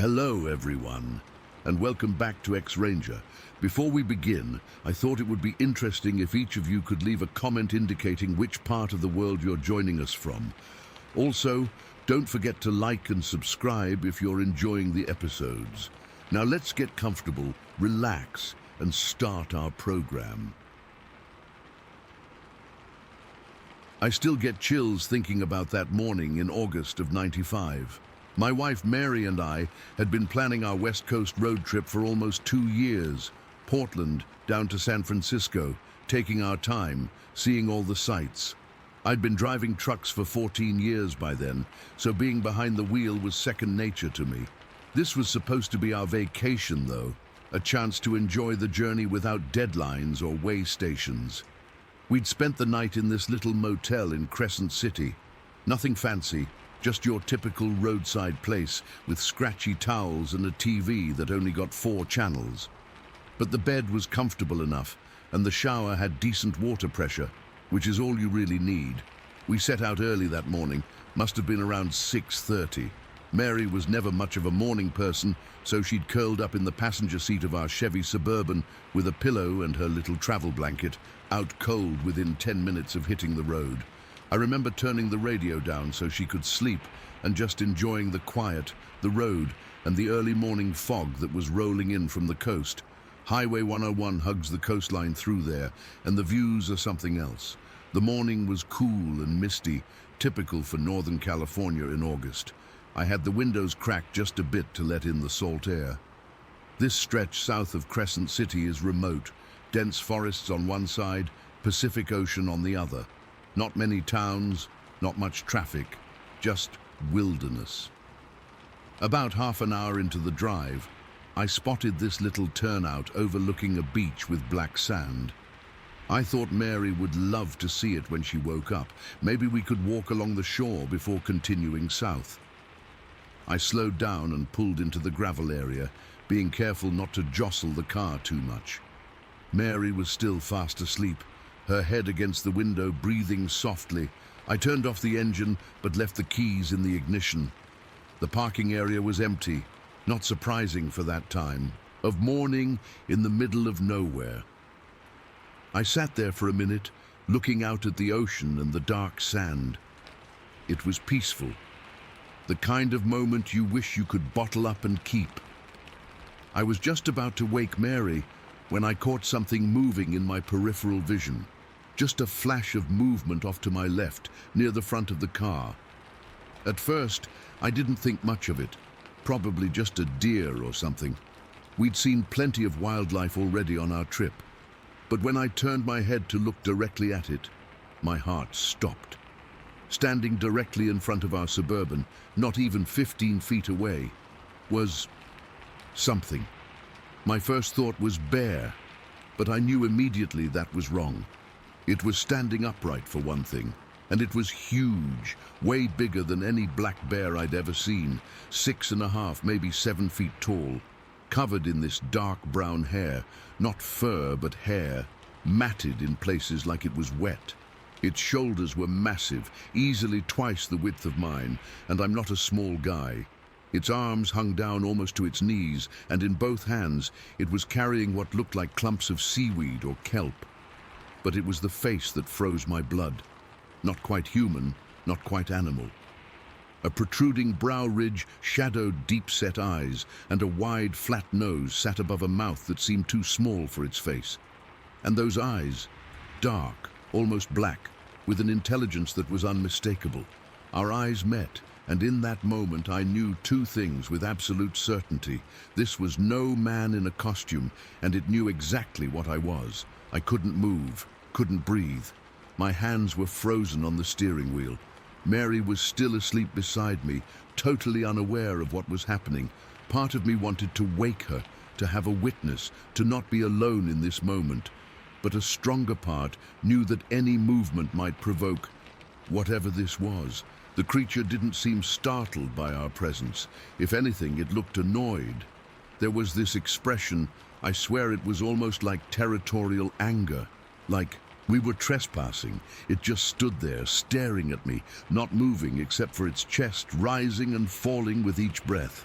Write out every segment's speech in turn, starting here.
Hello everyone, and welcome back to X-Ranger. Before we begin, I thought it would be interesting if each of you could leave a comment indicating which part of the world you're joining us from. Also, don't forget to like and subscribe if you're enjoying the episodes. Now let's get comfortable, relax, and start our program. I still get chills thinking about that morning in August of '95. My wife Mary and I had been planning our West Coast road trip for almost 2 years, Portland down to San Francisco, taking our time, seeing all the sights. I'd been driving trucks for 14 years by then, so being behind the wheel was second nature to me. This was supposed to be our vacation though, a chance to enjoy the journey without deadlines or way stations. We'd spent the night in this little motel in Crescent City. Nothing fancy, just your typical roadside place with scratchy towels and a TV that only got 4 channels. But the bed was comfortable enough and the shower had decent water pressure, which is all you really need. We set out early that morning, must have been around 6:30. Mary was never much of a morning person, so she'd curled up in the passenger seat of our Chevy Suburban with a pillow and her little travel blanket, out cold within 10 minutes of hitting the road. I remember turning the radio down so she could sleep and just enjoying the quiet, the road, and the early morning fog that was rolling in from the coast. Highway 101 hugs the coastline through there, and the views are something else. The morning was cool and misty, typical for Northern California in August. I had the windows cracked just a bit to let in the salt air. This stretch south of Crescent City is remote, dense forests on one side, Pacific Ocean on the other. Not many towns, not much traffic, just wilderness. About half an hour into the drive, I spotted this little turnout overlooking a beach with black sand. I thought Mary would love to see it when she woke up. Maybe we could walk along the shore before continuing south. I slowed down and pulled into the gravel area, being careful not to jostle the car too much. Mary was still fast asleep, her head against the window, breathing softly. I turned off the engine, but left the keys in the ignition. The parking area was empty, not surprising for that time of morning in the middle of nowhere. I sat there for a minute, looking out at the ocean and the dark sand. It was peaceful. The kind of moment you wish you could bottle up and keep. I was just about to wake Mary when I caught something moving in my peripheral vision. Just a flash of movement off to my left, near the front of the car. At first, I didn't think much of it. Probably just a deer or something. We'd seen plenty of wildlife already on our trip. But when I turned my head to look directly at it, my heart stopped. Standing directly in front of our Suburban, not even 15 feet away, was something. My first thought was bear, but I knew immediately that was wrong. It was standing upright for one thing, and it was huge, way bigger than any black bear I'd ever seen, 6.5, maybe 7 feet tall, covered in this dark brown hair, not fur but hair, matted in places like it was wet. Its shoulders were massive, easily twice the width of mine, and I'm not a small guy. Its arms hung down almost to its knees, and in both hands it was carrying what looked like clumps of seaweed or kelp. But it was the face that froze my blood. Not quite human, not quite animal. A protruding brow ridge shadowed deep-set eyes, and a wide, flat nose sat above a mouth that seemed too small for its face. And those eyes, dark, almost black, with an intelligence that was unmistakable. Our eyes met, and in that moment I knew 2 things with absolute certainty. This was no man in a costume, and it knew exactly what I was. I couldn't move, couldn't breathe. My hands were frozen on the steering wheel. Mary was still asleep beside me, totally unaware of what was happening. Part of me wanted to wake her, to have a witness, to not be alone in this moment. But a stronger part knew that any movement might provoke whatever this was. The creature didn't seem startled by our presence. If anything, it looked annoyed. There was this expression, I swear it was almost like territorial anger, like we were trespassing. It just stood there, staring at me, not moving except for its chest rising and falling with each breath.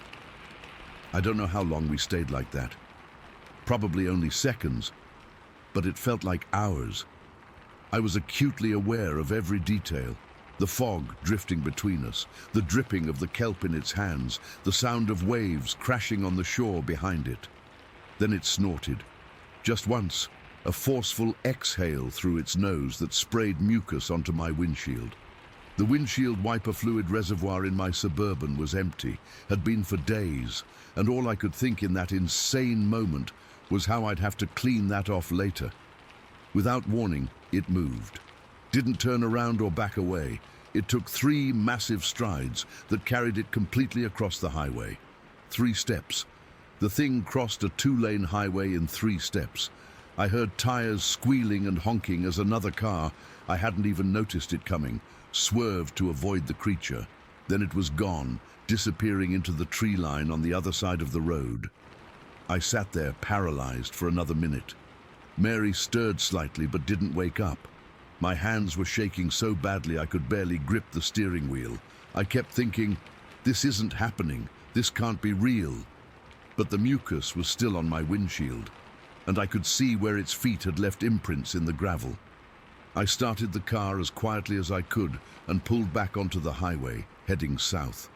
I don't know how long we stayed like that. Probably only seconds, but it felt like hours. I was acutely aware of every detail. The fog drifting between us, the dripping of the kelp in its hands, the sound of waves crashing on the shore behind it. Then it snorted. Just once, a forceful exhale through its nose that sprayed mucus onto my windshield. The windshield wiper fluid reservoir in my Suburban was empty, had been for days, and all I could think in that insane moment was how I'd have to clean that off later. Without warning, it moved. Didn't turn around or back away. It took 3 massive strides that carried it completely across the highway. 3 steps. The thing crossed a 2-lane highway in 3 steps. I heard tires squealing and honking as another car, I hadn't even noticed it coming, swerved to avoid the creature. Then it was gone, disappearing into the tree line on the other side of the road. I sat there, paralyzed, for another minute. Mary stirred slightly but didn't wake up. My hands were shaking so badly I could barely grip the steering wheel. I kept thinking, this isn't happening, this can't be real. But the mucus was still on my windshield, and I could see where its feet had left imprints in the gravel. I started the car as quietly as I could and pulled back onto the highway, heading south.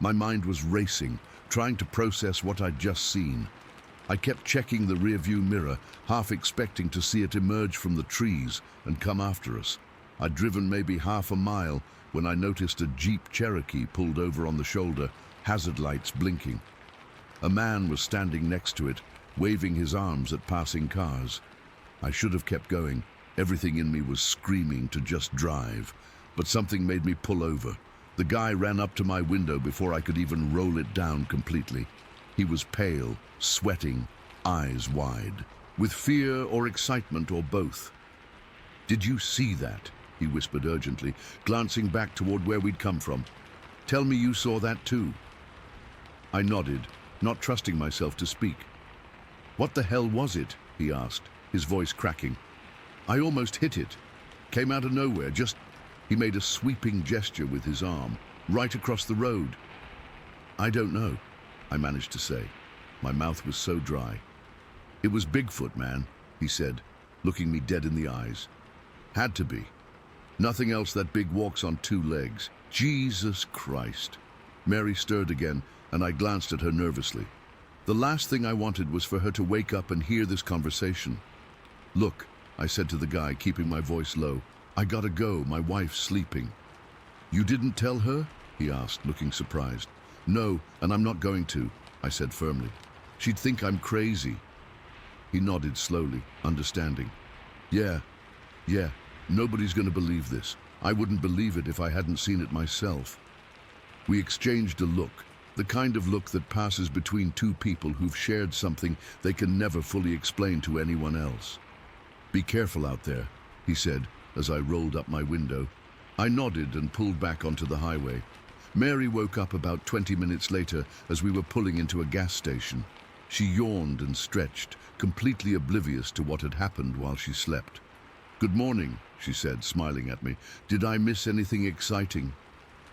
My mind was racing, trying to process what I'd just seen. I kept checking the rearview mirror, half expecting to see it emerge from the trees and come after us. I'd driven maybe half a mile when I noticed a Jeep Cherokee pulled over on the shoulder, hazard lights blinking. A man was standing next to it, waving his arms at passing cars. I should have kept going. Everything in me was screaming to just drive, but something made me pull over. The guy ran up to my window before I could even roll it down completely. He was pale, sweating, eyes wide, with fear or excitement or both. "Did you see that?" he whispered urgently, glancing back toward where we'd come from. "Tell me you saw that too." I nodded, not trusting myself to speak. "What the hell was it?" he asked, his voice cracking. "I almost hit it. Came out of nowhere, just..." He made a sweeping gesture with his arm, right across the road. "I don't know," I managed to say. My mouth was so dry. "It was Bigfoot, man," he said, looking me dead in the eyes. "Had to be. Nothing else that big walks on 2 legs. Jesus Christ." Mary stirred again, and I glanced at her nervously. The last thing I wanted was for her to wake up and hear this conversation. "Look," I said to the guy, keeping my voice low. "I gotta go, my wife's sleeping." "You didn't tell her?" he asked, looking surprised. "No, and I'm not going to," I said firmly. "She'd think I'm crazy." He nodded slowly, understanding. Yeah, nobody's gonna believe this. I wouldn't believe it if I hadn't seen it myself." We exchanged a look, the kind of look that passes between 2 people who've shared something they can never fully explain to anyone else. "Be careful out there," he said as I rolled up my window. I nodded and pulled back onto the highway. Mary woke up about 20 minutes later as we were pulling into a gas station. She yawned and stretched, completely oblivious to what had happened while she slept. "Good morning," she said, smiling at me. "Did I miss anything exciting?"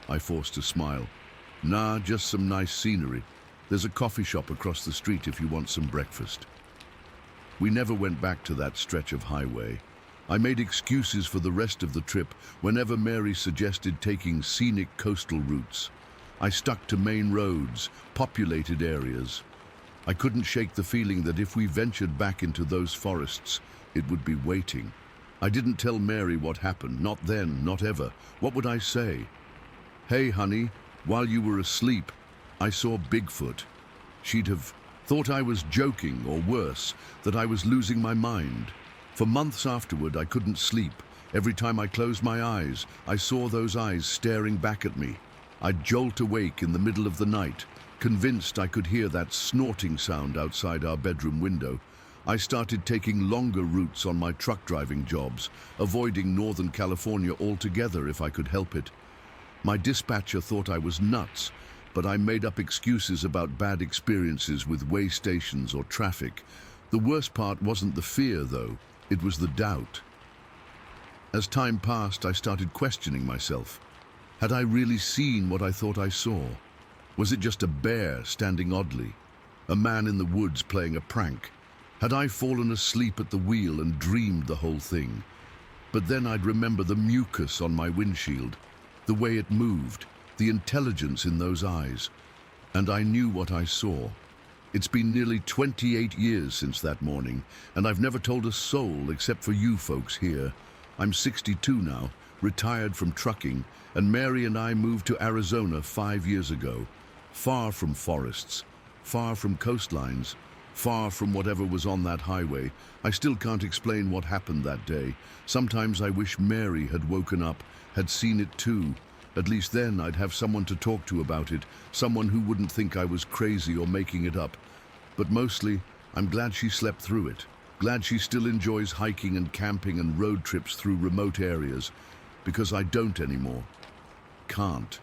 I forced a smile. "Nah, just some nice scenery. There's a coffee shop across the street if you want some breakfast." We never went back to that stretch of highway. I made excuses for the rest of the trip whenever Mary suggested taking scenic coastal routes. I stuck to main roads, populated areas. I couldn't shake the feeling that if we ventured back into those forests, it would be waiting. I didn't tell Mary what happened, not then, not ever. What would I say? "Hey, honey, while you were asleep, I saw Bigfoot." She'd have thought I was joking, or worse, that I was losing my mind. For months afterward, I couldn't sleep. Every time I closed my eyes, I saw those eyes staring back at me. I'd jolt awake in the middle of the night, convinced I could hear that snorting sound outside our bedroom window. I started taking longer routes on my truck driving jobs, avoiding Northern California altogether if I could help it. My dispatcher thought I was nuts, but I made up excuses about bad experiences with way stations or traffic. The worst part wasn't the fear, though. It was the doubt. As time passed, I started questioning myself. Had I really seen what I thought I saw? Was it just a bear standing oddly? A man in the woods playing a prank. Had I fallen asleep at the wheel and dreamed the whole thing? But then I'd remember the mucus on my windshield, the way it moved, the intelligence in those eyes. And I knew what I saw. It's been nearly 28 years since that morning, and I've never told a soul except for you folks here. I'm 62 now, retired from trucking, and Mary and I moved to Arizona 5 years ago. Far from forests, far from coastlines, far from whatever was on that highway. I still can't explain what happened that day. Sometimes I wish Mary had woken up, had seen it too. At least then I'd have someone to talk to about it, someone who wouldn't think I was crazy or making it up. But mostly, I'm glad she slept through it. Glad she still enjoys hiking and camping and road trips through remote areas, because I don't anymore. Can't.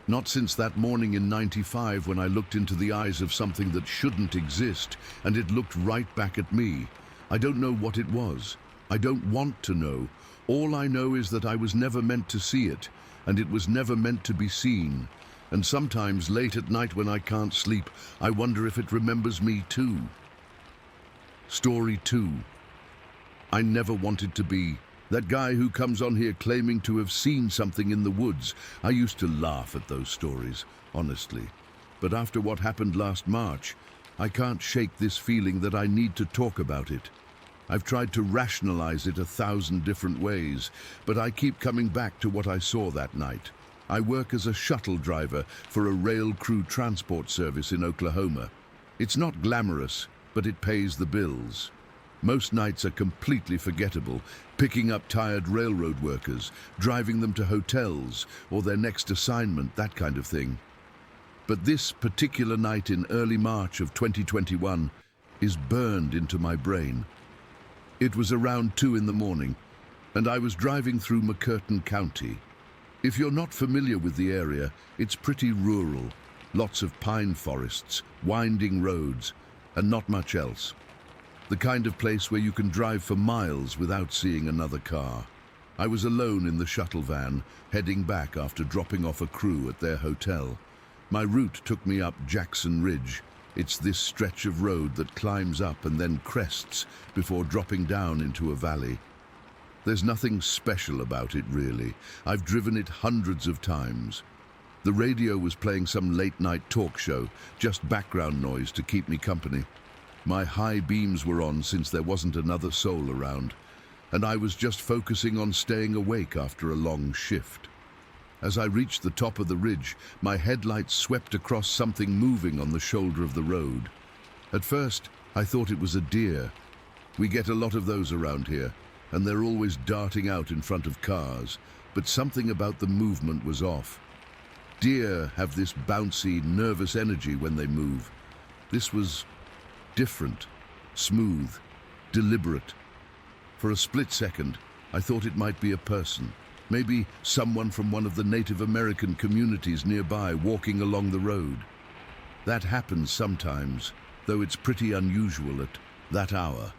Not since that morning in '95 when I looked into the eyes of something that shouldn't exist, and it looked right back at me. I don't know what it was. I don't want to know. All I know is that I was never meant to see it, and it was never meant to be seen. And sometimes late at night when I can't sleep, I wonder if it remembers me too. Story 2. I never wanted to be that guy who comes on here claiming to have seen something in the woods. I used to laugh at those stories, honestly. But after what happened last March, I can't shake this feeling that I need to talk about it. I've tried to rationalize it 1,000 different ways, but I keep coming back to what I saw that night. I work as a shuttle driver for a rail crew transport service in Oklahoma. It's not glamorous, but it pays the bills. Most nights are completely forgettable, picking up tired railroad workers, driving them to hotels or their next assignment, that kind of thing. But this particular night in early March of 2021 is burned into my brain. It was around 2 in the morning, and I was driving through McCurtain County. If you're not familiar with the area, it's pretty rural. Lots of pine forests, winding roads, and not much else. The kind of place where you can drive for miles without seeing another car. I was alone in the shuttle van, heading back after dropping off a crew at their hotel. My route took me up Jackson Ridge. It's this stretch of road that climbs up and then crests before dropping down into a valley. There's nothing special about it, really. I've driven it hundreds of times. The radio was playing some late-night talk show, just background noise to keep me company. My high beams were on since there wasn't another soul around, and I was just focusing on staying awake after a long shift. As I reached the top of the ridge, my headlights swept across something moving on the shoulder of the road. At first, I thought it was a deer. We get a lot of those around here, and they're always darting out in front of cars, but something about the movement was off. Deer have this bouncy, nervous energy when they move. This was different, smooth, deliberate. For a split second, I thought it might be a person. Maybe someone from one of the Native American communities nearby walking along the road. That happens sometimes, though it's pretty unusual at that hour.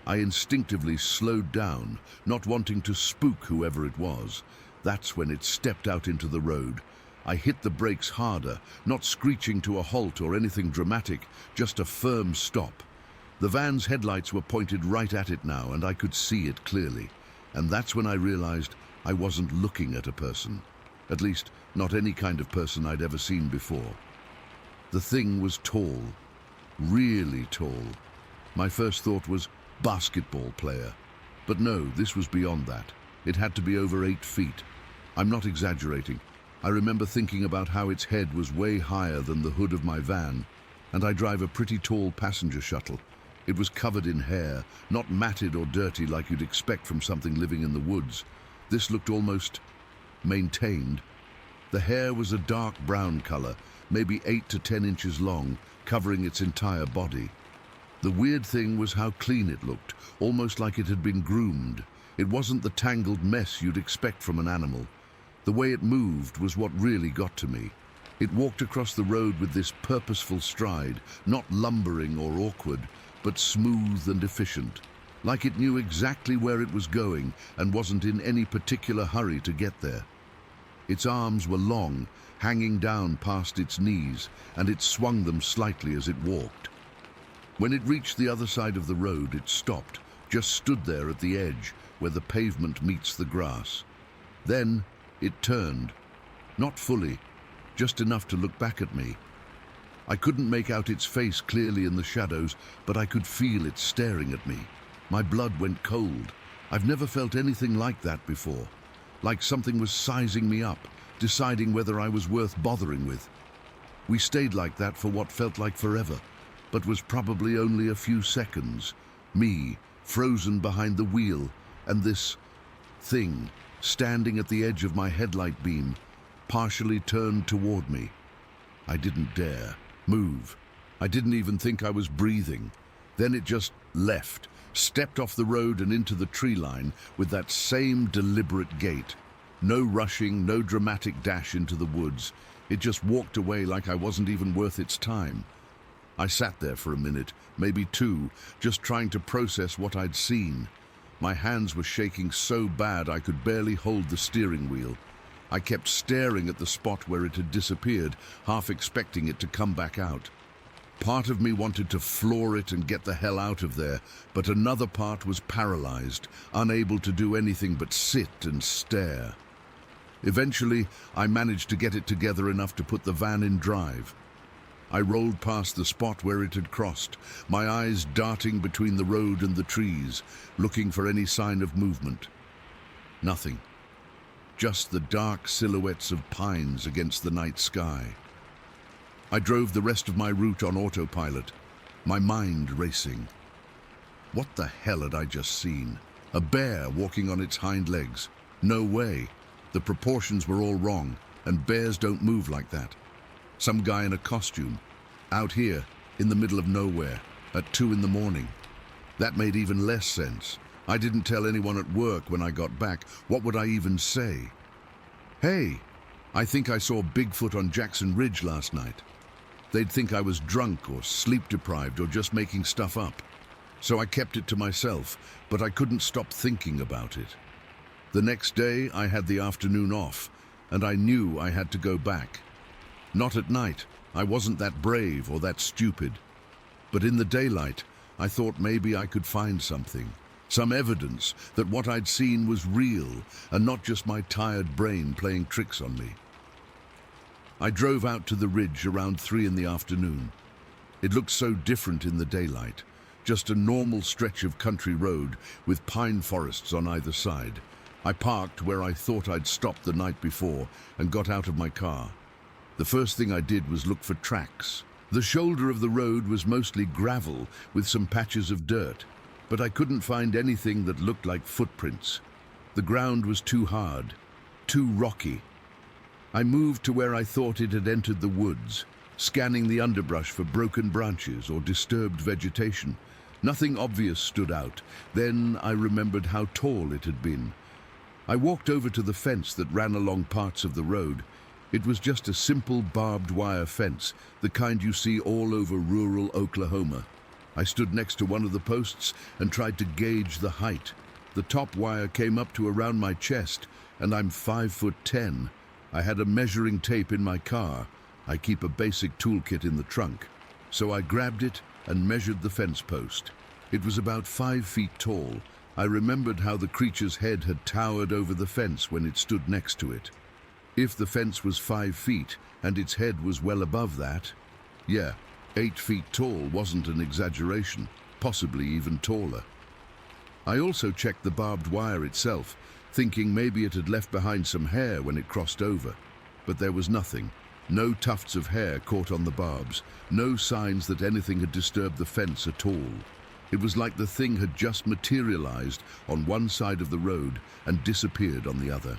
I instinctively slowed down, not wanting to spook whoever it was. That's when it stepped out into the road. I hit the brakes harder, not screeching to a halt or anything dramatic, just a firm stop. The van's headlights were pointed right at it now, and I could see it clearly. And that's when I realized I wasn't looking at a person. At least, not any kind of person I'd ever seen before. The thing was tall, really tall. My first thought was basketball player. But no, this was beyond that. It had to be over 8 feet. I'm not exaggerating. I remember thinking about how its head was way higher than the hood of my van, and I drive a pretty tall passenger shuttle. It was covered in hair, not matted or dirty like you'd expect from something living in the woods. This looked almost maintained. The hair was a dark brown color, maybe 8 to 10 inches long, covering its entire body. The weird thing was how clean it looked, almost like it had been groomed. It wasn't the tangled mess you'd expect from an animal. The way it moved was what really got to me. It walked across the road with this purposeful stride, not lumbering or awkward, but smooth and efficient, like it knew exactly where it was going and wasn't in any particular hurry to get there. Its arms were long, hanging down past its knees, and it swung them slightly as it walked. When it reached the other side of the road, it stopped, just stood there at the edge where the pavement meets the grass. Then it turned, not fully, just enough to look back at me. I couldn't make out its face clearly in the shadows, but I could feel it staring at me. My blood went cold. I've never felt anything like that before. Like something was sizing me up, deciding whether I was worth bothering with. We stayed like that for what felt like forever, but was probably only a few seconds. Me, frozen behind the wheel, and this thing, standing at the edge of my headlight beam, partially turned toward me. I didn't dare move. I didn't even think I was breathing. Then it just left, stepped off the road and into the tree line with that same deliberate gait. No rushing, no dramatic dash into the woods. It just walked away like I wasn't even worth its time. I sat there for a minute, maybe two, just trying to process what I'd seen. My hands were shaking so bad I could barely hold the steering wheel. I kept staring at the spot where it had disappeared, half expecting it to come back out. Part of me wanted to floor it and get the hell out of there, but another part was paralyzed, unable to do anything but sit and stare. Eventually, I managed to get it together enough to put the van in drive. I rolled past the spot where it had crossed, my eyes darting between the road and the trees, looking for any sign of movement. Nothing. Just the dark silhouettes of pines against the night sky. I drove the rest of my route on autopilot, my mind racing. What the hell had I just seen? A bear walking on its hind legs. No way. The proportions were all wrong, and bears don't move like that. Some guy in a costume, out here, in the middle of nowhere, at 2 in the morning. That made even less sense. I didn't tell anyone at work when I got back. What would I even say? Hey, I think I saw Bigfoot on Jackson Ridge last night. They'd think I was drunk or sleep-deprived or just making stuff up. So I kept it to myself, but I couldn't stop thinking about it. The next day, I had the afternoon off, and I knew I had to go back. Not at night. I wasn't that brave or that stupid. But in the daylight, I thought maybe I could find something. Some evidence that what I'd seen was real and not just my tired brain playing tricks on me. I drove out to the ridge around 3 in the afternoon. It looked so different in the daylight. Just a normal stretch of country road with pine forests on either side. I parked where I thought I'd stopped the night before and got out of my car. The first thing I did was look for tracks. The shoulder of the road was mostly gravel with some patches of dirt, but I couldn't find anything that looked like footprints. The ground was too hard, too rocky. I moved to where I thought it had entered the woods, scanning the underbrush for broken branches or disturbed vegetation. Nothing obvious stood out. Then I remembered how tall it had been. I walked over to the fence that ran along parts of the road. It was just a simple barbed wire fence, the kind you see all over rural Oklahoma. I stood next to one of the posts and tried to gauge the height. The top wire came up to around my chest, and I'm 5'10". I had a measuring tape in my car. I keep a basic toolkit in the trunk. So I grabbed it and measured the fence post. It was about 5 feet tall. I remembered how the creature's head had towered over the fence when it stood next to it. If the fence was 5 feet and its head was well above that, yeah, 8 feet tall wasn't an exaggeration, possibly even taller. I also checked the barbed wire itself, thinking maybe it had left behind some hair when it crossed over. But there was nothing. No tufts of hair caught on the barbs, no signs that anything had disturbed the fence at all. It was like the thing had just materialized on one side of the road and disappeared on the other.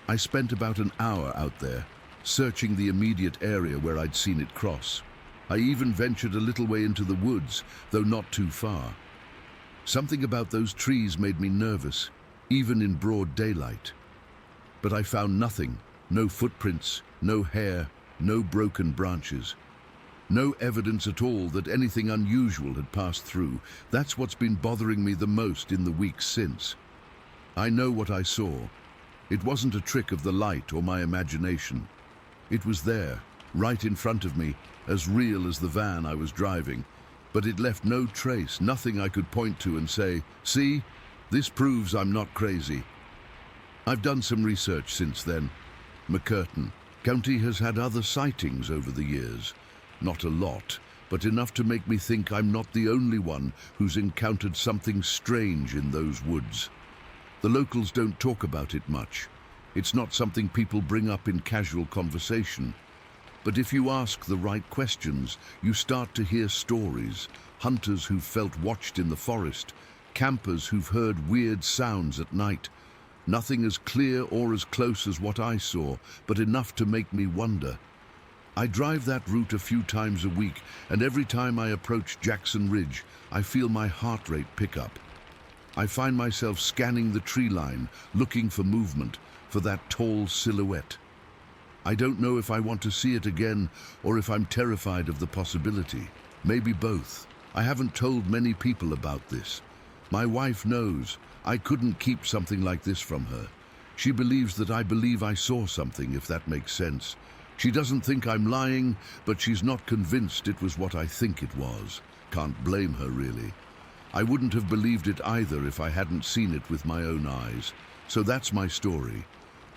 I spent about an hour out there, searching the immediate area where I'd seen it cross. I even ventured a little way into the woods, though not too far. Something about those trees made me nervous, even in broad daylight. But I found nothing, no footprints, no hair, no broken branches. No evidence at all that anything unusual had passed through. That's what's been bothering me the most in the weeks since. I know what I saw. It wasn't a trick of the light or my imagination. It was there, right in front of me, as real as the van I was driving. but it left no trace, nothing I could point to and say, "See, this proves I'm not crazy." I've done some research since then. McCurtain County has had other sightings over the years. Not a lot, but enough to make me think I'm not the only one who's encountered something strange in those woods. The locals don't talk about it much. It's not something people bring up in casual conversation. But if you ask the right questions, you start to hear stories. Hunters who've felt watched in the forest, campers who've heard weird sounds at night. Nothing as clear or as close as what I saw, but enough to make me wonder. I drive that route a few times a week, and every time I approach Jackson Ridge, I feel my heart rate pick up. I find myself scanning the tree line, looking for movement, for that tall silhouette. I don't know if I want to see it again or if I'm terrified of the possibility. Maybe both. I haven't told many people about this. My wife knows. I couldn't keep something like this from her. She believes that I believe I saw something, if that makes sense. She doesn't think I'm lying, but she's not convinced it was what I think it was. Can't blame her, really. I wouldn't have believed it either if I hadn't seen it with my own eyes. So that's my story.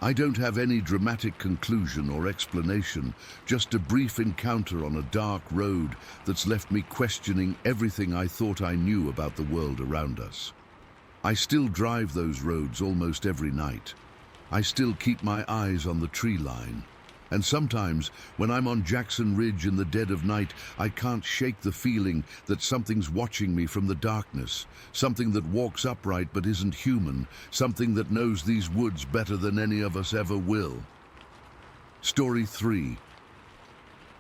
I don't have any dramatic conclusion or explanation, just a brief encounter on a dark road that's left me questioning everything I thought I knew about the world around us. I still drive those roads almost every night. I still keep my eyes on the tree line. And sometimes, when I'm on Jackson Ridge in the dead of night, I can't shake the feeling that something's watching me from the darkness, something that walks upright but isn't human, something that knows these woods better than any of us ever will. Story 3.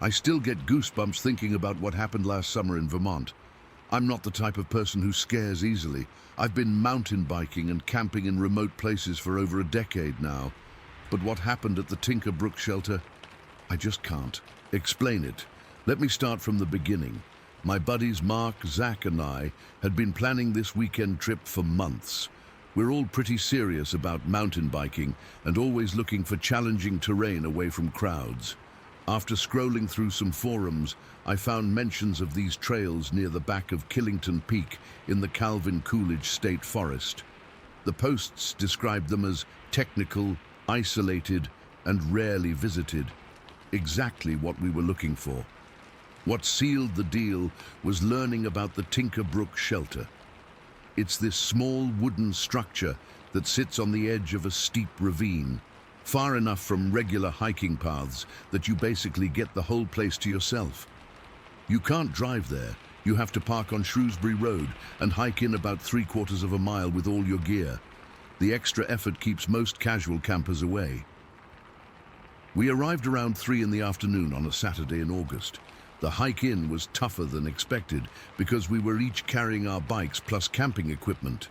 I still get goosebumps thinking about what happened last summer in Vermont. I'm not the type of person who scares easily. I've been mountain biking and camping in remote places for over a decade now. But what happened at the Tinker Brook shelter, I just can't explain it. Let me start from the beginning. My buddies Mark, Zach, and I had been planning this weekend trip for months. We're all pretty serious about mountain biking and always looking for challenging terrain away from crowds. After scrolling through some forums, I found mentions of these trails near the back of Killington Peak in the Calvin Coolidge State Forest. The posts described them as technical, isolated, and rarely visited. Exactly what we were looking for. What sealed the deal was learning about the Tinker Brook shelter. It's this small wooden structure that sits on the edge of a steep ravine, far enough from regular hiking paths that you basically get the whole place to yourself. You can't drive there. You have to park on Shrewsbury Road and hike in about 3/4 of a mile with all your gear. The extra effort keeps most casual campers away. We arrived around 3 in the afternoon on a Saturday in August. The hike in was tougher than expected because we were each carrying our bikes plus camping equipment.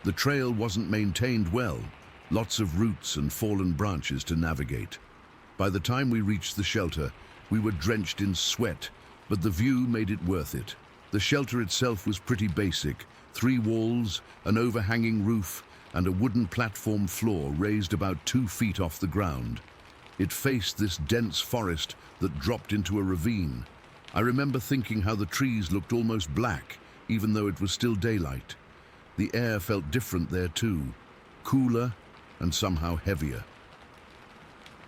The trail wasn't maintained well, lots of roots and fallen branches to navigate. By the time we reached the shelter, we were drenched in sweat, but the view made it worth it. The shelter itself was pretty basic: 3 walls, an overhanging roof, and a wooden platform floor raised about 2 feet off the ground. It faced this dense forest that dropped into a ravine. I remember thinking how the trees looked almost black, even though it was still daylight. The air felt different there too, cooler and somehow heavier.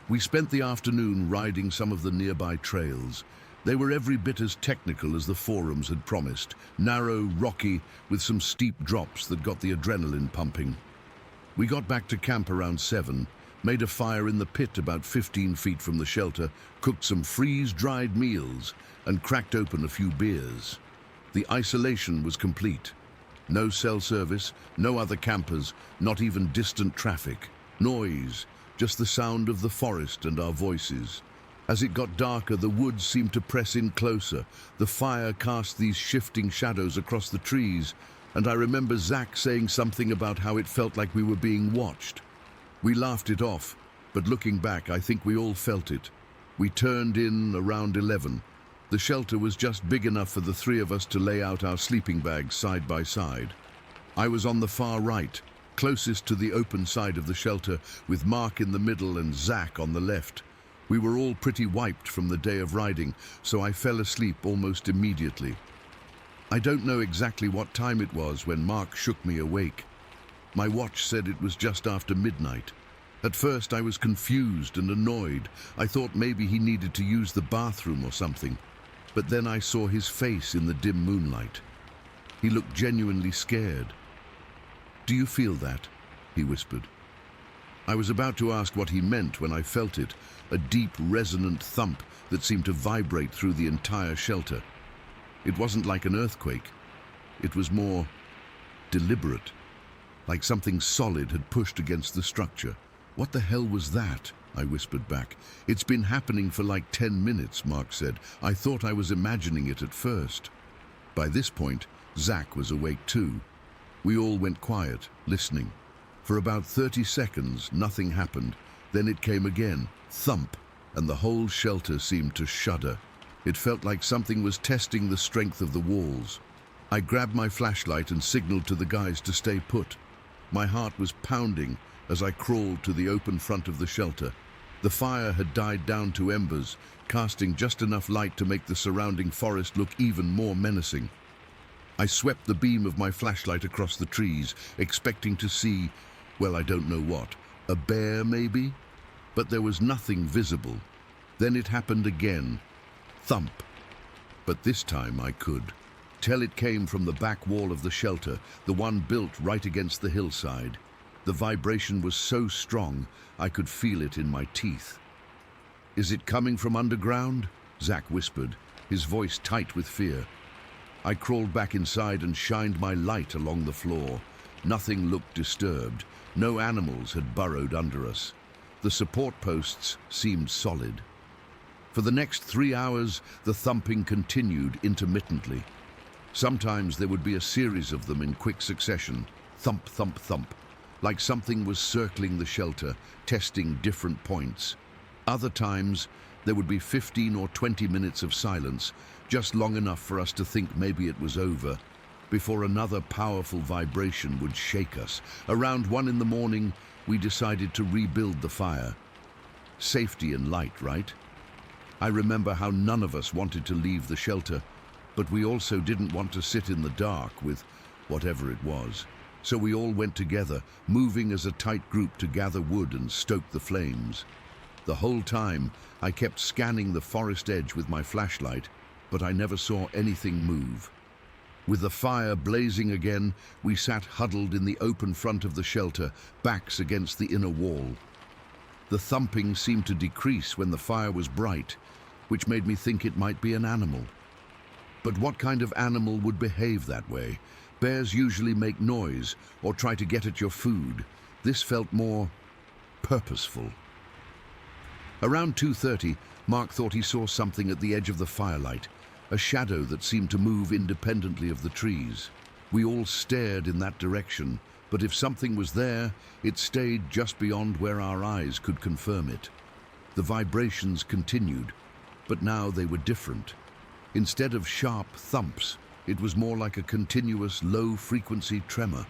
We spent the afternoon riding some of the nearby trails. They were every bit as technical as the forums had promised, narrow, rocky, with some steep drops that got the adrenaline pumping. We got back to camp around 7, made a fire in the pit about 15 feet from the shelter, cooked some freeze-dried meals, and cracked open a few beers. The isolation was complete. No cell service, no other campers, not even distant traffic. Noise, just the sound of the forest and our voices. As it got darker, the woods seemed to press in closer. The fire cast these shifting shadows across the trees, and I remember Zach saying something about how it felt like we were being watched. We laughed it off, but looking back, I think we all felt it. We turned in around 11. The shelter was just big enough for the 3 of us to lay out our sleeping bags side by side. I was on the far right, closest to the open side of the shelter, with Mark in the middle and Zach on the left. We were all pretty wiped from the day of riding, so I fell asleep almost immediately. I don't know exactly what time it was when Mark shook me awake. My watch said it was just after midnight. At first I was confused and annoyed. I thought maybe he needed to use the bathroom or something. But then I saw his face in the dim moonlight. He looked genuinely scared. "Do you feel that?" he whispered. I was about to ask what he meant when I felt it, a deep, resonant thump that seemed to vibrate through the entire shelter. It wasn't like an earthquake. It was more deliberate, like something solid had pushed against the structure. "What the hell was that?" I whispered back. "It's been happening for like 10 minutes, Mark said. "I thought I was imagining it at first." By this point, Zach was awake too. We all went quiet, listening. For about 30 seconds, nothing happened. Then it came again, thump, and the whole shelter seemed to shudder. It felt like something was testing the strength of the walls. I grabbed my flashlight and signaled to the guys to stay put. My heart was pounding as I crawled to the open front of the shelter. The fire had died down to embers, casting just enough light to make the surrounding forest look even more menacing. I swept the beam of my flashlight across the trees, expecting to see, well, I don't know what, a bear maybe? But there was nothing visible. Then it happened again. Thump. But this time I could tell it came from the back wall of the shelter, the one built right against the hillside. The vibration was so strong, I could feel it in my teeth. "Is it coming from underground?" Zach whispered, his voice tight with fear. I crawled back inside and shined my light along the floor. Nothing looked disturbed. No animals had burrowed under us. The support posts seemed solid. For the next 3 hours, the thumping continued intermittently. Sometimes there would be a series of them in quick succession. Thump, thump, thump. Like something was circling the shelter, testing different points. Other times, there would be 15 or 20 minutes of silence, just long enough for us to think maybe it was over, before another powerful vibration would shake us. Around 1 in the morning, we decided to rebuild the fire. Safety and light, right? I remember how none of us wanted to leave the shelter, but we also didn't want to sit in the dark with whatever it was. So we all went together, moving as a tight group to gather wood and stoke the flames. The whole time, I kept scanning the forest edge with my flashlight, but I never saw anything move. With the fire blazing again, we sat huddled in the open front of the shelter, backs against the inner wall. The thumping seemed to decrease when the fire was bright, which made me think it might be an animal. But what kind of animal would behave that way? Bears usually make noise or try to get at your food. This felt more purposeful. Around 2:30, Mark thought he saw something at the edge of the firelight, a shadow that seemed to move independently of the trees. We all stared in that direction, but if something was there, it stayed just beyond where our eyes could confirm it. The vibrations continued, but now they were different. Instead of sharp thumps, it was more like a continuous low-frequency tremor,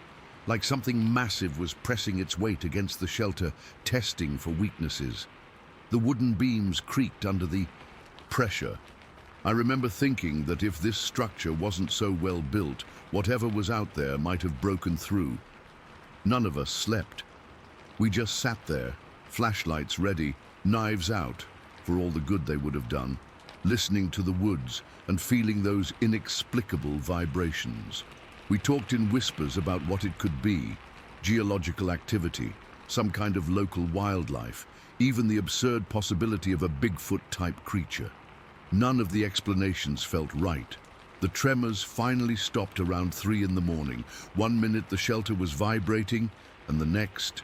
like something massive was pressing its weight against the shelter, testing for weaknesses. The wooden beams creaked under the pressure. I remember thinking that if this structure wasn't so well built, whatever was out there might have broken through. None of us slept. We just sat there, flashlights ready, knives out, for all the good they would have done, listening to the woods and feeling those inexplicable vibrations. We talked in whispers about what it could be, geological activity, some kind of local wildlife, even the absurd possibility of a Bigfoot-type creature. None of the explanations felt right. The tremors finally stopped around 3 in the morning. 1 minute the shelter was vibrating, and the next,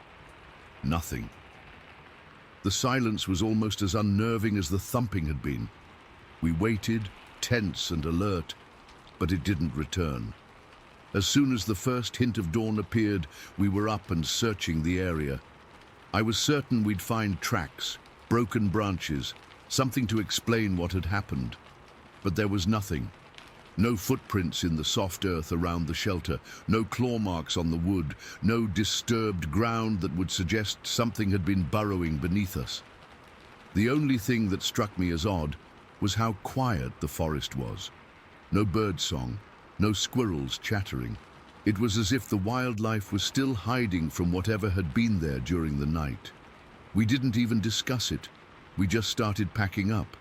nothing. The silence was almost as unnerving as the thumping had been. We waited, tense and alert, but it didn't return. As soon as the first hint of dawn appeared, we were up and searching the area. I was certain we'd find tracks, broken branches, something to explain what had happened. But there was nothing. No footprints in the soft earth around the shelter, no claw marks on the wood, no disturbed ground that would suggest something had been burrowing beneath us. The only thing that struck me as odd was how quiet the forest was. No birdsong, no squirrels chattering. It was as if the wildlife was still hiding from whatever had been there during the night. We didn't even discuss it. We just started packing up.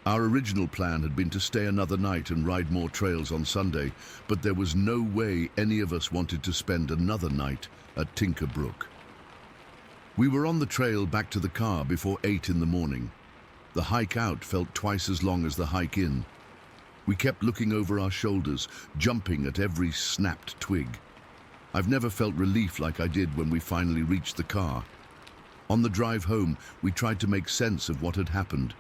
Our original plan had been to stay another night and ride more trails on Sunday, but there was no way any of us wanted to spend another night at Tinker Brook. We were on the trail back to the car before 8 in the morning. The hike out felt twice as long as the hike in. We kept looking over our shoulders, jumping at every snapped twig. I've never felt relief like I did when we finally reached the car. On the drive home, we tried to make sense of what had happened.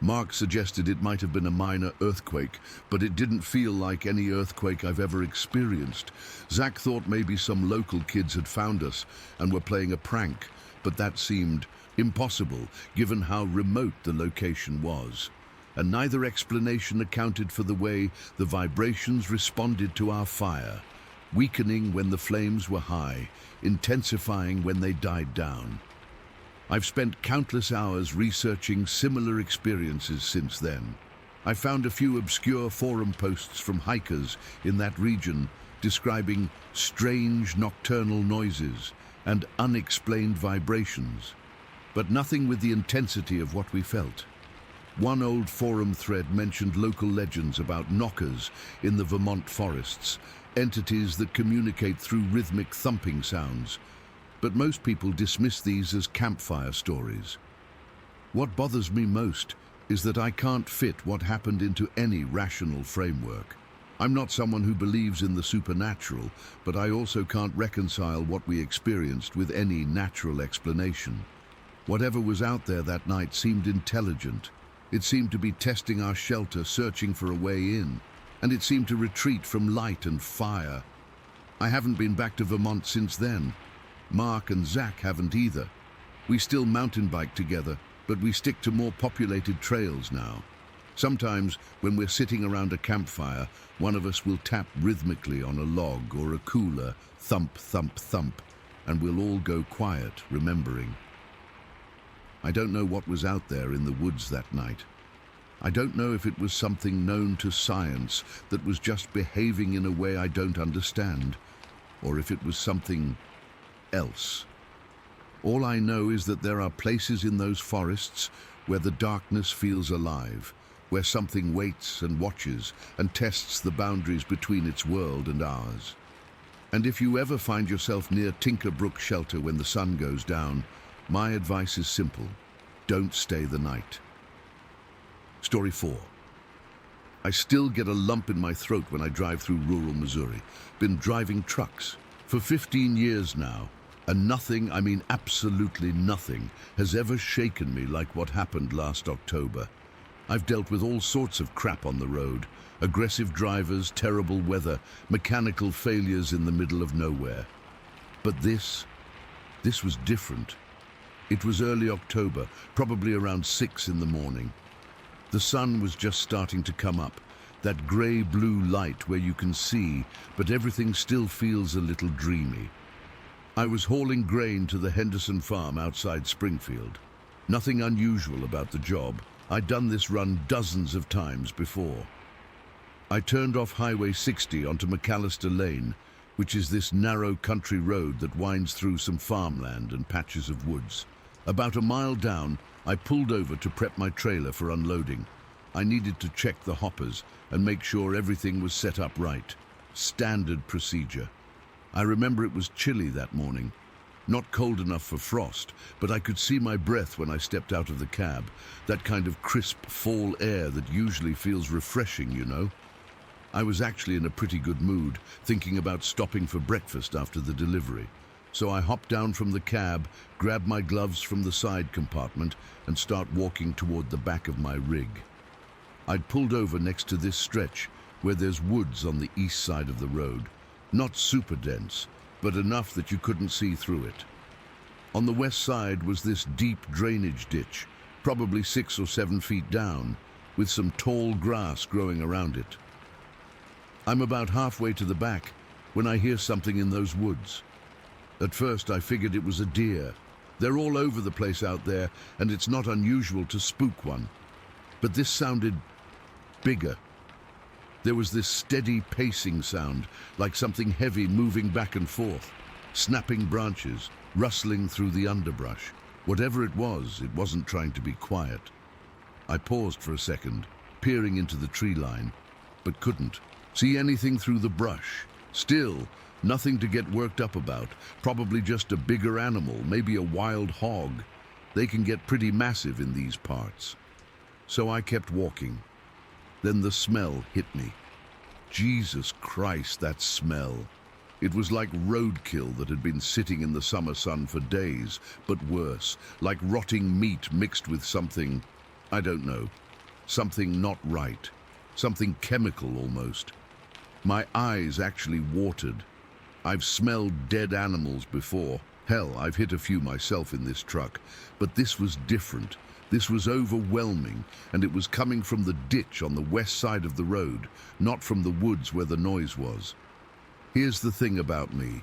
Mark suggested it might have been a minor earthquake, but it didn't feel like any earthquake I've ever experienced. Zach thought maybe some local kids had found us and were playing a prank, but that seemed impossible given how remote the location was. And neither explanation accounted for the way the vibrations responded to our fire, weakening when the flames were high, intensifying when they died down. I've spent countless hours researching similar experiences since then. I found a few obscure forum posts from hikers in that region describing strange nocturnal noises and unexplained vibrations, but nothing with the intensity of what we felt. One old forum thread mentioned local legends about knockers in the Vermont forests, entities that communicate through rhythmic thumping sounds, but most people dismiss these as campfire stories. What bothers me most is that I can't fit what happened into any rational framework. I'm not someone who believes in the supernatural, but I also can't reconcile what we experienced with any natural explanation. Whatever was out there that night seemed intelligent. It seemed to be testing our shelter, searching for a way in, and it seemed to retreat from light and fire. I haven't been back to Vermont since then. Mark and Zach haven't either. We still mountain bike together, but we stick to more populated trails now. Sometimes, when we're sitting around a campfire, one of us will tap rhythmically on a log or a cooler, thump, thump, thump, and we'll all go quiet, remembering. I don't know what was out there in the woods that night. I don't know if it was something known to science that was just behaving in a way I don't understand, or if it was something else. All I know is that there are places in those forests where the darkness feels alive, where something waits and watches and tests the boundaries between its world and ours. And if you ever find yourself near Tinker Brook Shelter when the sun goes down, my advice is simple: don't stay the night. Story 4. I still get a lump in my throat when I drive through rural Missouri. Been driving trucks for 15 years now, and nothing, I mean absolutely nothing, has ever shaken me like what happened last October. I've dealt with all sorts of crap on the road: aggressive drivers, terrible weather, mechanical failures in the middle of nowhere. But this was different. It was early October, probably around 6 in the morning. The sun was just starting to come up, that grey-blue light where you can see, but everything still feels a little dreamy. I was hauling grain to the Henderson farm outside Springfield. Nothing unusual about the job. I'd done this run dozens of times before. I turned off Highway 60 onto McAllister Lane, which is this narrow country road that winds through some farmland and patches of woods. About a mile down, I pulled over to prep my trailer for unloading. I needed to check the hoppers and make sure everything was set up right. Standard procedure. I remember it was chilly that morning. Not cold enough for frost, but I could see my breath when I stepped out of the cab. That kind of crisp fall air that usually feels refreshing, you know. I was actually in a pretty good mood, thinking about stopping for breakfast after the delivery. So I hopped down from the cab, grabbed my gloves from the side compartment, and start walking toward the back of my rig. I'd pulled over next to this stretch where there's woods on the east side of the road. Not super dense, but enough that you couldn't see through it. On the west side was this deep drainage ditch, probably 6 or 7 feet down, with some tall grass growing around it. I'm about halfway to the back when I hear something in those woods. At first I figured it was a deer. They're all over the place out there, and it's not unusual to spook one. But this sounded bigger. There was this steady pacing sound, like something heavy moving back and forth, snapping branches, rustling through the underbrush. Whatever it wasn't trying to be quiet. I paused for a second, peering into the tree line, but couldn't see anything through the brush. Still, nothing to get worked up about. Probably just a bigger animal, maybe a wild hog. They can get pretty massive in these parts. So I kept walking. Then the smell hit me. Jesus Christ, that smell. It was like roadkill that had been sitting in the summer sun for days, but worse, like rotting meat mixed with something, I don't know, something not right, something chemical almost. My eyes actually watered. I've smelled dead animals before. Hell, I've hit a few myself in this truck, but this was different. This was overwhelming, and it was coming from the ditch on the west side of the road, not from the woods where the noise was. Here's the thing about me.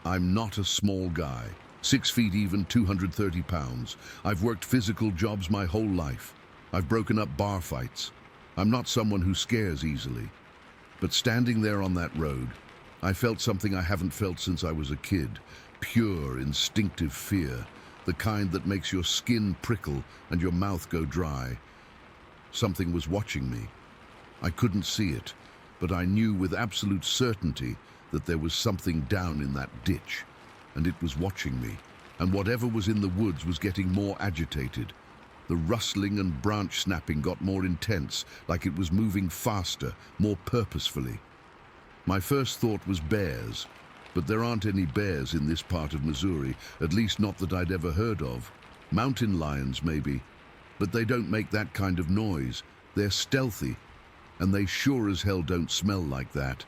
I'm not a small guy. 6 feet even, 230 pounds. I've worked physical jobs my whole life. I've broken up bar fights. I'm not someone who scares easily. But standing there on that road, I felt something I haven't felt since I was a kid. Pure, instinctive fear. The kind that makes your skin prickle and your mouth go dry. Something was watching me. I couldn't see it, but I knew with absolute certainty that there was something down in that ditch, and it was watching me. And whatever was in the woods was getting more agitated. The rustling and branch snapping got more intense, like it was moving faster, more purposefully. My first thought was bears. But there aren't any bears in this part of Missouri, at least not that I'd ever heard of. Mountain lions, maybe, but they don't make that kind of noise. They're stealthy, and they sure as hell don't smell like that.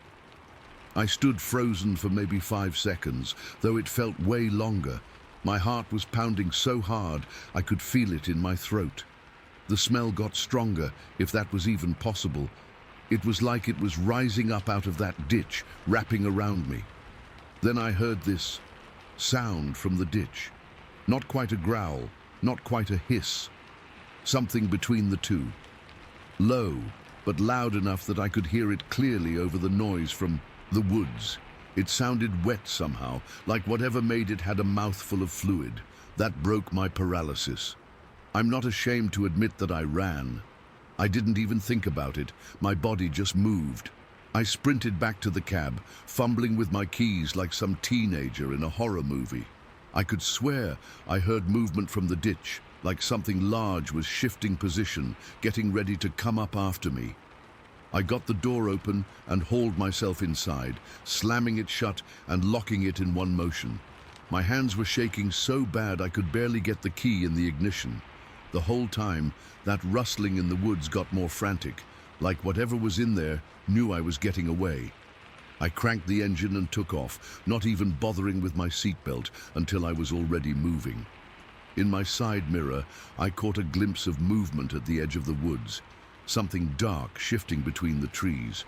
I stood frozen for maybe 5 seconds, though it felt way longer. My heart was pounding so hard I could feel it in my throat. The smell got stronger, if that was even possible. It was like it was rising up out of that ditch, wrapping around me. Then I heard this sound from the ditch. Not quite a growl, not quite a hiss. Something between the two. Low, but loud enough that I could hear it clearly over the noise from the woods. It sounded wet somehow, like whatever made it had a mouthful of fluid. That broke my paralysis. I'm not ashamed to admit that I ran. I didn't even think about it. My body just moved. I sprinted back to the cab, fumbling with my keys like some teenager in a horror movie. I could swear I heard movement from the ditch, like something large was shifting position, getting ready to come up after me. I got the door open and hauled myself inside, slamming it shut and locking it in one motion. My hands were shaking so bad I could barely get the key in the ignition. The whole time, that rustling in the woods got more frantic, like whatever was in there knew I was getting away. I cranked the engine and took off, not even bothering with my seatbelt until I was already moving. In my side mirror, I caught a glimpse of movement at the edge of the woods, something dark shifting between the trees.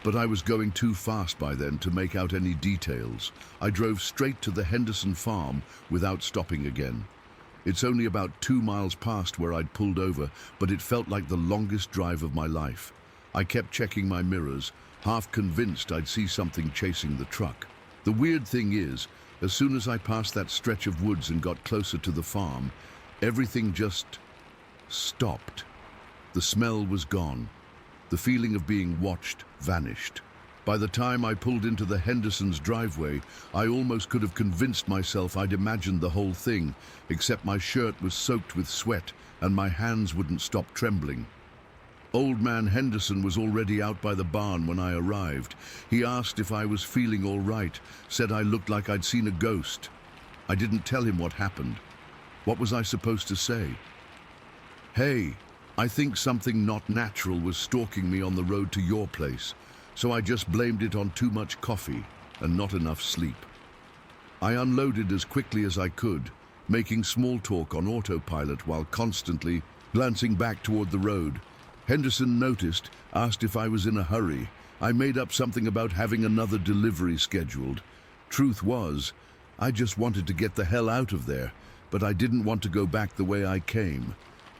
But I was going too fast by then to make out any details. I drove straight to the Henderson farm without stopping again. It's only about 2 miles past where I'd pulled over, but it felt like the longest drive of my life. I kept checking my mirrors, half convinced I'd see something chasing the truck. The weird thing is, as soon as I passed that stretch of woods and got closer to the farm, everything just stopped. The smell was gone. The feeling of being watched vanished. By the time I pulled into the Hendersons' driveway, I almost could have convinced myself I'd imagined the whole thing, except my shirt was soaked with sweat and my hands wouldn't stop trembling. Old man Henderson was already out by the barn when I arrived. He asked if I was feeling all right, said I looked like I'd seen a ghost. I didn't tell him what happened. What was I supposed to say? Hey, I think something not natural was stalking me on the road to your place, so I just blamed it on too much coffee and not enough sleep. I unloaded as quickly as I could, making small talk on autopilot while constantly glancing back toward the road. Henderson noticed, asked if I was in a hurry. I made up something about having another delivery scheduled. Truth was, I just wanted to get the hell out of there, but I didn't want to go back the way I came.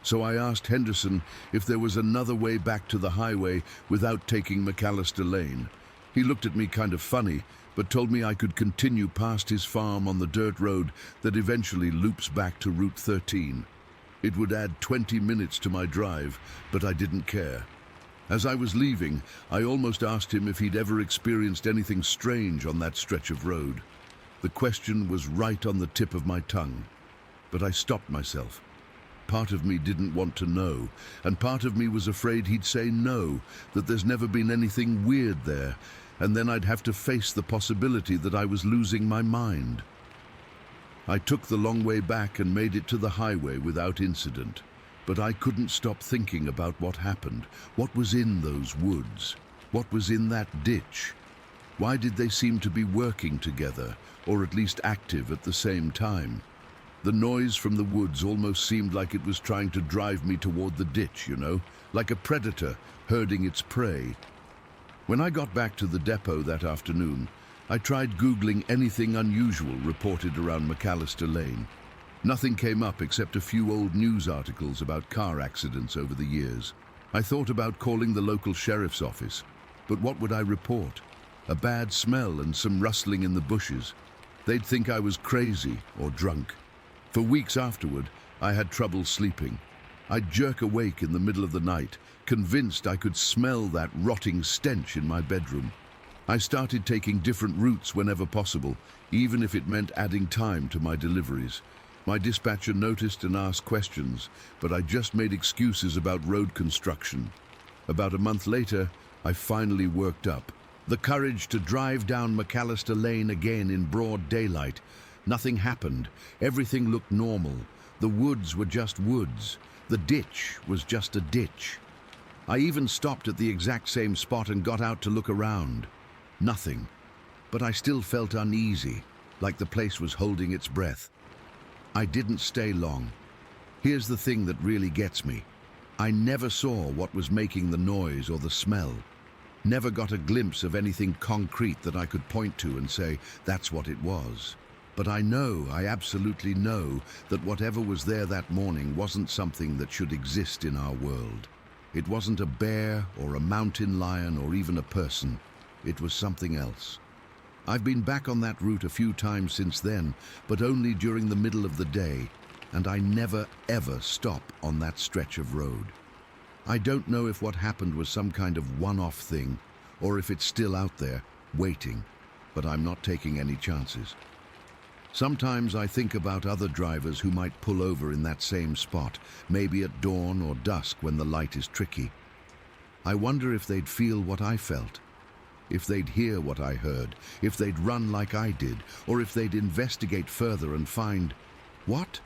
So I asked Henderson if there was another way back to the highway without taking McAllister Lane. He looked at me kind of funny, but told me I could continue past his farm on the dirt road that eventually loops back to Route 13. It would add 20 minutes to my drive, but I didn't care. As I was leaving, I almost asked him if he'd ever experienced anything strange on that stretch of road. The question was right on the tip of my tongue, but I stopped myself. Part of me didn't want to know, and part of me was afraid he'd say no, that there's never been anything weird there, and then I'd have to face the possibility that I was losing my mind. I took the long way back and made it to the highway without incident, but I couldn't stop thinking about what happened. What was in those woods? What was in that ditch? Why did they seem to be working together, or at least active at the same time? The noise from the woods almost seemed like it was trying to drive me toward the ditch, like a predator herding its prey. When I got back to the depot that afternoon, I tried Googling anything unusual reported around McAllister Lane. Nothing came up except a few old news articles about car accidents over the years. I thought about calling the local sheriff's office, but what would I report? A bad smell and some rustling in the bushes. They'd think I was crazy or drunk. For weeks afterward, I had trouble sleeping. I'd jerk awake in the middle of the night, convinced I could smell that rotting stench in my bedroom. I started taking different routes whenever possible, even if it meant adding time to my deliveries. My dispatcher noticed and asked questions, but I just made excuses about road construction. About a month later, I finally worked up. The courage to drive down McAllister Lane again in broad daylight. Nothing happened. Everything looked normal. The woods were just woods. The ditch was just a ditch. I even stopped at the exact same spot and got out to look around. Nothing. But I still felt uneasy, like the place was holding its breath. I didn't stay long. Here's the thing that really gets me. I never saw what was making the noise or the smell. Never got a glimpse of anything concrete that I could point to and say, that's what it was. But I absolutely know that whatever was there that morning wasn't something that should exist in our world. It wasn't a bear or a mountain lion or even a person. It was something else. I've been back on that route a few times since then, but only during the middle of the day, and I never ever stop on that stretch of road. I don't know if what happened was some kind of one-off thing, or if it's still out there, waiting, but I'm not taking any chances. Sometimes I think about other drivers who might pull over in that same spot, maybe at dawn or dusk when the light is tricky. I wonder if they'd feel what I felt, if they'd hear what I heard, if they'd run like I did, or if they'd investigate further and find... What?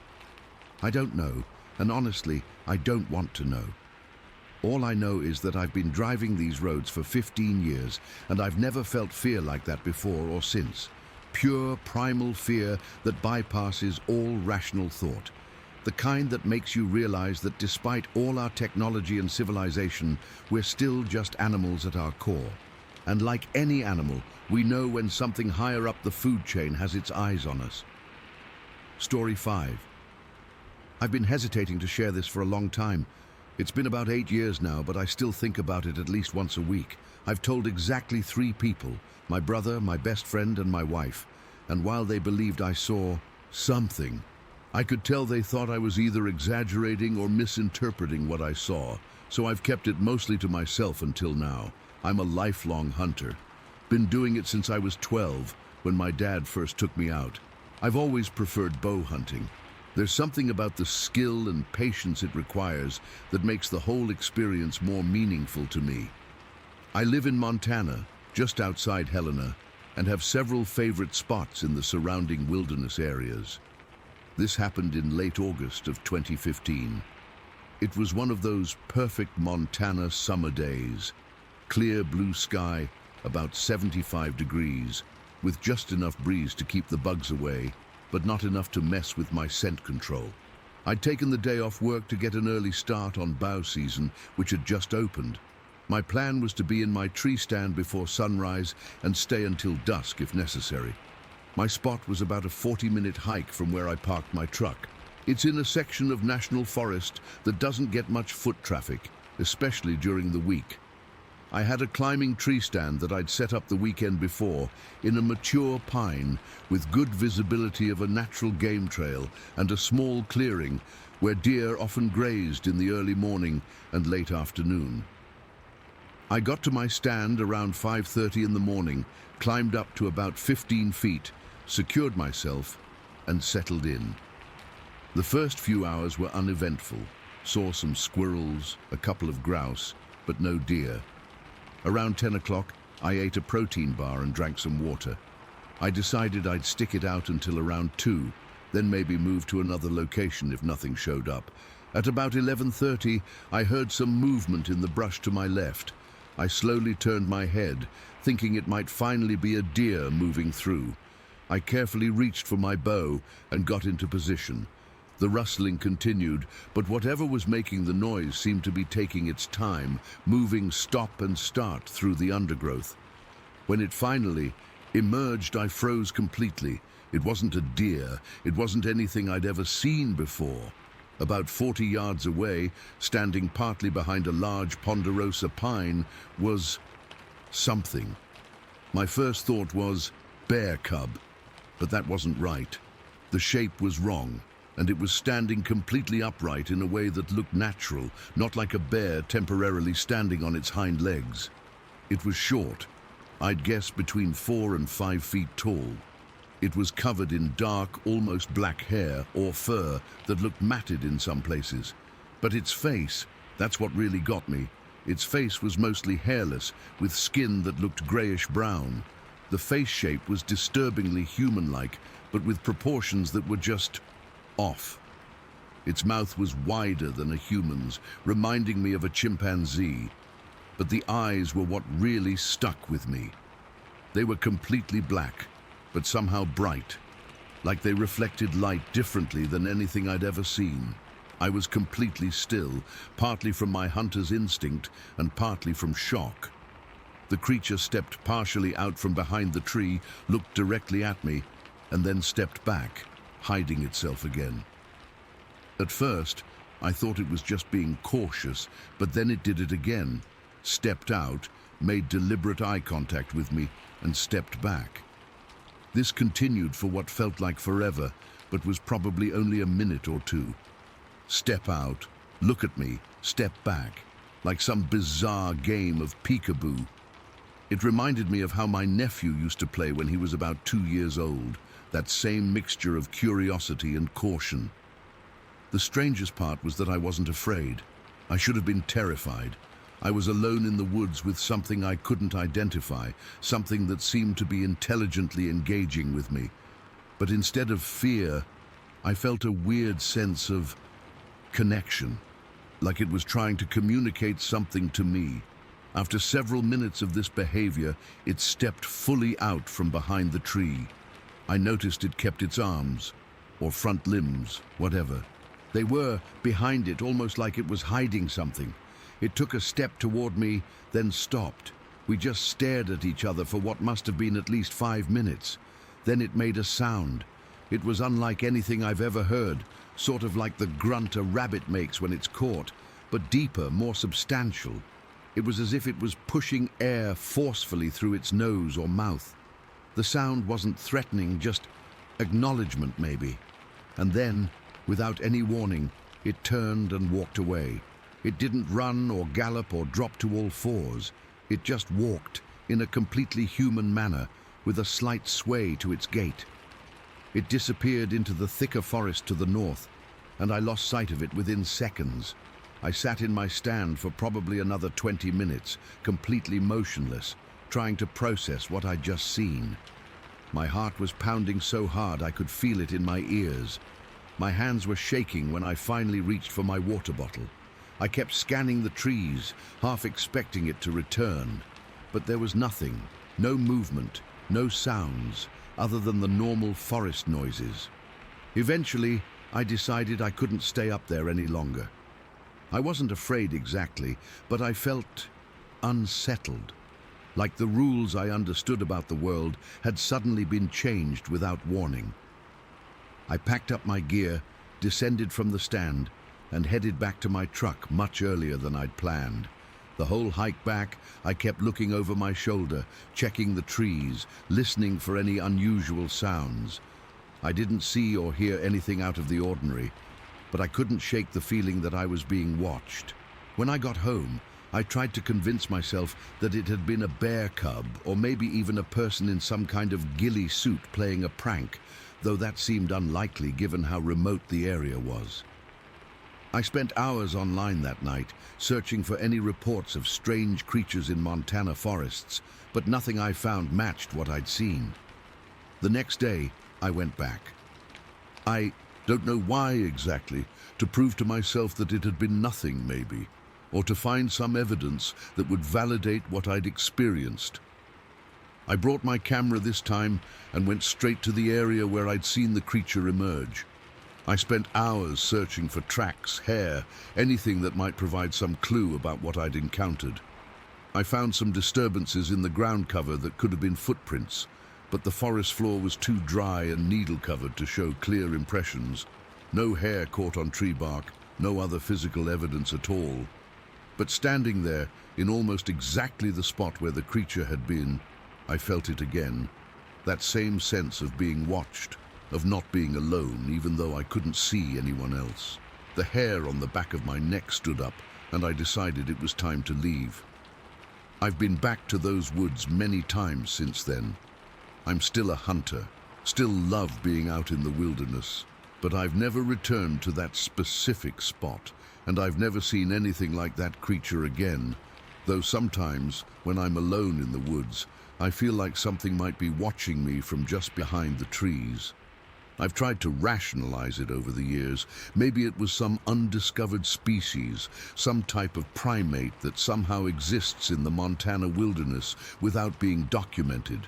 I don't know, and honestly, I don't want to know. All I know is that I've been driving these roads for 15 years, and I've never felt fear like that before or since. Pure, primal fear that bypasses all rational thought. The kind that makes you realize that despite all our technology and civilization, we're still just animals at our core. And like any animal, we know when something higher up the food chain has its eyes on us. Story 5. I've been hesitating to share this for a long time. It's been about 8 years now, but I still think about it at least once a week. I've told exactly 3 people, my brother, my best friend, and my wife. And while they believed I saw something, I could tell they thought I was either exaggerating or misinterpreting what I saw. So I've kept it mostly to myself until now. I'm a lifelong hunter. Been doing it since I was 12, when my dad first took me out. I've always preferred bow hunting. There's something about the skill and patience it requires that makes the whole experience more meaningful to me. I live in Montana, just outside Helena, and have several favorite spots in the surrounding wilderness areas. This happened in late August of 2015. It was one of those perfect Montana summer days. Clear blue sky, about 75 degrees, with just enough breeze to keep the bugs away, but not enough to mess with my scent control. I'd taken the day off work to get an early start on bow season, which had just opened. My plan was to be in my tree stand before sunrise and stay until dusk if necessary. My spot was about a 40-minute hike from where I parked my truck. It's in a section of national forest that doesn't get much foot traffic, especially during the week. I had a climbing tree stand that I'd set up the weekend before in a mature pine with good visibility of a natural game trail and a small clearing where deer often grazed in the early morning and late afternoon. I got to my stand around 5:30 in the morning, climbed up to about 15 feet, secured myself, and settled in. The first few hours were uneventful. Saw some squirrels, a couple of grouse, but no deer. Around 10 o'clock, I ate a protein bar and drank some water. I decided I'd stick it out until around 2, then maybe move to another location if nothing showed up. At about 11:30, I heard some movement in the brush to my left. I slowly turned my head, thinking it might finally be a deer moving through. I carefully reached for my bow and got into position. The rustling continued, but whatever was making the noise seemed to be taking its time, moving stop and start through the undergrowth. When it finally emerged, I froze completely. It wasn't a deer. It wasn't anything I'd ever seen before. About 40 yards away, standing partly behind a large ponderosa pine, was something. My first thought was bear cub, but that wasn't right. The shape was wrong, and it was standing completely upright in a way that looked natural, not like a bear temporarily standing on its hind legs. It was short, I'd guess between 4 and 5 feet tall. It was covered in dark, almost black hair or fur that looked matted in some places. But its face, that's what really got me. Its face was mostly hairless, with skin that looked grayish-brown. The face shape was disturbingly human-like, but with proportions that were just off. Its mouth was wider than a human's, reminding me of a chimpanzee. But the eyes were what really stuck with me. They were completely black, but somehow bright, like they reflected light differently than anything I'd ever seen. I was completely still, partly from my hunter's instinct and partly from shock. The creature stepped partially out from behind the tree, looked directly at me, and then stepped back, hiding itself again. At first, I thought it was just being cautious, but then it did it again, stepped out, made deliberate eye contact with me, and stepped back. This continued for what felt like forever, but was probably only a minute or two. Step out, look at me, step back, like some bizarre game of peekaboo. It reminded me of how my nephew used to play when he was about 2 years old, that same mixture of curiosity and caution. The strangest part was that I wasn't afraid. I should have been terrified. I was alone in the woods with something I couldn't identify, something that seemed to be intelligently engaging with me. But instead of fear, I felt a weird sense of connection, like it was trying to communicate something to me. After several minutes of this behavior, it stepped fully out from behind the tree. I noticed it kept its arms, or front limbs, whatever. They were behind it, almost like it was hiding something. It took a step toward me, then stopped. We just stared at each other for what must have been at least 5 minutes. Then it made a sound. It was unlike anything I've ever heard, sort of like the grunt a rabbit makes when it's caught, but deeper, more substantial. It was as if it was pushing air forcefully through its nose or mouth. The sound wasn't threatening, just acknowledgement maybe. And then, without any warning, it turned and walked away. It didn't run or gallop or drop to all fours. It just walked in a completely human manner, with a slight sway to its gait. It disappeared into the thicker forest to the north, and I lost sight of it within seconds. I sat in my stand for probably another 20 minutes, completely motionless, trying to process what I'd just seen. My heart was pounding so hard I could feel it in my ears. My hands were shaking when I finally reached for my water bottle. I kept scanning the trees, half expecting it to return. But there was nothing, no movement, no sounds, other than the normal forest noises. Eventually, I decided I couldn't stay up there any longer. I wasn't afraid exactly, but I felt unsettled, like the rules I understood about the world had suddenly been changed without warning. I packed up my gear, descended from the stand, and headed back to my truck much earlier than I'd planned. The whole hike back, I kept looking over my shoulder, checking the trees, listening for any unusual sounds. I didn't see or hear anything out of the ordinary, but I couldn't shake the feeling that I was being watched. When I got home, I tried to convince myself that it had been a bear cub, or maybe even a person in some kind of ghillie suit playing a prank, though that seemed unlikely given how remote the area was. I spent hours online that night, searching for any reports of strange creatures in Montana forests, but nothing I found matched what I'd seen. The next day, I went back. I don't know why exactly, to prove to myself that it had been nothing maybe, or to find some evidence that would validate what I'd experienced. I brought my camera this time and went straight to the area where I'd seen the creature emerge. I spent hours searching for tracks, hair, anything that might provide some clue about what I'd encountered. I found some disturbances in the ground cover that could have been footprints, but the forest floor was too dry and needle-covered to show clear impressions. No hair caught on tree bark, no other physical evidence at all. But standing there, in almost exactly the spot where the creature had been, I felt it again. That same sense of being watched, of not being alone, even though I couldn't see anyone else. The hair on the back of my neck stood up, and I decided it was time to leave. I've been back to those woods many times since then. I'm still a hunter, still love being out in the wilderness, but I've never returned to that specific spot, and I've never seen anything like that creature again, though sometimes, when I'm alone in the woods, I feel like something might be watching me from just behind the trees. I've tried to rationalize it over the years. Maybe it was some undiscovered species, some type of primate that somehow exists in the Montana wilderness without being documented.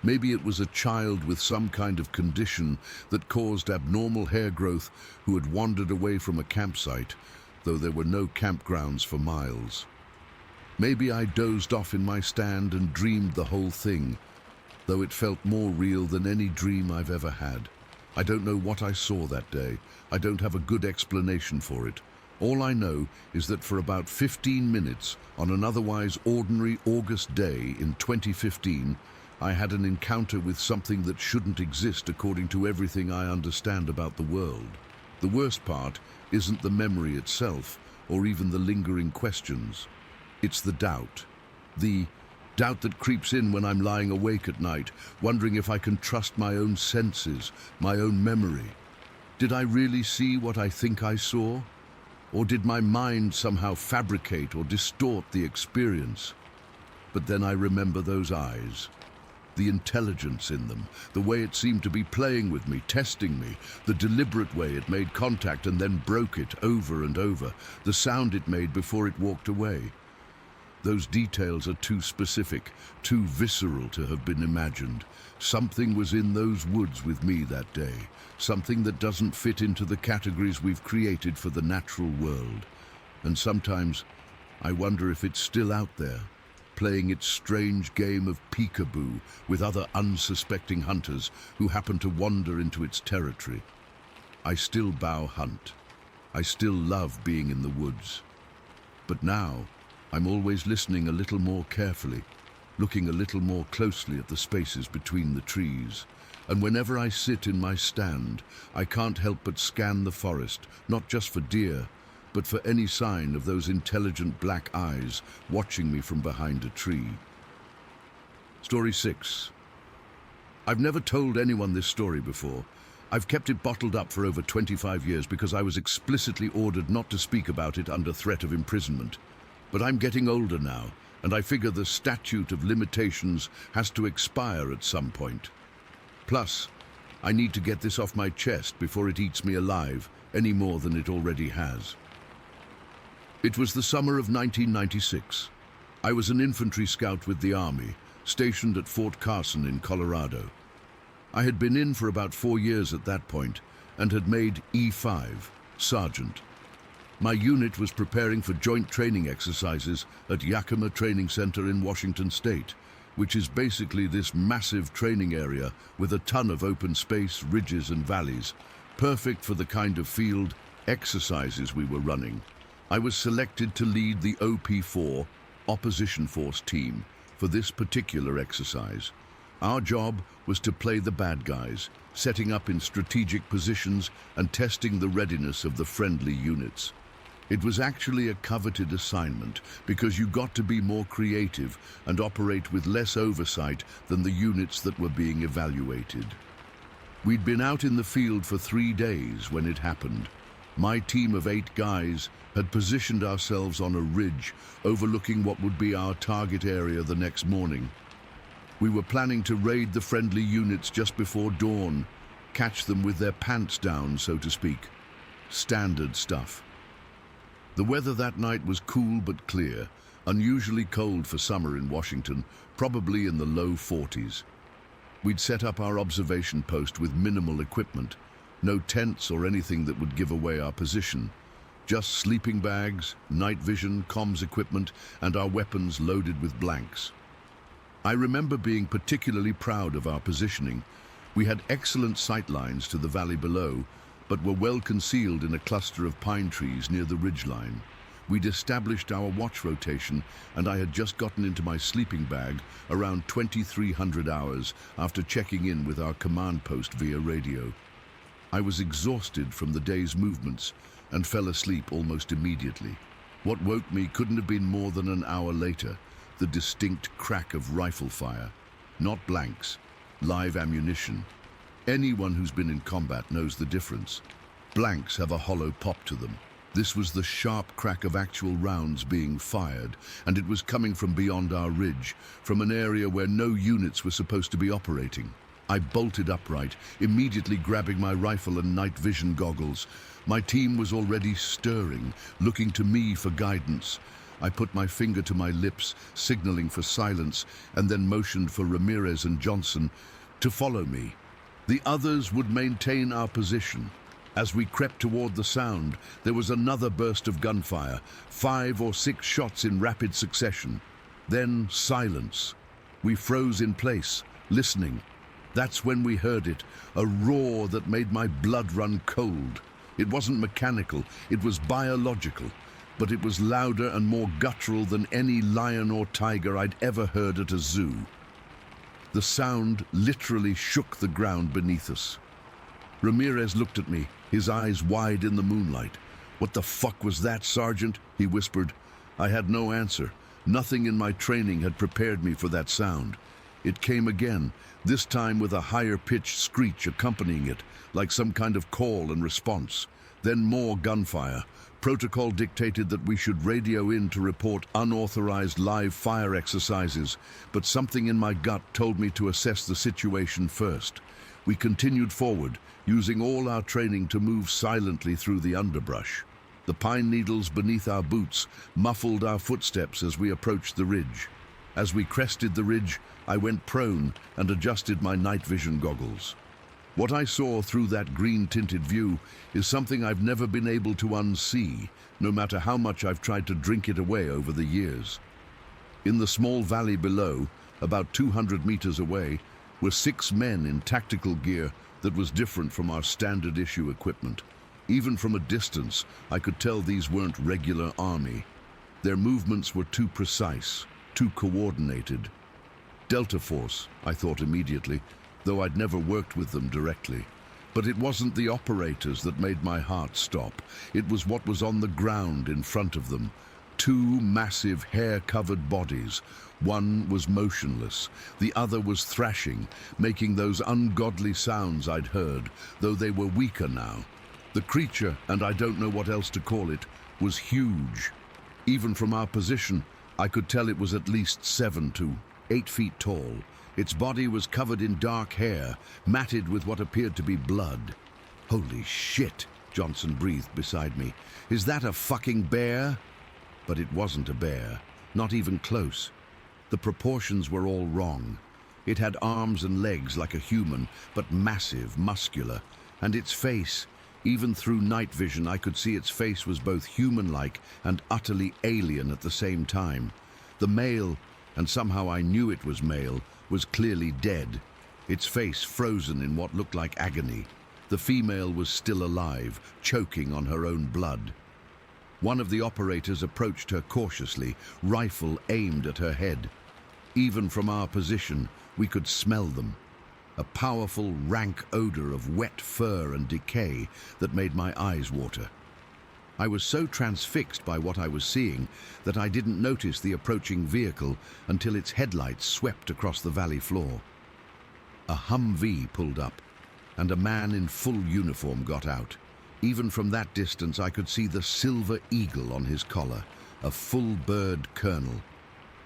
Maybe it was a child with some kind of condition that caused abnormal hair growth who had wandered away from a campsite, though there were no campgrounds for miles. Maybe I dozed off in my stand and dreamed the whole thing, though it felt more real than any dream I've ever had. I don't know what I saw that day. I don't have a good explanation for it. All I know is that for about 15 minutes, on an otherwise ordinary August day in 2015, I had an encounter with something that shouldn't exist according to everything I understand about the world. The worst part isn't the memory itself, or even the lingering questions. It's the doubt. The doubt that creeps in when I'm lying awake at night, wondering if I can trust my own senses, my own memory. Did I really see what I think I saw? Or did my mind somehow fabricate or distort the experience? But then I remember those eyes. The intelligence in them, the way it seemed to be playing with me, testing me, the deliberate way it made contact and then broke it over and over, the sound it made before it walked away. Those details are too specific, too visceral to have been imagined. Something was in those woods with me that day, something that doesn't fit into the categories we've created for the natural world. And sometimes I wonder if it's still out there, playing its strange game of peekaboo with other unsuspecting hunters who happen to wander into its territory. I still bow hunt. I still love being in the woods. But now, I'm always listening a little more carefully, looking a little more closely at the spaces between the trees. And whenever I sit in my stand, I can't help but scan the forest, not just for deer, but for any sign of those intelligent black eyes watching me from behind a tree. Story 6. I've never told anyone this story before. I've kept it bottled up for over 25 years because I was explicitly ordered not to speak about it under threat of imprisonment. But I'm getting older now, and I figure the statute of limitations has to expire at some point. Plus, I need to get this off my chest before it eats me alive, any more than it already has. It was the summer of 1996. I was an infantry scout with the Army, stationed at Fort Carson in Colorado. I had been in for about 4 years at that point, and had made E5, Sergeant. My unit was preparing for joint training exercises at Yakima Training Center in Washington State, which is basically this massive training area with a ton of open space, ridges and valleys, perfect for the kind of field exercises we were running. I was selected to lead the OP4 Opposition Force team for this particular exercise. Our job was to play the bad guys, setting up in strategic positions and testing the readiness of the friendly units. It was actually a coveted assignment because you got to be more creative and operate with less oversight than the units that were being evaluated. We'd been out in the field for 3 days when it happened. My team of 8 guys had positioned ourselves on a ridge overlooking what would be our target area the next morning. We were planning to raid the friendly units just before dawn, catch them with their pants down, so to speak. Standard stuff. The weather that night was cool but clear, unusually cold for summer in Washington, probably in the low 40s. We'd set up our observation post with minimal equipment, no tents or anything that would give away our position. Just sleeping bags, night vision, comms equipment, and our weapons loaded with blanks. I remember being particularly proud of our positioning. We had excellent sight lines to the valley below, but were well concealed in a cluster of pine trees near the ridgeline. We'd established our watch rotation, and I had just gotten into my sleeping bag around 2300 hours after checking in with our command post via radio. I was exhausted from the day's movements and fell asleep almost immediately. What woke me couldn't have been more than an hour later, the distinct crack of rifle fire. Not blanks, live ammunition. Anyone who's been in combat knows the difference. Blanks have a hollow pop to them. This was the sharp crack of actual rounds being fired, and it was coming from beyond our ridge, from an area where no units were supposed to be operating. I bolted upright, immediately grabbing my rifle and night vision goggles. My team was already stirring, looking to me for guidance. I put my finger to my lips, signaling for silence, and then motioned for Ramirez and Johnson to follow me. The others would maintain our position. As we crept toward the sound, there was another burst of gunfire, 5 or 6 shots in rapid succession. Then silence. We froze in place, listening. That's when we heard it, a roar that made my blood run cold. It wasn't mechanical, it was biological, but it was louder and more guttural than any lion or tiger I'd ever heard at a zoo. The sound literally shook the ground beneath us. Ramirez looked at me, his eyes wide in the moonlight. "What the fuck was that, Sergeant?" he whispered. I had no answer. Nothing in my training had prepared me for that sound. It came again, this time with a higher-pitched screech accompanying it, like some kind of call and response. Then more gunfire. Protocol dictated that we should radio in to report unauthorized live fire exercises, but something in my gut told me to assess the situation first. We continued forward, using all our training to move silently through the underbrush. The pine needles beneath our boots muffled our footsteps as we approached the ridge. As we crested the ridge, I went prone and adjusted my night vision goggles. What I saw through that green-tinted view is something I've never been able to unsee, no matter how much I've tried to drink it away over the years. In the small valley below, about 200 meters away, were 6 men in tactical gear that was different from our standard issue equipment. Even from a distance, I could tell these weren't regular army. Their movements were too precise, too coordinated. Delta Force, I thought immediately, though I'd never worked with them directly. But it wasn't the operators that made my heart stop. It was what was on the ground in front of them. 2 massive hair-covered bodies. One was motionless, the other was thrashing, making those ungodly sounds I'd heard, though they were weaker now. The creature, and I don't know what else to call it, was huge. Even from our position, I could tell it was at least 7 to 8 feet tall. Its body was covered in dark hair, matted with what appeared to be blood. "Holy shit," Johnson breathed beside me. "Is that a fucking bear?" But it wasn't a bear, not even close. The proportions were all wrong. It had arms and legs like a human, but massive, muscular. And its face, even through night vision, I could see its face was both human-like and utterly alien at the same time. The male, and somehow I knew it was male, was clearly dead, its face frozen in what looked like agony. The female was still alive, choking on her own blood. One of the operators approached her cautiously, rifle aimed at her head. Even from our position, we could smell them. A powerful, rank odor of wet fur and decay that made my eyes water. I was so transfixed by what I was seeing that I didn't notice the approaching vehicle until its headlights swept across the valley floor. A Humvee pulled up, and a man in full uniform got out. Even from that distance, I could see the silver eagle on his collar, a full-bird colonel.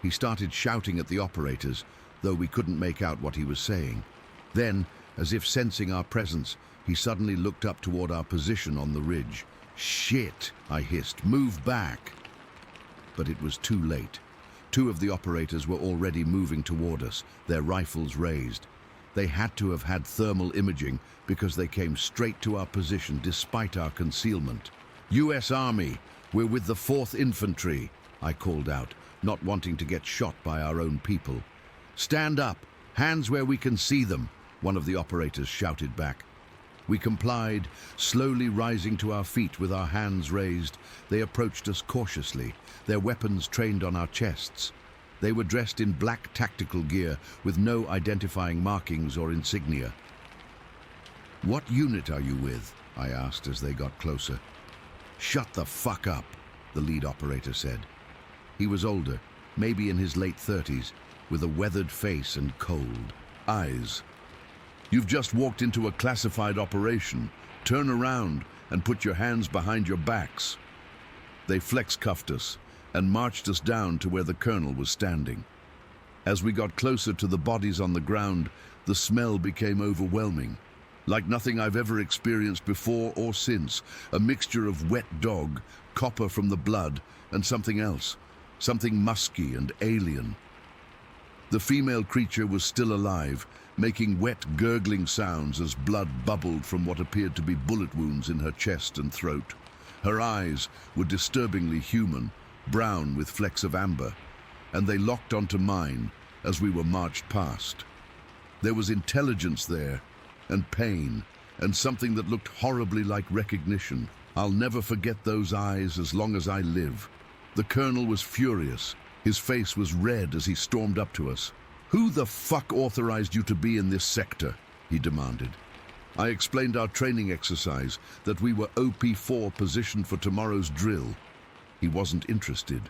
He started shouting at the operators, though we couldn't make out what he was saying. Then, as if sensing our presence, he suddenly looked up toward our position on the ridge. "Shit," I hissed, "move back." But it was too late. Two of the operators were already moving toward us, their rifles raised. They had to have had thermal imaging because they came straight to our position despite our concealment. "U.S. Army, we're with the 4th Infantry," I called out, not wanting to get shot by our own people. "Stand up, hands where we can see them," one of the operators shouted back. We complied, slowly rising to our feet with our hands raised. They approached us cautiously, their weapons trained on our chests. They were dressed in black tactical gear with no identifying markings or insignia. "What unit are you with?" I asked as they got closer. "Shut the fuck up," the lead operator said. He was older, maybe in his late 30s, with a weathered face and cold eyes. "You've just walked into a classified operation. Turn around and put your hands behind your backs." They flex-cuffed us and marched us down to where the colonel was standing. As we got closer to the bodies on the ground, the smell became overwhelming. Like nothing I've ever experienced before or since, a mixture of wet dog, copper from the blood, and something else, something musky and alien. The female creature was still alive, making wet, gurgling sounds as blood bubbled from what appeared to be bullet wounds in her chest and throat. Her eyes were disturbingly human, brown with flecks of amber, and they locked onto mine as we were marched past. There was intelligence there, and pain, and something that looked horribly like recognition. I'll never forget those eyes as long as I live. The colonel was furious. His face was red as he stormed up to us. "Who the fuck authorized you to be in this sector?" he demanded. I explained our training exercise, that we were OP4 positioned for tomorrow's drill. He wasn't interested.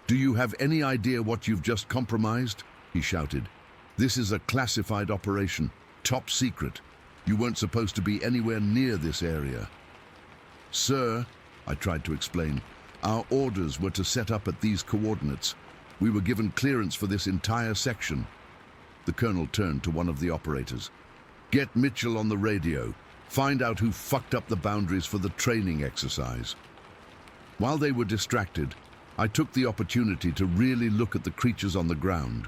"Do you have any idea what you've just compromised?" he shouted. "This is a classified operation, top secret. You weren't supposed to be anywhere near this area." "Sir," I tried to explain, "our orders were to set up at these coordinates. We were given clearance for this entire section." The colonel turned to one of the operators. "Get Mitchell on the radio. Find out who fucked up the boundaries for the training exercise." While they were distracted, I took the opportunity to really look at the creatures on the ground.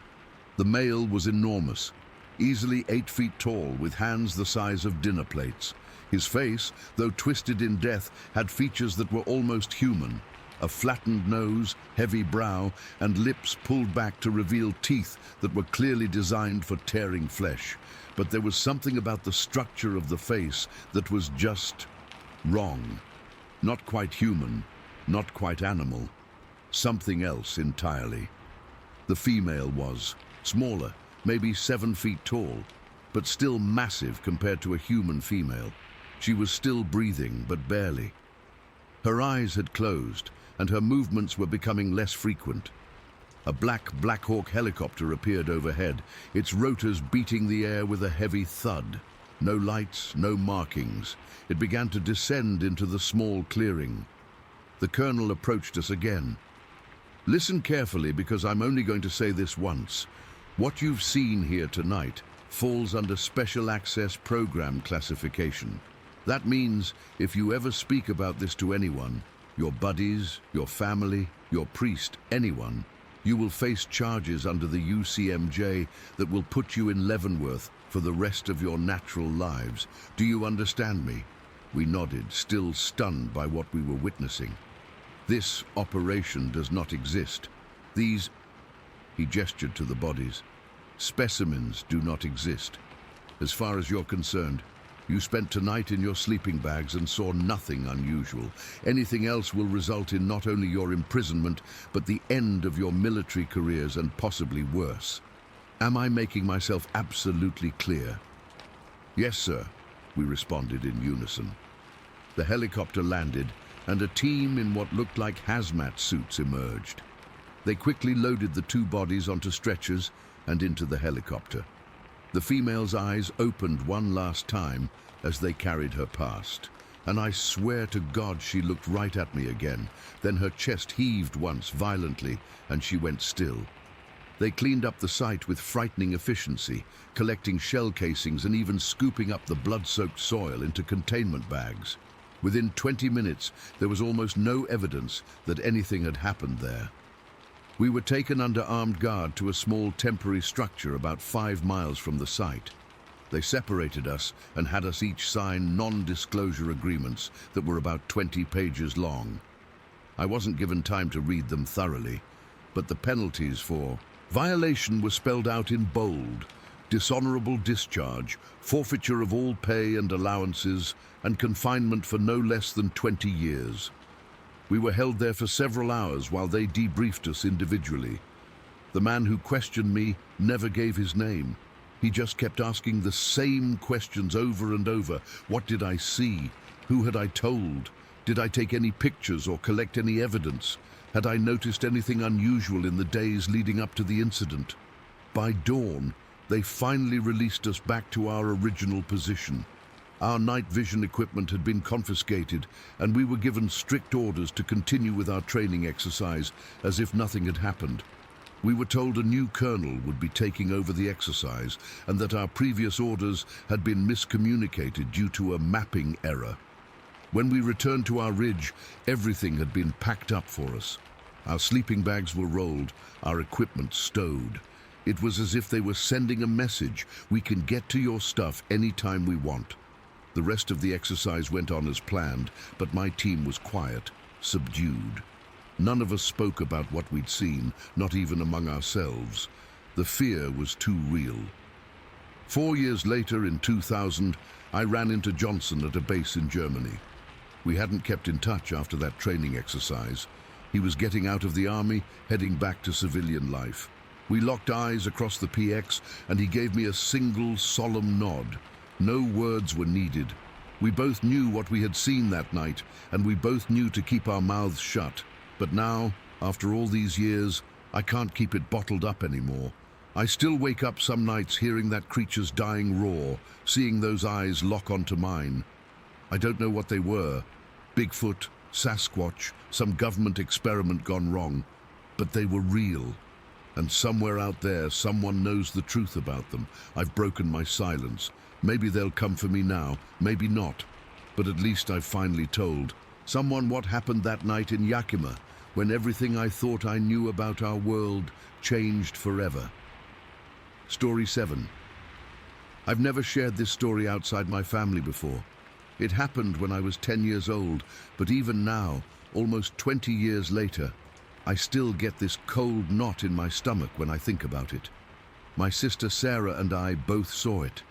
The male was enormous, easily 8 feet tall, with hands the size of dinner plates. His face, though twisted in death, had features that were almost human. A flattened nose, heavy brow, and lips pulled back to reveal teeth that were clearly designed for tearing flesh. But there was something about the structure of the face that was just wrong. Not quite human, not quite animal. Something else entirely. The female was smaller, maybe 7 feet tall, but still massive compared to a human female. She was still breathing, but barely. Her eyes had closed, and her movements were becoming less frequent. A black Black Hawk helicopter appeared overhead, its rotors beating the air with a heavy thud. No lights, no markings. It began to descend into the small clearing. The colonel approached us again. "Listen carefully, because I'm only going to say this once. What you've seen here tonight falls under Special Access Program classification. That means if you ever speak about this to anyone, your buddies, your family, your priest, anyone, you will face charges under the UCMJ that will put you in Leavenworth for the rest of your natural lives. Do you understand me?" We nodded, still stunned by what we were witnessing. "This operation does not exist. These," he gestured to the bodies, "specimens do not exist. As far as you're concerned, You spent tonight in your sleeping bags and saw nothing unusual. Anything else will result in not only your imprisonment, but the end of your military careers and possibly worse. Am I making myself absolutely clear?" "Yes, sir," we responded in unison. The helicopter landed, and a team in what looked like hazmat suits emerged. They quickly loaded the two bodies onto stretchers and into the helicopter. The female's eyes opened one last time as they carried her past, and I swear to God she looked right at me again. Then her chest heaved once violently, and she went still. They cleaned up the site with frightening efficiency, collecting shell casings and even scooping up the blood-soaked soil into containment bags. Within 20 minutes, there was almost no evidence that anything had happened there. We were taken under armed guard to a small temporary structure about 5 miles from the site. They separated us and had us each sign non-disclosure agreements that were about 20 pages long. I wasn't given time to read them thoroughly, but the penalties for violation were spelled out in bold: dishonorable discharge, forfeiture of all pay and allowances, and confinement for no less than 20 years. We were held there for several hours while they debriefed us individually. The man who questioned me never gave his name. He just kept asking the same questions over and over. What did I see? Who had I told? Did I take any pictures or collect any evidence? Had I noticed anything unusual in the days leading up to the incident? By dawn, they finally released us back to our original position. Our night vision equipment had been confiscated, and we were given strict orders to continue with our training exercise as if nothing had happened. We were told a new colonel would be taking over the exercise and that our previous orders had been miscommunicated due to a mapping error. When we returned to our ridge, everything had been packed up for us. Our sleeping bags were rolled, our equipment stowed. It was as if they were sending a message: we can get to your stuff anytime we want. The rest of the exercise went on as planned, but my team was quiet, subdued. None of us spoke about what we'd seen, not even among ourselves. The fear was too real. 4 years later, in 2000, I ran into Johnson at a base in Germany. We hadn't kept in touch after that training exercise. He was getting out of the army, heading back to civilian life. We locked eyes across the PX, and he gave me a single solemn nod. No words were needed. We both knew what we had seen that night, and we both knew to keep our mouths shut. But now, after all these years, I can't keep it bottled up anymore. I still wake up some nights hearing that creature's dying roar, seeing those eyes lock onto mine. I don't know what they were. Bigfoot, Sasquatch, some government experiment gone wrong. But they were real. And somewhere out there, someone knows the truth about them. I've broken my silence. Maybe they'll come for me now, maybe not. But at least I've finally told someone what happened that night in Yakima, when everything I thought I knew about our world changed forever. Story 7. I've never shared this story outside my family before. It happened when I was 10 years old, but even now, almost 20 years later, I still get this cold knot in my stomach when I think about it. My sister Sarah and I both saw it,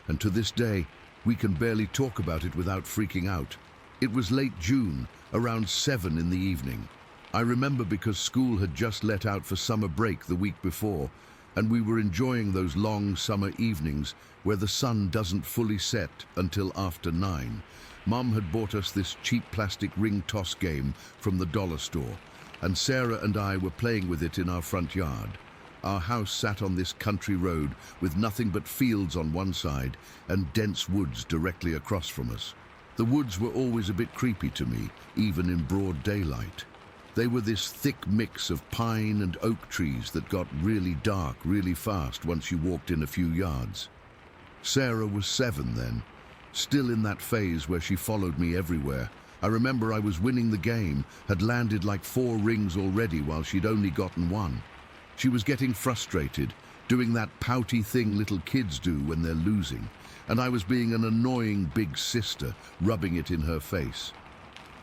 and to this day, we can barely talk about it without freaking out. It was late June, around 7 in the evening. I remember because school had just let out for summer break the week before, and we were enjoying those long summer evenings where the sun doesn't fully set until after 9. Mum had bought us this cheap plastic ring toss game from the dollar store, and Sarah and I were playing with it in our front yard. Our house sat on this country road with nothing but fields on one side and dense woods directly across from us. The woods were always a bit creepy to me, even in broad daylight. They were this thick mix of pine and oak trees that got really dark really fast once you walked in a few yards. Sarah was 7 then, still in that phase where she followed me everywhere. I remember I was winning the game, had landed like 4 rings already while she'd only gotten 1. She was getting frustrated, doing that pouty thing little kids do when they're losing, and I was being an annoying big sister, rubbing it in her face.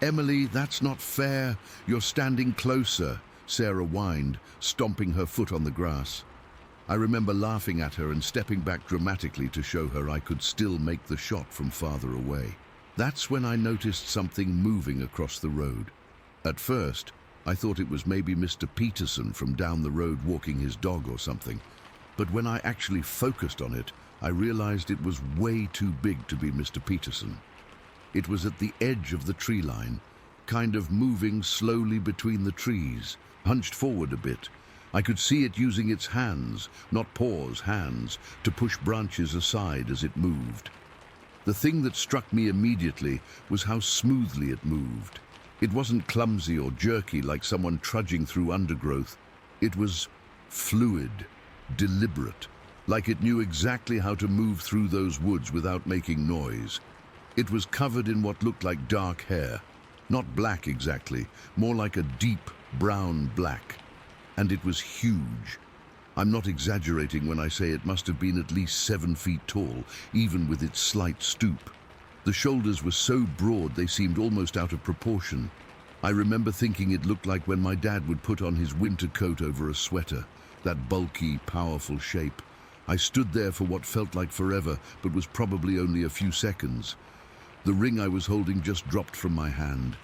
"Emily, that's not fair. You're standing closer," Sarah whined, stomping her foot on the grass. I remember laughing at her and stepping back dramatically to show her I could still make the shot from farther away. That's when I noticed something moving across the road. At first, I thought it was maybe Mr. Peterson from down the road walking his dog or something. But when I actually focused on it, I realized it was way too big to be Mr. Peterson. It was at the edge of the tree line, kind of moving slowly between the trees, hunched forward a bit. I could see it using its hands, not paws, hands, to push branches aside as it moved. The thing that struck me immediately was how smoothly it moved. It wasn't clumsy or jerky like someone trudging through undergrowth. It was fluid, deliberate, like it knew exactly how to move through those woods without making noise. It was covered in what looked like dark hair. Not black exactly, more like a deep brown black. And it was huge. I'm not exaggerating when I say it must have been at least 7 feet tall, even with its slight stoop. The shoulders were so broad they seemed almost out of proportion. I remember thinking it looked like when my dad would put on his winter coat over a sweater, that bulky, powerful shape. I stood there for what felt like forever, but was probably only a few seconds. The ring I was holding just dropped from my hand.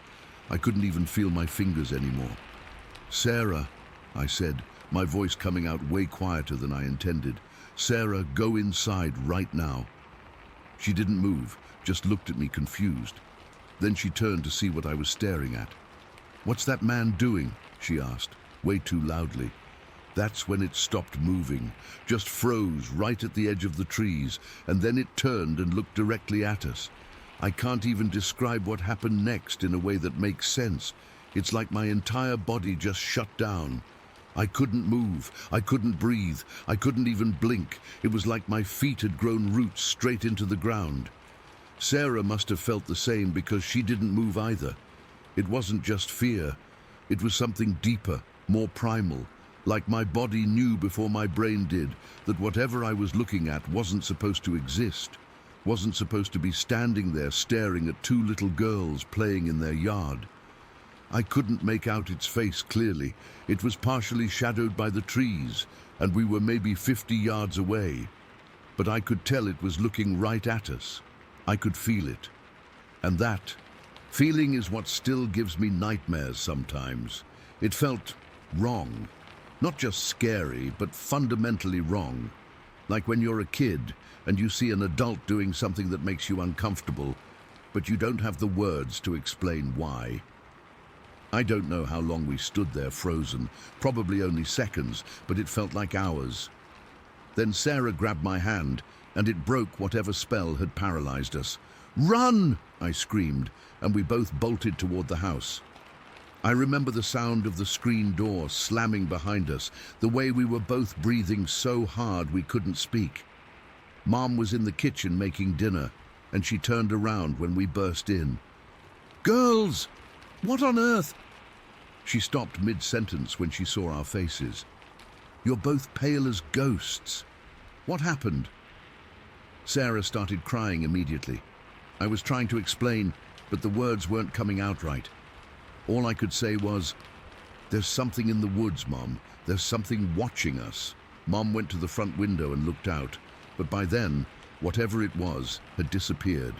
I couldn't even feel my fingers anymore. "Sarah," I said, my voice coming out way quieter than I intended. "Sarah, go inside right now." She didn't move, just looked at me confused. Then she turned to see what I was staring at. "What's that man doing?" she asked, way too loudly. That's when it stopped moving, just froze right at the edge of the trees, and then it turned and looked directly at us. I can't even describe what happened next in a way that makes sense. It's like my entire body just shut down. I couldn't move, I couldn't breathe, I couldn't even blink. It was like my feet had grown roots straight into the ground. Sarah must have felt the same because she didn't move either. It wasn't just fear. It was something deeper, more primal. Like my body knew before my brain did that whatever I was looking at wasn't supposed to exist, wasn't supposed to be standing there staring at 2 little girls playing in their yard. I couldn't make out its face clearly. It was partially shadowed by the trees, and we were maybe 50 yards away. But I could tell it was looking right at us. I could feel it. And that feeling is what still gives me nightmares sometimes. It felt wrong. Not just scary, but fundamentally wrong. Like when you're a kid and you see an adult doing something that makes you uncomfortable, but you don't have the words to explain why. I don't know how long we stood there frozen, probably only seconds, but it felt like hours. Then Sarah grabbed my hand, and it broke whatever spell had paralyzed us. "Run!" I screamed, and we both bolted toward the house. I remember the sound of the screen door slamming behind us, the way we were both breathing so hard we couldn't speak. Mom was in the kitchen making dinner, and she turned around when we burst in. "Girls! What on earth?" She stopped mid-sentence when she saw our faces. "You're both pale as ghosts. What happened?" Sarah started crying immediately. I was trying to explain, but the words weren't coming out right. All I could say was, "There's something in the woods, Mom. There's something watching us." Mom went to the front window and looked out, but by then, whatever it was had disappeared.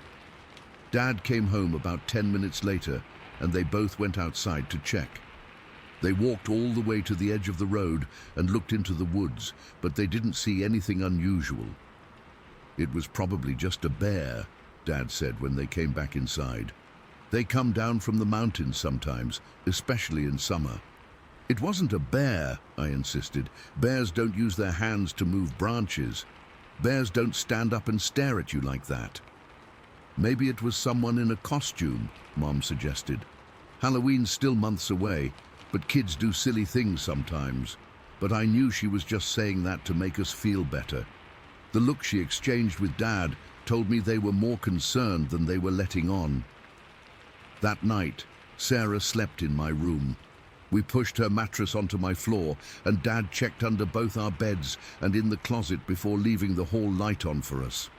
Dad came home about 10 minutes later, and they both went outside to check. They walked all the way to the edge of the road and looked into the woods, but they didn't see anything unusual. "It was probably just a bear," Dad said when they came back inside. "They come down from the mountains sometimes, especially in summer." "It wasn't a bear," I insisted. "Bears don't use their hands to move branches. Bears don't stand up and stare at you like that." "Maybe it was someone in a costume," Mom suggested. "Halloween's still months away, but kids do silly things sometimes." But I knew she was just saying that to make us feel better. The look she exchanged with Dad told me they were more concerned than they were letting on. That night, Sarah slept in my room. We pushed her mattress onto my floor, and Dad checked under both our beds and in the closet before leaving the hall light on for us.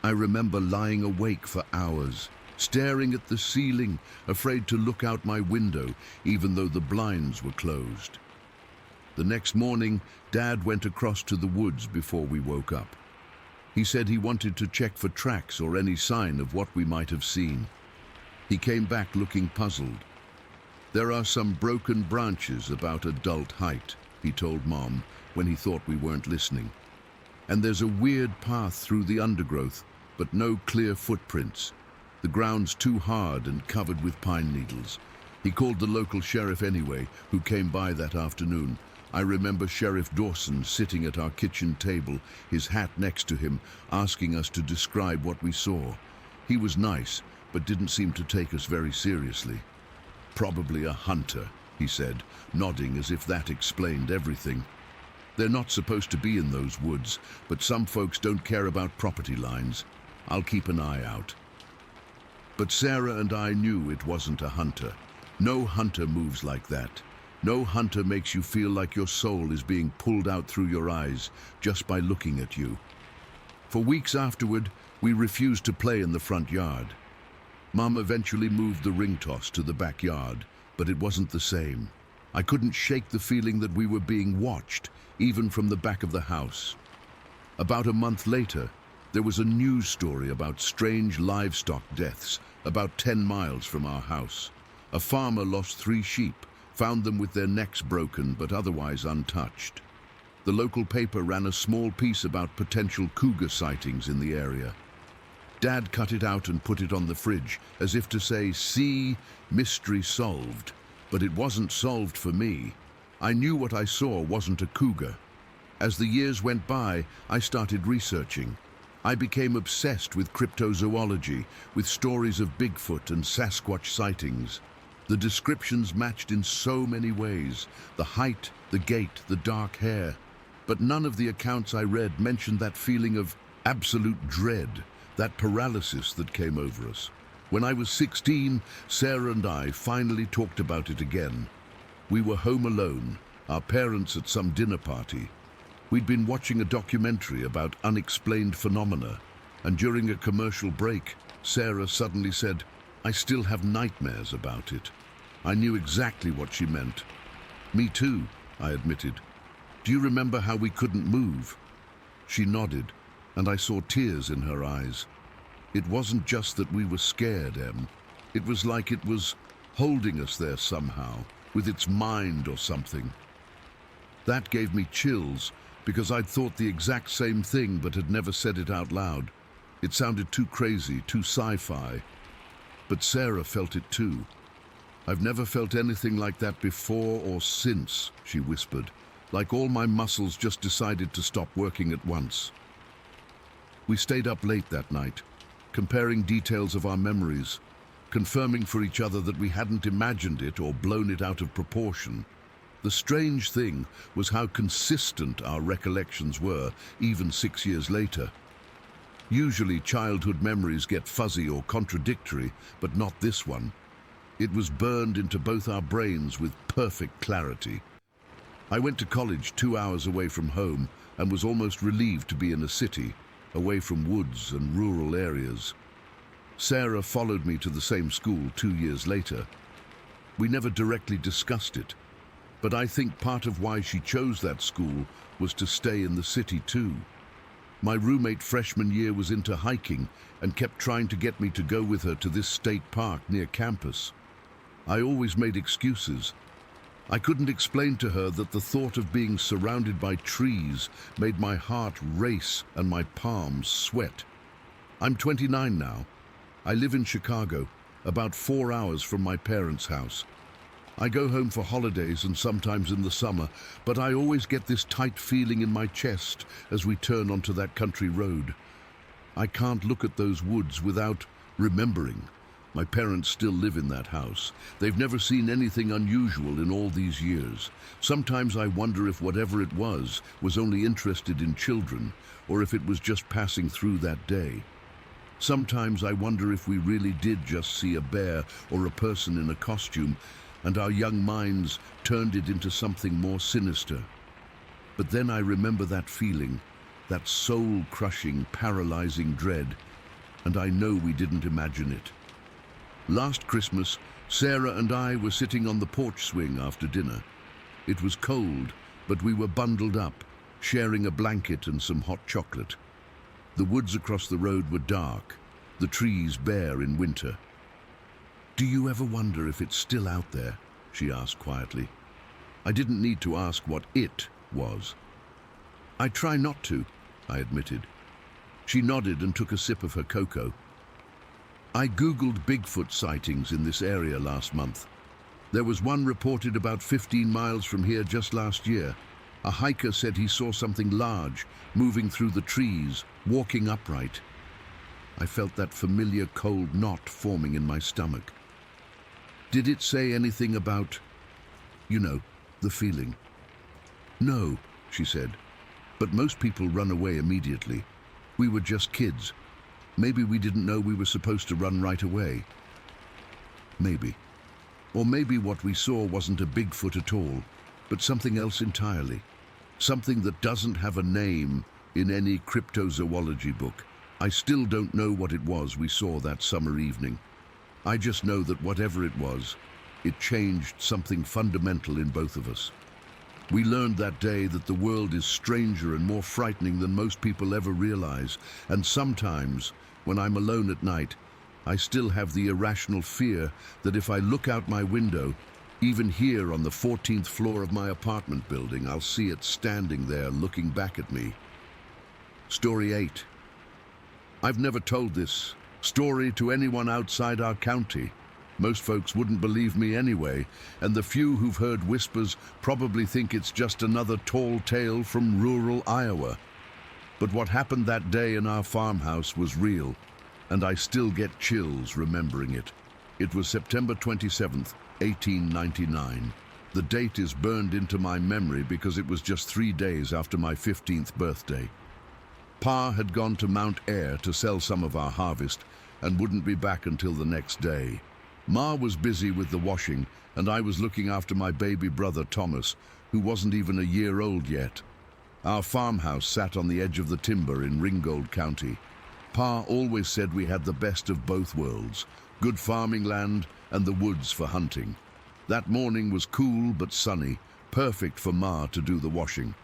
I remember lying awake for hours, staring at the ceiling, afraid to look out my window, even though the blinds were closed. The next morning, Dad went across to the woods before we woke up. He said he wanted to check for tracks or any sign of what we might have seen. He came back looking puzzled. "There are some broken branches about adult height," he told Mom when he thought we weren't listening. "And there's a weird path through the undergrowth, but no clear footprints. The ground's too hard and covered with pine needles." He called the local sheriff anyway, who came by that afternoon. I remember Sheriff Dawson sitting at our kitchen table, his hat next to him, asking us to describe what we saw. He was nice, but didn't seem to take us very seriously. "Probably a hunter," he said, nodding as if that explained everything. "They're not supposed to be in those woods, but some folks don't care about property lines. I'll keep an eye out." But Sarah and I knew it wasn't a hunter. No hunter moves like that. No hunter makes you feel like your soul is being pulled out through your eyes just by looking at you. For weeks afterward, we refused to play in the front yard. Mom eventually moved the ring toss to the backyard, but it wasn't the same. I couldn't shake the feeling that we were being watched, even from the back of the house. About a month later, there was a news story about strange livestock deaths about 10 miles from our house. A farmer lost 3 sheep, found them with their necks broken but otherwise untouched. The local paper ran a small piece about potential cougar sightings in the area. Dad cut it out and put it on the fridge, as if to say, "See, mystery solved." But it wasn't solved for me. I knew what I saw wasn't a cougar. As the years went by, I started researching. I became obsessed with cryptozoology, with stories of Bigfoot and Sasquatch sightings. The descriptions matched in so many ways: the height, the gait, the dark hair. But none of the accounts I read mentioned that feeling of absolute dread, that paralysis that came over us. When I was 16, Sarah and I finally talked about it again. We were home alone, our parents at some dinner party. We'd been watching a documentary about unexplained phenomena, and during a commercial break, Sarah suddenly said, "I still have nightmares about it." I knew exactly what she meant. "Me too," I admitted. "Do you remember how we couldn't move?" She nodded, and I saw tears in her eyes. It wasn't just that we were scared, Em. It was like it was holding us there somehow, with its mind or something. That gave me chills, because I'd thought the exact same thing but had never said it out loud. It sounded too crazy, too sci-fi. But Sarah felt it too. "I've never felt anything like that before or since," she whispered, like all my muscles just decided to stop working at once. We stayed up late that night, comparing details of our memories, confirming for each other that we hadn't imagined it or blown it out of proportion. The strange thing was how consistent our recollections were, even 6 years later. Usually childhood memories get fuzzy or contradictory, but not this one. It was burned into both our brains with perfect clarity. I went to college 2 hours away from home and was almost relieved to be in a city, away from woods and rural areas. Sarah followed me to the same school 2 years later. We never directly discussed it, but I think part of why she chose that school was to stay in the city too. My roommate freshman year was into hiking and kept trying to get me to go with her to this state park near campus. I always made excuses. I couldn't explain to her that the thought of being surrounded by trees made my heart race and my palms sweat. I'm 29 now. I live in Chicago, about 4 hours from my parents' house. I go home for holidays and sometimes in the summer, but I always get this tight feeling in my chest as we turn onto that country road. I can't look at those woods without remembering. My parents still live in that house. They've never seen anything unusual in all these years. Sometimes I wonder if whatever it was only interested in children, or if it was just passing through that day. Sometimes I wonder if we really did just see a bear or a person in a costume, and our young minds turned it into something more sinister. But then I remember that feeling, that soul-crushing, paralyzing dread, and I know we didn't imagine it. Last Christmas, Sarah and I were sitting on the porch swing after dinner. It was cold, but we were bundled up, sharing a blanket and some hot chocolate. The woods across the road were dark, the trees bare in winter. "Do you ever wonder if it's still out there?" she asked quietly. I didn't need to ask what it was. "I try not to," I admitted. She nodded and took a sip of her cocoa. "I Googled Bigfoot sightings in this area last month. There was one reported about 15 miles from here just last year. A hiker said he saw something large, moving through the trees, walking upright." I felt that familiar cold knot forming in my stomach. "Did it say anything about, the feeling?" "No," she said, "but most people run away immediately. We were just kids. Maybe we didn't know we were supposed to run right away." Maybe. Or maybe what we saw wasn't a Bigfoot at all, but something else entirely. Something that doesn't have a name in any cryptozoology book. I still don't know what it was we saw that summer evening. I just know that whatever it was, it changed something fundamental in both of us. We learned that day that the world is stranger and more frightening than most people ever realize, and sometimes, when I'm alone at night, I still have the irrational fear that if I look out my window, even here on the 14th floor of my apartment building, I'll see it standing there looking back at me. Story 8. I've never told this story to anyone outside our county. Most folks wouldn't believe me anyway, and the few who've heard whispers probably think it's just another tall tale from rural Iowa. But what happened that day in our farmhouse was real, and I still get chills remembering it. It was September 27th, 1899. The date is burned into my memory because it was just 3 days after my 15th birthday. Pa had gone to Mount Air to sell some of our harvest and wouldn't be back until the next day. Ma was busy with the washing, and I was looking after my baby brother Thomas, who wasn't even a year old yet. Our farmhouse sat on the edge of the timber in Ringgold County. Pa always said we had the best of both worlds, good farming land and the woods for hunting. That morning was cool but sunny, perfect for Ma to do the washing.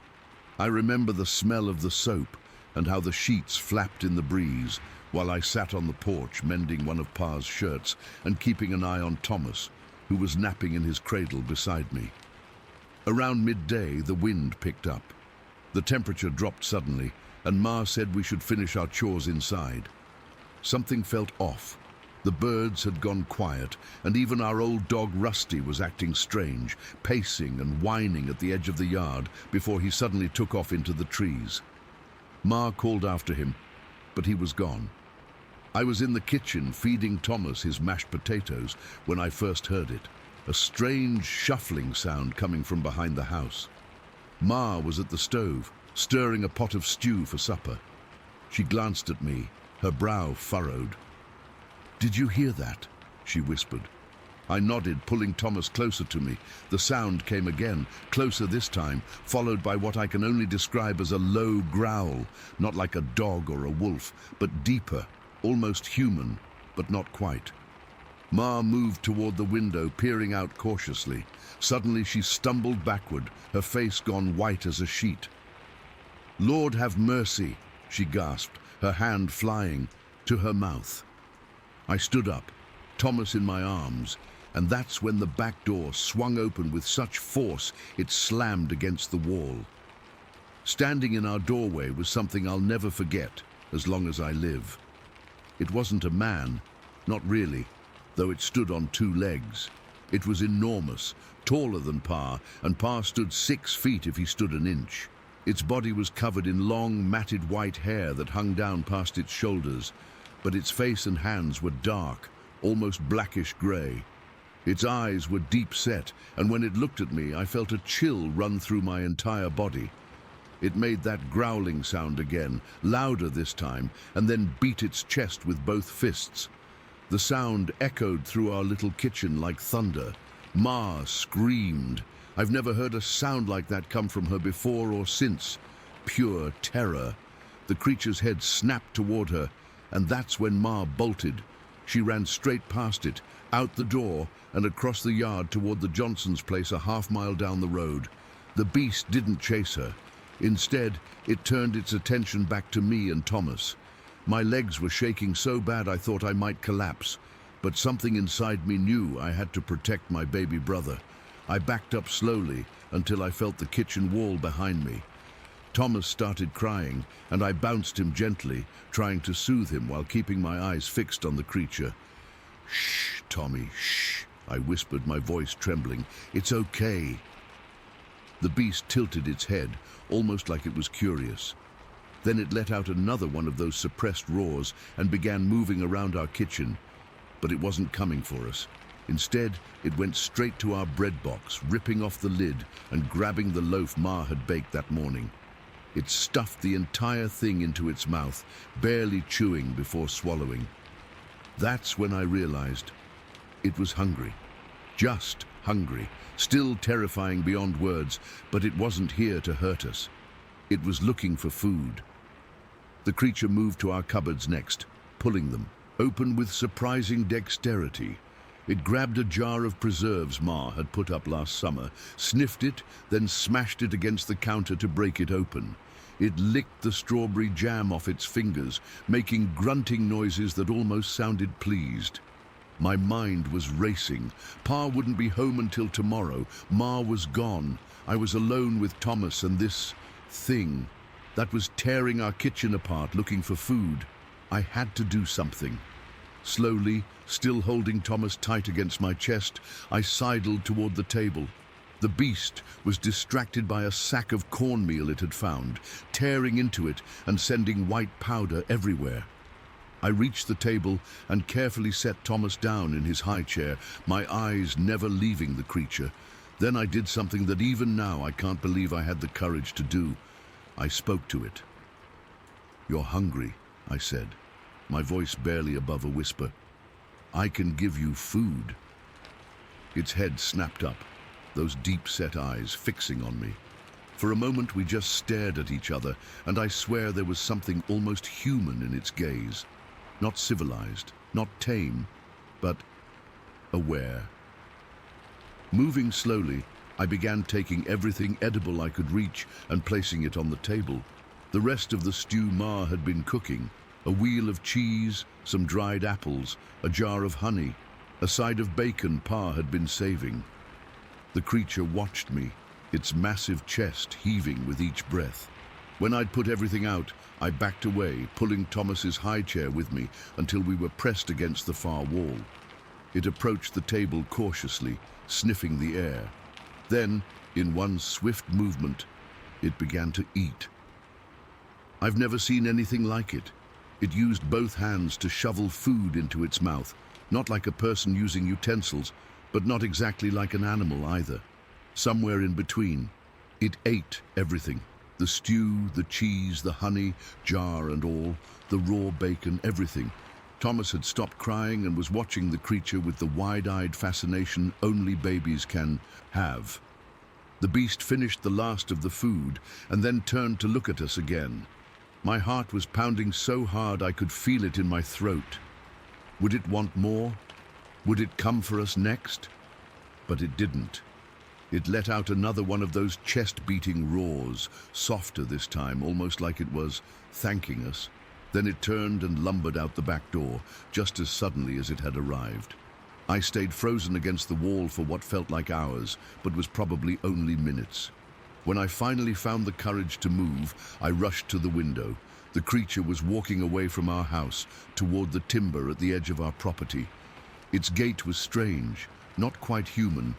I remember the smell of the soap and how the sheets flapped in the breeze, while I sat on the porch mending one of Pa's shirts and keeping an eye on Thomas, who was napping in his cradle beside me. Around midday, the wind picked up. The temperature dropped suddenly, and Ma said we should finish our chores inside. Something felt off. The birds had gone quiet, and even our old dog Rusty was acting strange, pacing and whining at the edge of the yard before he suddenly took off into the trees. Ma called after him, but he was gone. I was in the kitchen feeding Thomas his mashed potatoes when I first heard it, a strange shuffling sound coming from behind the house. Ma was at the stove, stirring a pot of stew for supper. She glanced at me, her brow furrowed. "Did you hear that?" she whispered. I nodded, pulling Thomas closer to me. The sound came again, closer this time, followed by what I can only describe as a low growl, not like a dog or a wolf, but deeper, almost human, but not quite. Ma moved toward the window, peering out cautiously. Suddenly she stumbled backward, her face gone white as a sheet. "Lord have mercy," she gasped, her hand flying to her mouth. I stood up, Thomas in my arms, and that's when the back door swung open with such force it slammed against the wall. Standing in our doorway was something I'll never forget as long as I live. It wasn't a man, not really, though it stood on 2 legs. It was enormous, taller than Pa, and Pa stood 6 feet if he stood an inch. Its body was covered in long, matted white hair that hung down past its shoulders, but its face and hands were dark, almost blackish gray. Its eyes were deep set, and when it looked at me, I felt a chill run through my entire body. It made that growling sound again, louder this time, and then beat its chest with both fists. The sound echoed through our little kitchen like thunder. Ma screamed. I've never heard a sound like that come from her before or since. Pure terror. The creature's head snapped toward her, and that's when Ma bolted. She ran straight past it, out the door, and across the yard toward the Johnson's place a half-mile down the road. The beast didn't chase her. Instead, it turned its attention back to me and Thomas. My legs were shaking so bad I thought I might collapse, but something inside me knew I had to protect my baby brother. I backed up slowly until I felt the kitchen wall behind me. Thomas started crying, and I bounced him gently, trying to soothe him while keeping my eyes fixed on the creature. "Shh, Tommy, shh," I whispered, my voice trembling. "It's okay." The beast tilted its head, almost like it was curious. Then it let out another one of those suppressed roars and began moving around our kitchen. But it wasn't coming for us. Instead, it went straight to our bread box, ripping off the lid and grabbing the loaf Ma had baked that morning. It stuffed the entire thing into its mouth, barely chewing before swallowing. That's when I realized it was hungry. Just hungry. Still terrifying beyond words, but it wasn't here to hurt us. It was looking for food. The creature moved to our cupboards next, pulling them open with surprising dexterity. It grabbed a jar of preserves Ma had put up last summer, sniffed it, then smashed it against the counter to break it open. It licked the strawberry jam off its fingers, making grunting noises that almost sounded pleased. My mind was racing. Pa wouldn't be home until tomorrow. Ma was gone. I was alone with Thomas and this thing that was tearing our kitchen apart looking for food. I had to do something. Slowly, still holding Thomas tight against my chest, I sidled toward the table. The beast was distracted by a sack of cornmeal it had found, tearing into it and sending white powder everywhere. I reached the table and carefully set Thomas down in his high chair, my eyes never leaving the creature. Then I did something that even now I can't believe I had the courage to do. I spoke to it. "You're hungry," I said, my voice barely above a whisper. "I can give you food." Its head snapped up, those deep-set eyes fixing on me. For a moment we just stared at each other, and I swear there was something almost human in its gaze. Not civilized, not tame, but aware. Moving slowly, I began taking everything edible I could reach and placing it on the table. The rest of the stew Ma had been cooking, a wheel of cheese, some dried apples, a jar of honey, a side of bacon Pa had been saving. The creature watched me, its massive chest heaving with each breath. When I'd put everything out, I backed away, pulling Thomas's high chair with me until we were pressed against the far wall. It approached the table cautiously, sniffing the air. Then, in one swift movement, it began to eat. I've never seen anything like it. It used both hands to shovel food into its mouth, not like a person using utensils, but not exactly like an animal either. Somewhere in between. It ate everything. The stew, the cheese, the honey, jar and all, the raw bacon, everything. Thomas had stopped crying and was watching the creature with the wide-eyed fascination only babies can have. The beast finished the last of the food and then turned to look at us again. My heart was pounding so hard I could feel it in my throat. Would it want more? Would it come for us next? But it didn't. It let out another one of those chest-beating roars, softer this time, almost like it was thanking us. Then it turned and lumbered out the back door, just as suddenly as it had arrived. I stayed frozen against the wall for what felt like hours, but was probably only minutes. When I finally found the courage to move, I rushed to the window. The creature was walking away from our house, toward the timber at the edge of our property. Its gait was strange, not quite human,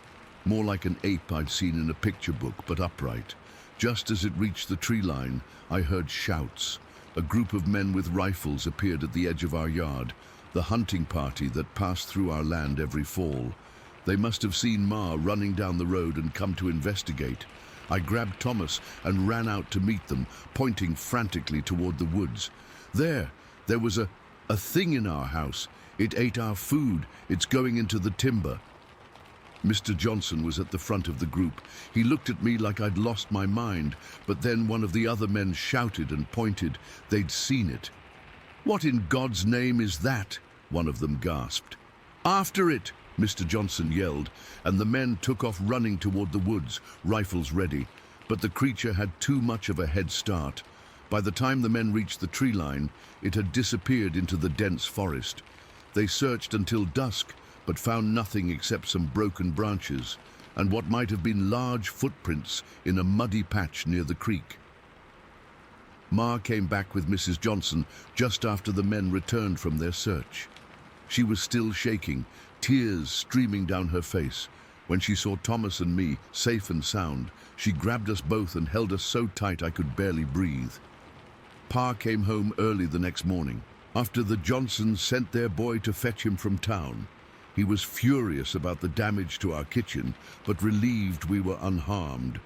more like an ape I'd seen in a picture book, but upright. Just as it reached the tree line, I heard shouts. A group of men with rifles appeared at the edge of our yard, the hunting party that passed through our land every fall. They must have seen Ma running down the road and come to investigate. I grabbed Thomas and ran out to meet them, pointing frantically toward the woods. There was a thing in our house. It ate our food. It's going into the timber. Mr. Johnson was at the front of the group. He looked at me like I'd lost my mind, but then one of the other men shouted and pointed. They'd seen it. "What in God's name is that?" one of them gasped. "After it!" Mr. Johnson yelled, and the men took off running toward the woods, rifles ready. but the creature had too much of a head start. By the time the men reached the tree line, it had disappeared into the dense forest. They searched until dusk, but found nothing except some broken branches and what might have been large footprints in a muddy patch near the creek. Ma came back with Mrs. Johnson just after the men returned from their search. She was still shaking, tears streaming down her face. When she saw Thomas and me safe and sound, she grabbed us both and held us so tight I could barely breathe. Pa came home early the next morning, after the Johnsons sent their boy to fetch him from town. He was furious about the damage to our kitchen, but relieved we were unharmed.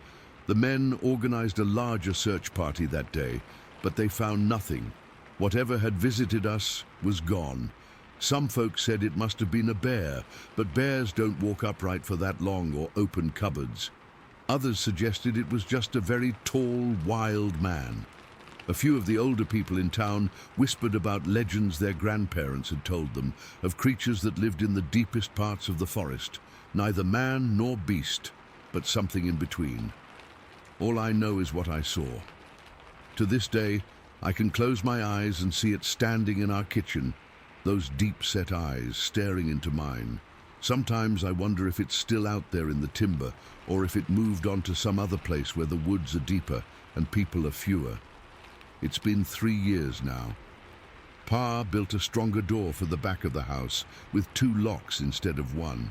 The men organized a larger search party that day, but they found nothing. Whatever had visited us was gone. Some folks said it must have been a bear, but bears don't walk upright for that long or open cupboards. Others suggested it was just a very tall, wild man. A few of the older people in town whispered about legends their grandparents had told them of creatures that lived in the deepest parts of the forest, neither man nor beast, but something in between. All I know is what I saw. To this day, I can close my eyes and see it standing in our kitchen, those deep-set eyes staring into mine. Sometimes I wonder if it's still out there in the timber, or if it moved on to some other place where the woods are deeper and people are fewer. It's been 3 years now. Pa built a stronger door for the back of the house with 2 locks instead of 1.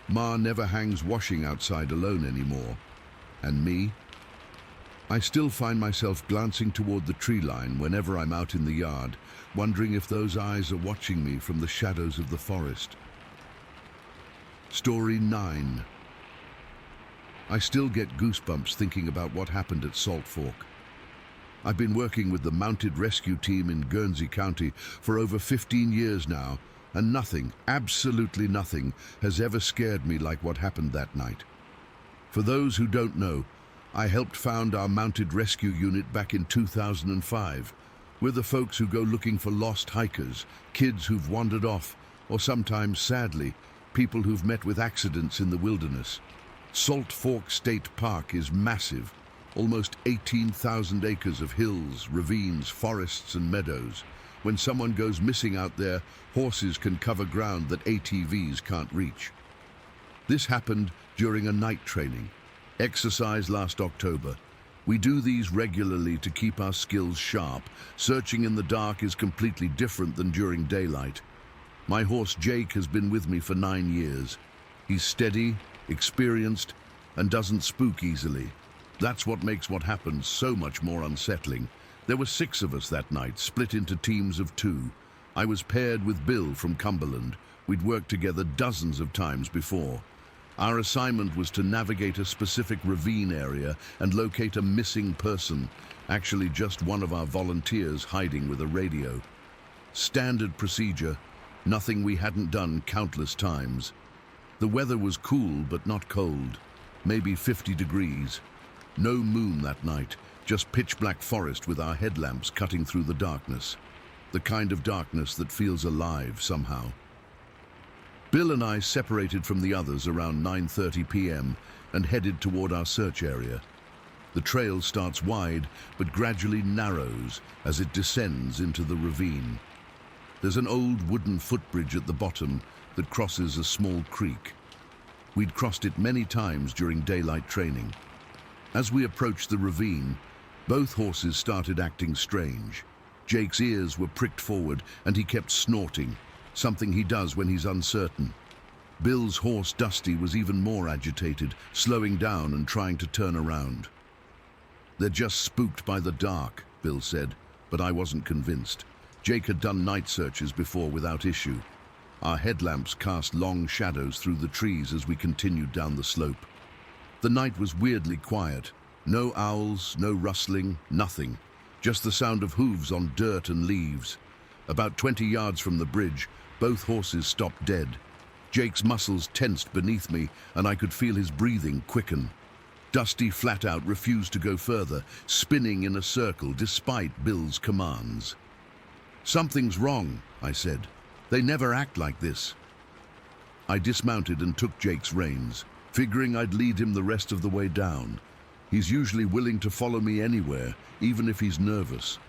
Ma never hangs washing outside alone anymore. And me? I still find myself glancing toward the tree line whenever I'm out in the yard, wondering if those eyes are watching me from the shadows of the forest. Story 9. I still get goosebumps thinking about what happened at Salt Fork. I've been working with the Mounted Rescue Team in Guernsey County for over 15 years now, and nothing, absolutely nothing, has ever scared me like what happened that night. For those who don't know, I helped found our Mounted Rescue Unit back in 2005. We're the folks who go looking for lost hikers, kids who've wandered off, or sometimes, sadly, people who've met with accidents in the wilderness. Salt Fork State Park is massive. Almost 18,000 acres of hills, ravines, forests and meadows. When someone goes missing out there, horses can cover ground that ATVs can't reach. This happened during a night training exercise last October. We do these regularly to keep our skills sharp. Searching in the dark is completely different than during daylight. My horse Jake has been with me for 9 years. He's steady, experienced, and doesn't spook easily. That's what makes what happened so much more unsettling. There were 6 of us that night, split into teams of 2. I was paired with Bill from Cumberland. We'd worked together dozens of times before. Our assignment was to navigate a specific ravine area and locate a missing person, actually just one of our volunteers hiding with a radio. Standard procedure, nothing we hadn't done countless times. The weather was cool but not cold, maybe 50 degrees. No moon that night, just pitch-black forest with our headlamps cutting through the darkness. The kind of darkness that feels alive somehow. Bill and I separated from the others around 9:30 p.m. and headed toward our search area. The trail starts wide but gradually narrows as it descends into the ravine. There's an old wooden footbridge at the bottom that crosses a small creek. We'd crossed it many times during daylight training. As we approached the ravine, both horses started acting strange. Jake's ears were pricked forward and he kept snorting, something he does when he's uncertain. Bill's horse Dusty was even more agitated, slowing down and trying to turn around. "They're just spooked by the dark," Bill said, but I wasn't convinced. Jake had done night searches before without issue. Our headlamps cast long shadows through the trees as we continued down the slope. The night was weirdly quiet. No owls, no rustling, nothing. Just the sound of hooves on dirt and leaves. About 20 yards from the bridge, both horses stopped dead. Jake's muscles tensed beneath me, and I could feel his breathing quicken. Dusty flat out refused to go further, spinning in a circle despite Bill's commands. "Something's wrong," I said. "They never act like this." I dismounted and took Jake's reins, figuring I'd lead him the rest of the way down. He's usually willing to follow me anywhere, even if he's nervous.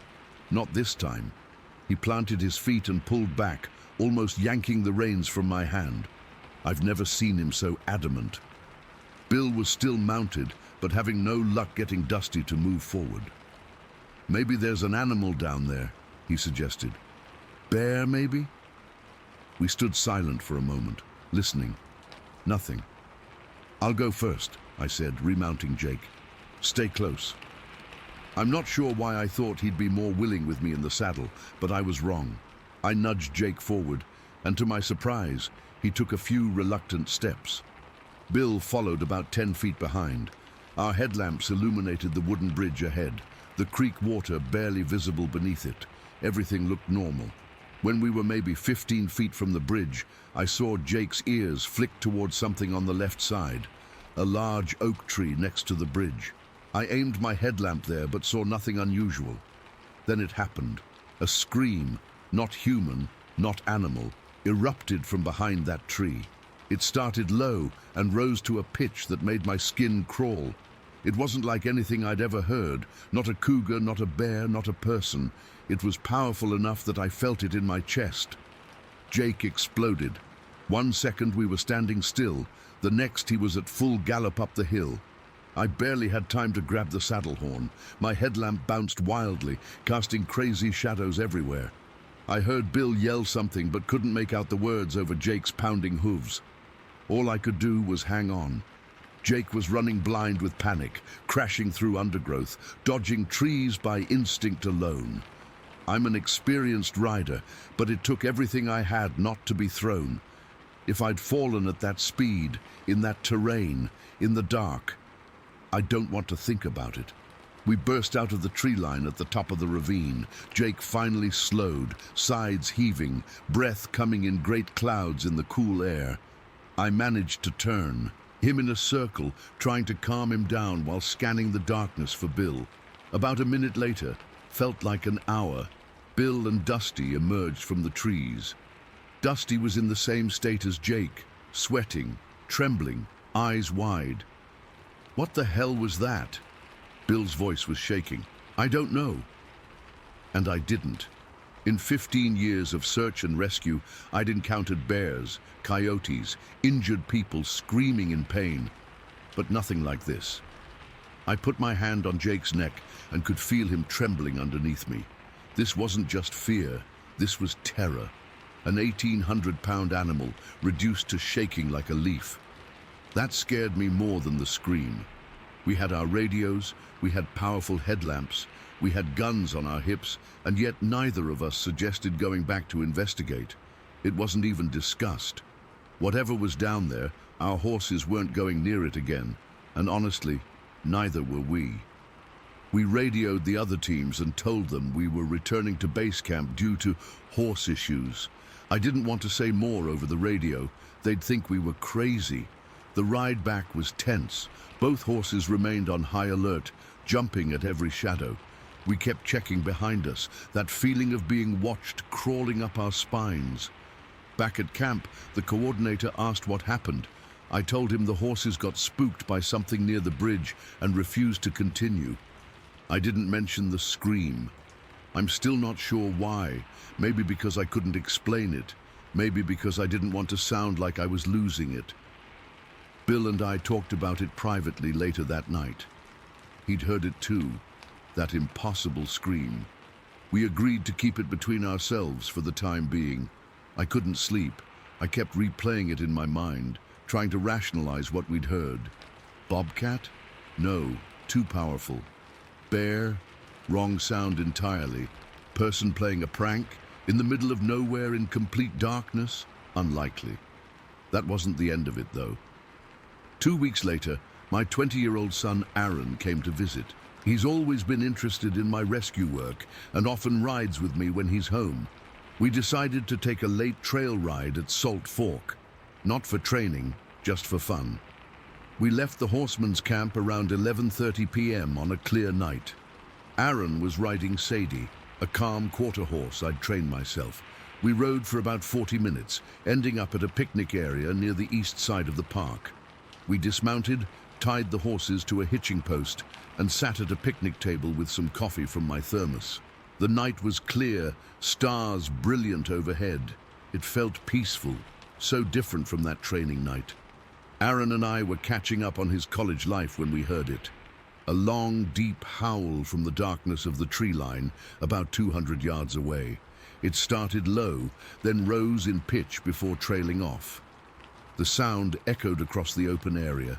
Not this time. He planted his feet and pulled back, almost yanking the reins from my hand. I've never seen him so adamant. Bill was still mounted, but having no luck getting Dusty to move forward. "Maybe there's an animal down there," he suggested. "Bear, maybe?" We stood silent for a moment, listening. Nothing. "I'll go first," I said, remounting Jake. "Stay close." I'm not sure why I thought he'd be more willing with me in the saddle, but I was wrong. I nudged Jake forward, and to my surprise, he took a few reluctant steps. Bill followed about 10 feet behind. Our headlamps illuminated the wooden bridge ahead, the creek water barely visible beneath it. Everything looked normal. When we were maybe 15 feet from the bridge, I saw Jake's ears flick towards something on the left side, a large oak tree next to the bridge. I aimed my headlamp there but saw nothing unusual. Then it happened. A scream, not human, not animal, erupted from behind that tree. It started low and rose to a pitch that made my skin crawl. It wasn't like anything I'd ever heard, not a cougar, not a bear, not a person. It was powerful enough that I felt it in my chest. Jake exploded. 1 second we were standing still, the next he was at full gallop up the hill. I barely had time to grab the saddle horn. My headlamp bounced wildly, casting crazy shadows everywhere. I heard Bill yell something but couldn't make out the words over Jake's pounding hooves. All I could do was hang on. Jake was running blind with panic, crashing through undergrowth, dodging trees by instinct alone. I'm an experienced rider, but it took everything I had not to be thrown. If I'd fallen at that speed, in that terrain, in the dark, I don't want to think about it. We burst out of the tree line at the top of the ravine. Jake finally slowed, sides heaving, breath coming in great clouds in the cool air. I managed to turn, him in a circle, trying to calm him down while scanning the darkness for Bill. About a minute later, felt like an hour, Bill and Dusty emerged from the trees. Dusty was in the same state as Jake, sweating, trembling, eyes wide. "What the hell was that?" Bill's voice was shaking. "I don't know." And I didn't. In 15 years of search and rescue, I'd encountered bears, coyotes, injured people screaming in pain, but nothing like this. I put my hand on Jake's neck and could feel him trembling underneath me. This wasn't just fear, this was terror. An 1,800-pound animal reduced to shaking like a leaf. That scared me more than the scream. We had our radios, we had powerful headlamps, we had guns on our hips, and yet neither of us suggested going back to investigate. It wasn't even discussed. Whatever was down there, our horses weren't going near it again, and honestly, neither were we. We radioed the other teams and told them we were returning to base camp due to horse issues. I didn't want to say more over the radio. They'd think we were crazy. The ride back was tense. Both horses remained on high alert, jumping at every shadow. We kept checking behind us, that feeling of being watched crawling up our spines. Back at camp, the coordinator asked what happened. I told him the horses got spooked by something near the bridge and refused to continue. I didn't mention the scream. I'm still not sure why. Maybe because I couldn't explain it. Maybe because I didn't want to sound like I was losing it. Bill and I talked about it privately later that night. He'd heard it too, that impossible scream. We agreed to keep it between ourselves for the time being. I couldn't sleep. I kept replaying it in my mind, trying to rationalize what we'd heard. Bobcat? No, too powerful. Bear? Wrong sound entirely. Person playing a prank? In the middle of nowhere in complete darkness? Unlikely. That wasn't the end of it, though. 2 weeks later, my 20-year-old son Aaron came to visit. He's always been interested in my rescue work and often rides with me when he's home. We decided to take a late trail ride at Salt Fork. Not for training, just for fun. We left the horseman's camp around 11:30 p.m. on a clear night. Aaron was riding Sadie, a calm quarter horse I'd trained myself. We rode for about 40 minutes, ending up at a picnic area near the east side of the park. We dismounted, tied the horses to a hitching post, and sat at a picnic table with some coffee from my thermos. The night was clear, stars brilliant overhead. It felt peaceful, so different from that training night. Aaron and I were catching up on his college life when we heard it. A long, deep howl from the darkness of the tree line, about 200 yards away. It started low, then rose in pitch before trailing off. The sound echoed across the open area.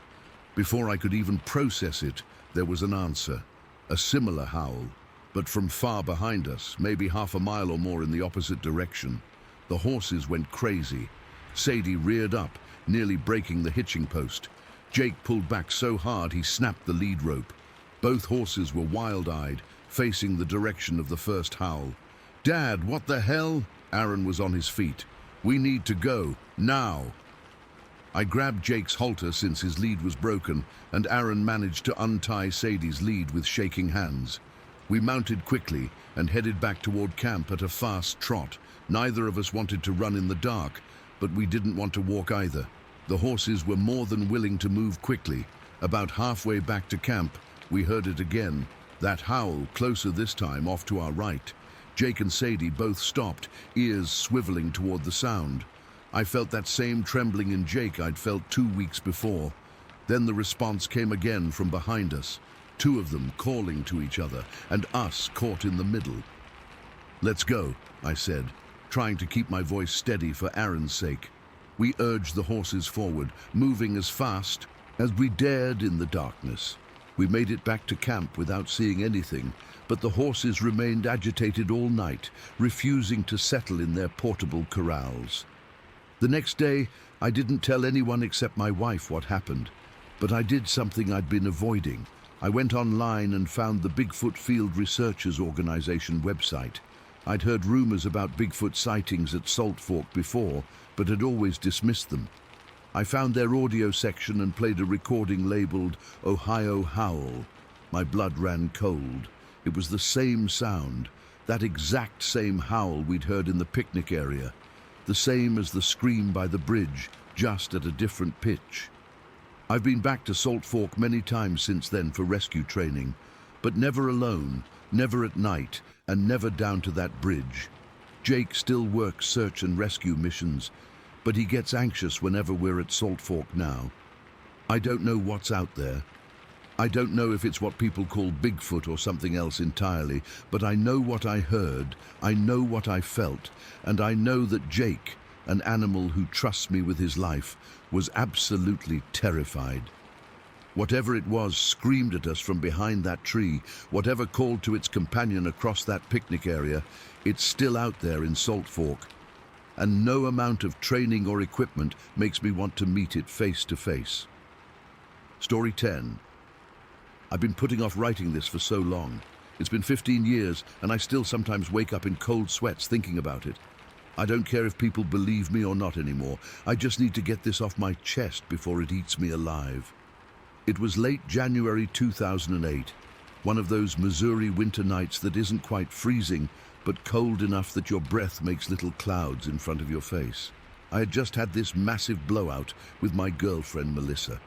Before I could even process it, there was an answer, a similar howl, but from far behind us, maybe half a mile or more in the opposite direction. The horses went crazy. Sadie reared up, nearly breaking the hitching post. Jake pulled back so hard he snapped the lead rope. Both horses were wild-eyed, facing the direction of the first howl. "Dad, what the hell?" Aaron was on his feet. "We need to go, now." I grabbed Jake's halter since his lead was broken, and Aaron managed to untie Sadie's lead with shaking hands. We mounted quickly and headed back toward camp at a fast trot. Neither of us wanted to run in the dark, but we didn't want to walk either. The horses were more than willing to move quickly. About halfway back to camp, we heard it again, that howl, closer this time, off to our right. Jake and Sadie both stopped, ears swiveling toward the sound. I felt that same trembling in Jake I'd felt 2 weeks before. Then the response came again from behind us, two of them calling to each other, and us caught in the middle. "Let's go," I said, trying to keep my voice steady for Aaron's sake. We urged the horses forward, moving as fast as we dared in the darkness. We made it back to camp without seeing anything, but the horses remained agitated all night, refusing to settle in their portable corrals. The next day, I didn't tell anyone except my wife what happened, but I did something I'd been avoiding. I went online and found the Bigfoot Field Researchers Organization website. I'd heard rumors about Bigfoot sightings at Salt Fork before, but had always dismissed them. I found their audio section and played a recording labeled "Ohio Howl." My blood ran cold. It was the same sound, that exact same howl we'd heard in the picnic area, the same as the scream by the bridge, just at a different pitch. I've been back to Salt Fork many times since then for rescue training, but never alone, never at night, and never down to that bridge. Jake still works search and rescue missions, but he gets anxious whenever we're at Salt Fork now. I don't know what's out there. I don't know if it's what people call Bigfoot or something else entirely, but I know what I heard, I know what I felt, and I know that Jake, an animal who trusts me with his life, was absolutely terrified. Whatever it was screamed at us from behind that tree, whatever called to its companion across that picnic area, it's still out there in Salt Fork. And no amount of training or equipment makes me want to meet it face to face. Story 10. I've been putting off writing this for so long. It's been 15 years, and I still sometimes wake up in cold sweats thinking about it. I don't care if people believe me or not anymore. I just need to get this off my chest before it eats me alive. It was late January 2008, one of those Missouri winter nights that isn't quite freezing, but cold enough that your breath makes little clouds in front of your face. I had just had this massive blowout with my girlfriend, Melissa.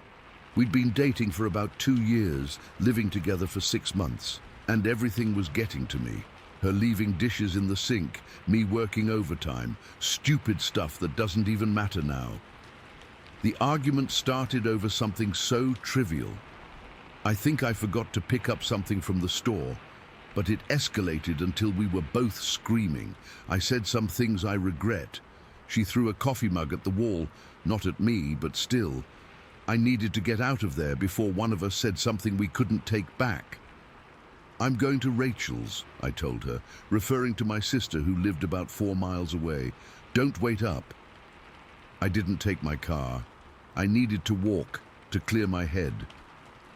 We'd been dating for about 2 years, living together for 6 months, and everything was getting to me. Her leaving dishes in the sink, me working overtime, stupid stuff that doesn't even matter now. The argument started over something so trivial. I think I forgot to pick up something from the store, but it escalated until we were both screaming. I said some things I regret. She threw a coffee mug at the wall, not at me, but still. I needed to get out of there before one of us said something we couldn't take back. "I'm going to Rachel's," I told her, referring to my sister who lived about 4 miles away. "Don't wait up." I didn't take my car. I needed to walk, to clear my head.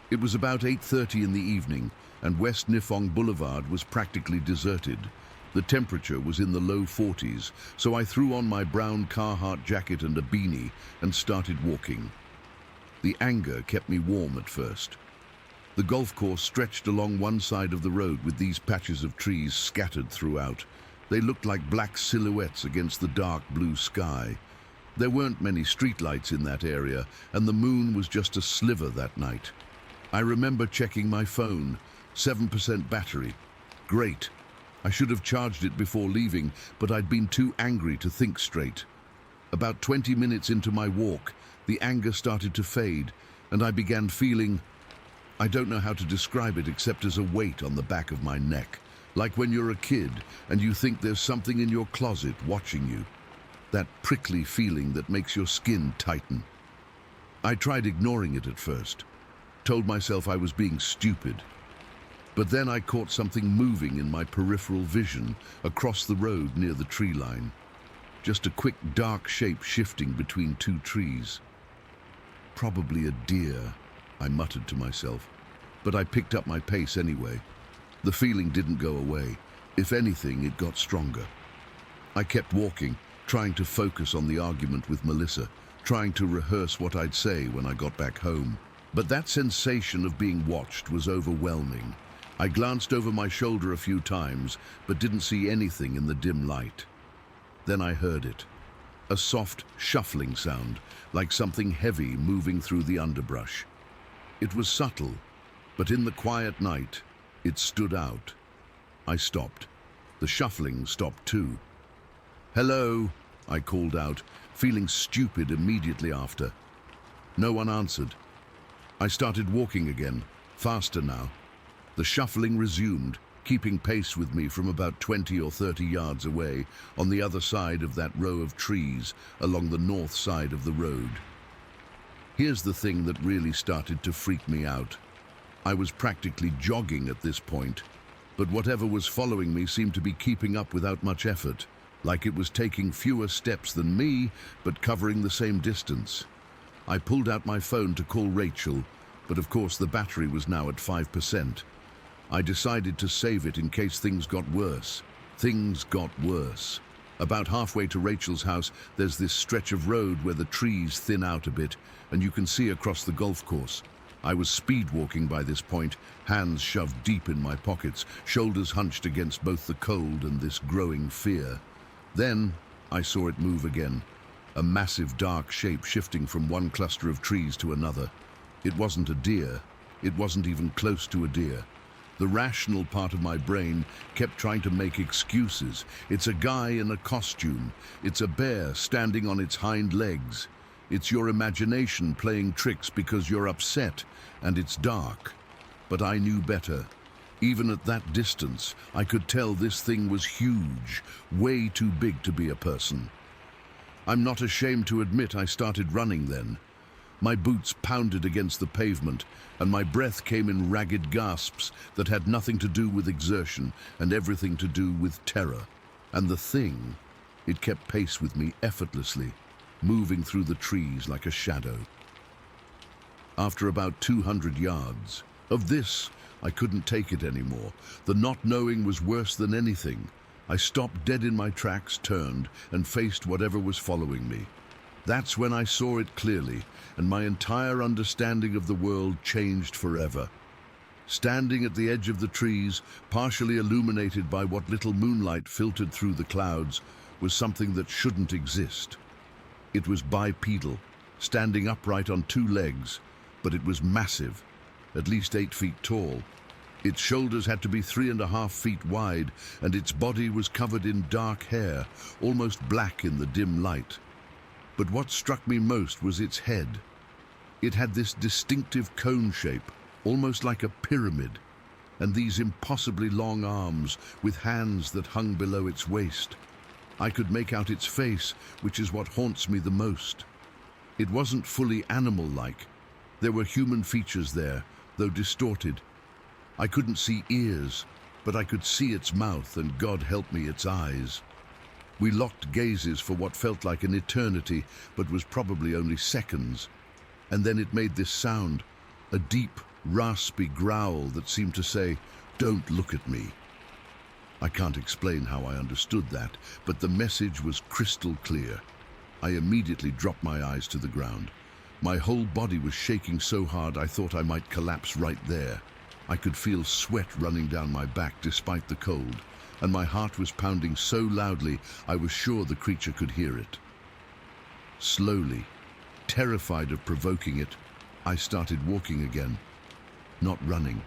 It was about 8:30 in the evening, and West Nifong Boulevard was practically deserted. The temperature was in the low 40s, so I threw on my brown Carhartt jacket and a beanie and started walking. The anger kept me warm at first. The golf course stretched along one side of the road with these patches of trees scattered throughout. They looked like black silhouettes against the dark blue sky. There weren't many streetlights in that area, and the moon was just a sliver that night. I remember checking my phone, 7% battery. Great. I should have charged it before leaving, but I'd been too angry to think straight. About 20 minutes into my walk, the anger started to fade, and I began feeling, I don't know how to describe it except as a weight on the back of my neck, like when you're a kid and you think there's something in your closet watching you. That prickly feeling that makes your skin tighten. I tried ignoring it at first, told myself I was being stupid. But then I caught something moving in my peripheral vision across the road near the tree line. Just a quick dark shape shifting between two trees. Probably a deer, I muttered to myself, but I picked up my pace anyway. The feeling didn't go away. If anything, it got stronger. I kept walking, trying to focus on the argument with Melissa, trying to rehearse what I'd say when I got back home. But that sensation of being watched was overwhelming. I glanced over my shoulder a few times, but didn't see anything in the dim light. Then I heard it. A soft, shuffling sound, like something heavy moving through the underbrush. It was subtle, but in the quiet night, it stood out. I stopped. The shuffling stopped too. "Hello," I called out, feeling stupid immediately after. No one answered. I started walking again, faster now. The shuffling resumed, keeping pace with me from about 20 or 30 yards away, on the other side of that row of trees, along the north side of the road. Here's the thing that really started to freak me out. I was practically jogging at this point, but whatever was following me seemed to be keeping up without much effort, like it was taking fewer steps than me, but covering the same distance. I pulled out my phone to call Rachel, but of course the battery was now at 5%. I decided to save it in case things got worse. Things got worse. About halfway to Rachel's house, there's this stretch of road where the trees thin out a bit, and you can see across the golf course. I was speed walking by this point, hands shoved deep in my pockets, shoulders hunched against both the cold and this growing fear. Then I saw it move again, a massive dark shape shifting from one cluster of trees to another. It wasn't a deer. It wasn't even close to a deer. The rational part of my brain kept trying to make excuses. It's a guy in a costume. It's a bear standing on its hind legs. It's your imagination playing tricks because you're upset, and it's dark. But I knew better. Even at that distance, I could tell this thing was huge, way too big to be a person. I'm not ashamed to admit I started running then. My boots pounded against the pavement, and my breath came in ragged gasps that had nothing to do with exertion and everything to do with terror. And the thing, it kept pace with me effortlessly, moving through the trees like a shadow. After about 200 yards, of this, I couldn't take it anymore. The not knowing was worse than anything. I stopped dead in my tracks, turned, and faced whatever was following me. That's when I saw it clearly, and my entire understanding of the world changed forever. Standing at the edge of the trees, partially illuminated by what little moonlight filtered through the clouds, was something that shouldn't exist. It was bipedal, standing upright on two legs, but it was massive, at least 8 feet tall. Its shoulders had to be 3.5 feet wide, and its body was covered in dark hair, almost black in the dim light. But what struck me most was its head. It had this distinctive cone shape, almost like a pyramid, and these impossibly long arms with hands that hung below its waist. I could make out its face, which is what haunts me the most. It wasn't fully animal-like. There were human features there, though distorted. I couldn't see ears, but I could see its mouth, and God help me, its eyes. We locked gazes for what felt like an eternity, but was probably only seconds. And then it made this sound, a deep, raspy growl that seemed to say, "Don't look at me." I can't explain how I understood that, but the message was crystal clear. I immediately dropped my eyes to the ground. My whole body was shaking so hard I thought I might collapse right there. I could feel sweat running down my back despite the cold, and my heart was pounding so loudly I was sure the creature could hear it. Slowly, terrified of provoking it, I started walking again, not running.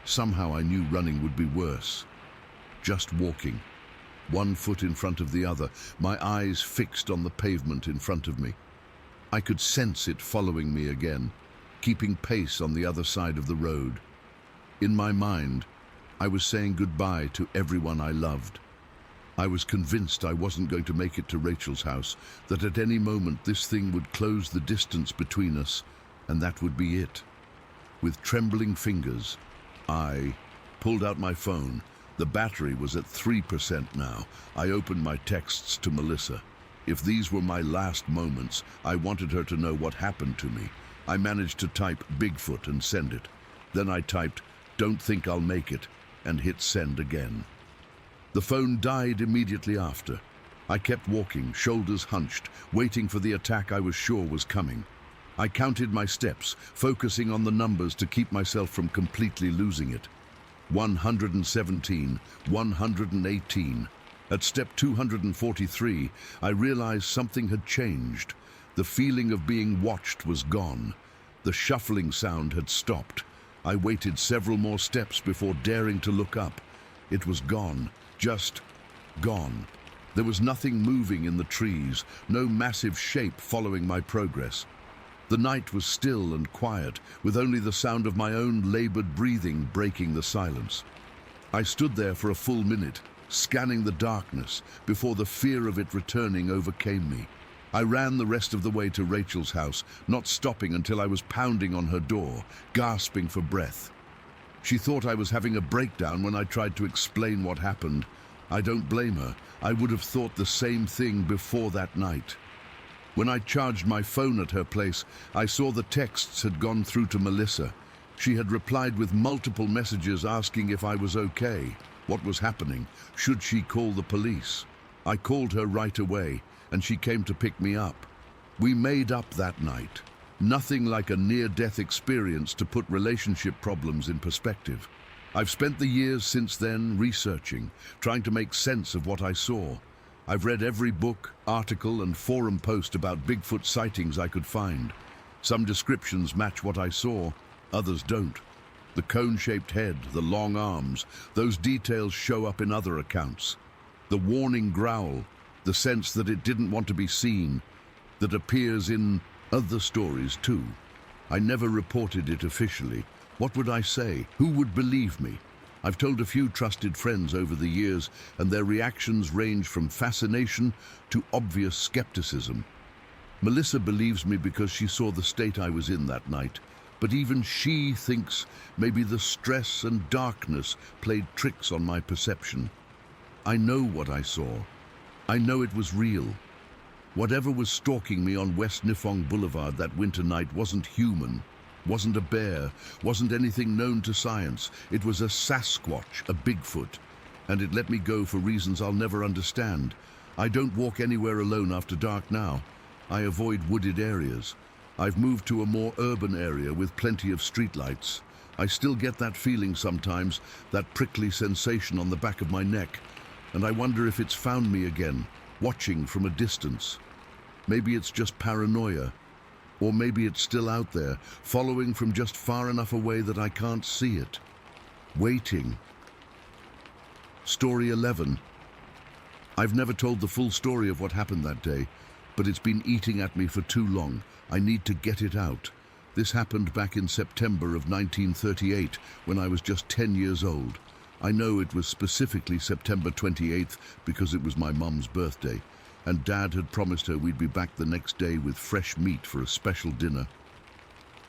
Somehow I knew running would be worse. Just walking, one foot in front of the other, my eyes fixed on the pavement in front of me. I could sense it following me again, keeping pace on the other side of the road. In my mind, I was saying goodbye to everyone I loved. I was convinced I wasn't going to make it to Rachel's house, that at any moment this thing would close the distance between us, and that would be it. With trembling fingers, I pulled out my phone. The battery was at 3% now. I opened my texts to Melissa. If these were my last moments, I wanted her to know what happened to me. I managed to type Bigfoot and send it. Then I typed, "Don't think I'll make it," and hit send again. The phone died immediately after. I kept walking, shoulders hunched, waiting for the attack I was sure was coming. I counted my steps, focusing on the numbers to keep myself from completely losing it. 117, 118. At step 243, I realized something had changed. The feeling of being watched was gone. The shuffling sound had stopped. I waited several more steps before daring to look up. It was gone, just gone. There was nothing moving in the trees, no massive shape following my progress. The night was still and quiet, with only the sound of my own labored breathing breaking the silence. I stood there for a full minute, scanning the darkness, before the fear of it returning overcame me. I ran the rest of the way to Rachel's house, not stopping until I was pounding on her door, gasping for breath. She thought I was having a breakdown when I tried to explain what happened. I don't blame her. I would have thought the same thing before that night. When I charged my phone at her place, I saw the texts had gone through to Melissa. She had replied with multiple messages asking if I was okay, what was happening, should she call the police. I called her right away, and she came to pick me up. We made up that night. Nothing like a near-death experience to put relationship problems in perspective. I've spent the years since then researching, trying to make sense of what I saw. I've read every book, article, and forum post about Bigfoot sightings I could find. Some descriptions match what I saw, others don't. The cone-shaped head, the long arms, those details show up in other accounts. The warning growl, the sense that it didn't want to be seen, that appears in other stories too. I never reported it officially. What would I say? Who would believe me? I've told a few trusted friends over the years, and their reactions range from fascination to obvious skepticism. Melissa believes me because she saw the state I was in that night, but even she thinks maybe the stress and darkness played tricks on my perception. I know what I saw. I know it was real. Whatever was stalking me on West Nifong Boulevard that winter night wasn't human, wasn't a bear, wasn't anything known to science. It was a Sasquatch, a Bigfoot, and it let me go for reasons I'll never understand. I don't walk anywhere alone after dark now. I avoid wooded areas. I've moved to a more urban area with plenty of streetlights. I still get that feeling sometimes, that prickly sensation on the back of my neck, and I wonder if it's found me again, watching from a distance. Maybe it's just paranoia. Or maybe it's still out there, following from just far enough away that I can't see it. Waiting. Story 11. I've never told the full story of what happened that day, but it's been eating at me for too long. I need to get it out. This happened back in September of 1938, when I was just 10 years old. I know it was specifically September 28th because it was my mum's birthday, and Dad had promised her we'd be back the next day with fresh meat for a special dinner.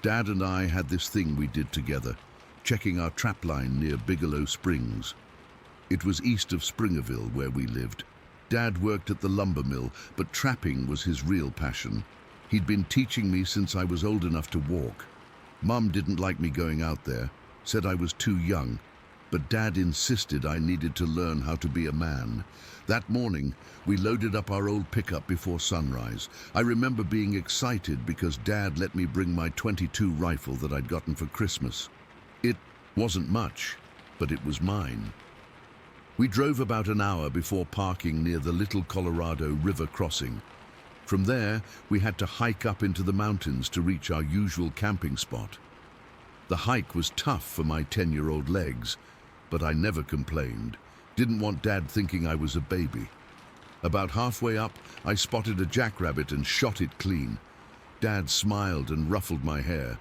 Dad and I had this thing we did together, checking our trapline near Bigelow Springs. It was east of Springerville where we lived. Dad worked at the lumber mill, but trapping was his real passion. He'd been teaching me since I was old enough to walk. Mum didn't like me going out there, said I was too young, but Dad insisted I needed to learn how to be a man. That morning, we loaded up our old pickup before sunrise. I remember being excited because Dad let me bring my .22 rifle that I'd gotten for Christmas. It wasn't much, but it was mine. We drove about an hour before parking near the Little Colorado River crossing. From there, we had to hike up into the mountains to reach our usual camping spot. The hike was tough for my 10-year-old legs, but I never complained. Didn't want Dad thinking I was a baby. About halfway up, I spotted a jackrabbit and shot it clean. Dad smiled and ruffled my hair.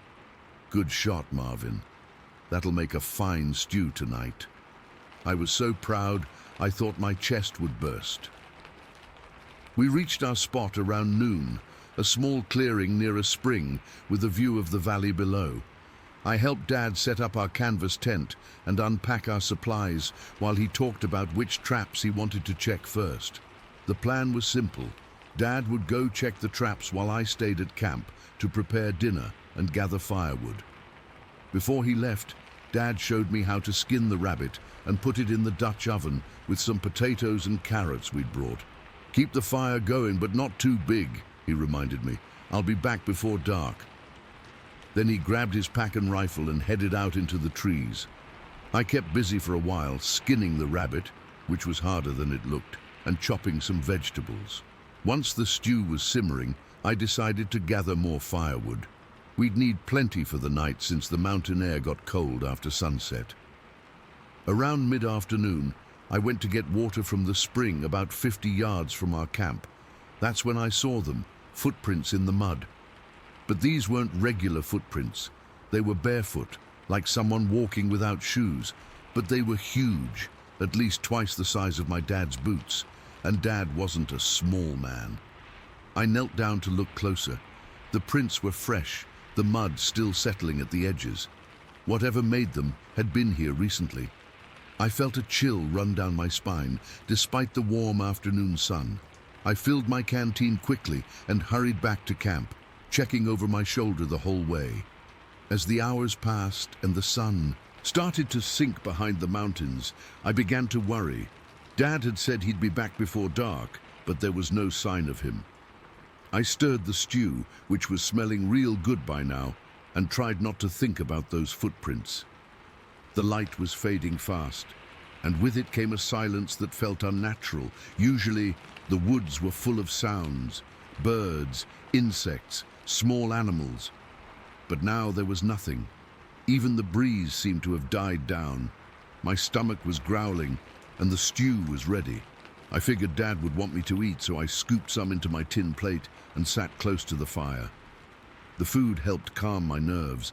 "Good shot, Marvin. That'll make a fine stew tonight." I was so proud, I thought my chest would burst. We reached our spot around noon, a small clearing near a spring with a view of the valley below. I helped Dad set up our canvas tent and unpack our supplies while he talked about which traps he wanted to check first. The plan was simple. Dad would go check the traps while I stayed at camp to prepare dinner and gather firewood. Before he left, Dad showed me how to skin the rabbit and put it in the Dutch oven with some potatoes and carrots we'd brought. "Keep the fire going, but not too big," he reminded me. "I'll be back before dark." Then he grabbed his pack and rifle and headed out into the trees. I kept busy for a while, skinning the rabbit, which was harder than it looked, and chopping some vegetables. Once the stew was simmering, I decided to gather more firewood. We'd need plenty for the night since the mountain air got cold after sunset. Around mid-afternoon, I went to get water from the spring about 50 yards from our camp. That's when I saw them, footprints in the mud. But these weren't regular footprints. They were barefoot, like someone walking without shoes, but they were huge, at least twice the size of my dad's boots, and Dad wasn't a small man. I knelt down to look closer. The prints were fresh, the mud still settling at the edges. Whatever made them had been here recently. I felt a chill run down my spine, despite the warm afternoon sun. I filled my canteen quickly and hurried back to camp, checking over my shoulder the whole way. As the hours passed and the sun started to sink behind the mountains, I began to worry. Dad had said he'd be back before dark, but there was no sign of him. I stirred the stew, which was smelling real good by now, and tried not to think about those footprints. The light was fading fast, and with it came a silence that felt unnatural. Usually, the woods were full of sounds, birds, insects, small animals. But now there was nothing. Even the breeze seemed to have died down. My stomach was growling, and the stew was ready. I figured Dad would want me to eat, so I scooped some into my tin plate and sat close to the fire. The food helped calm my nerves,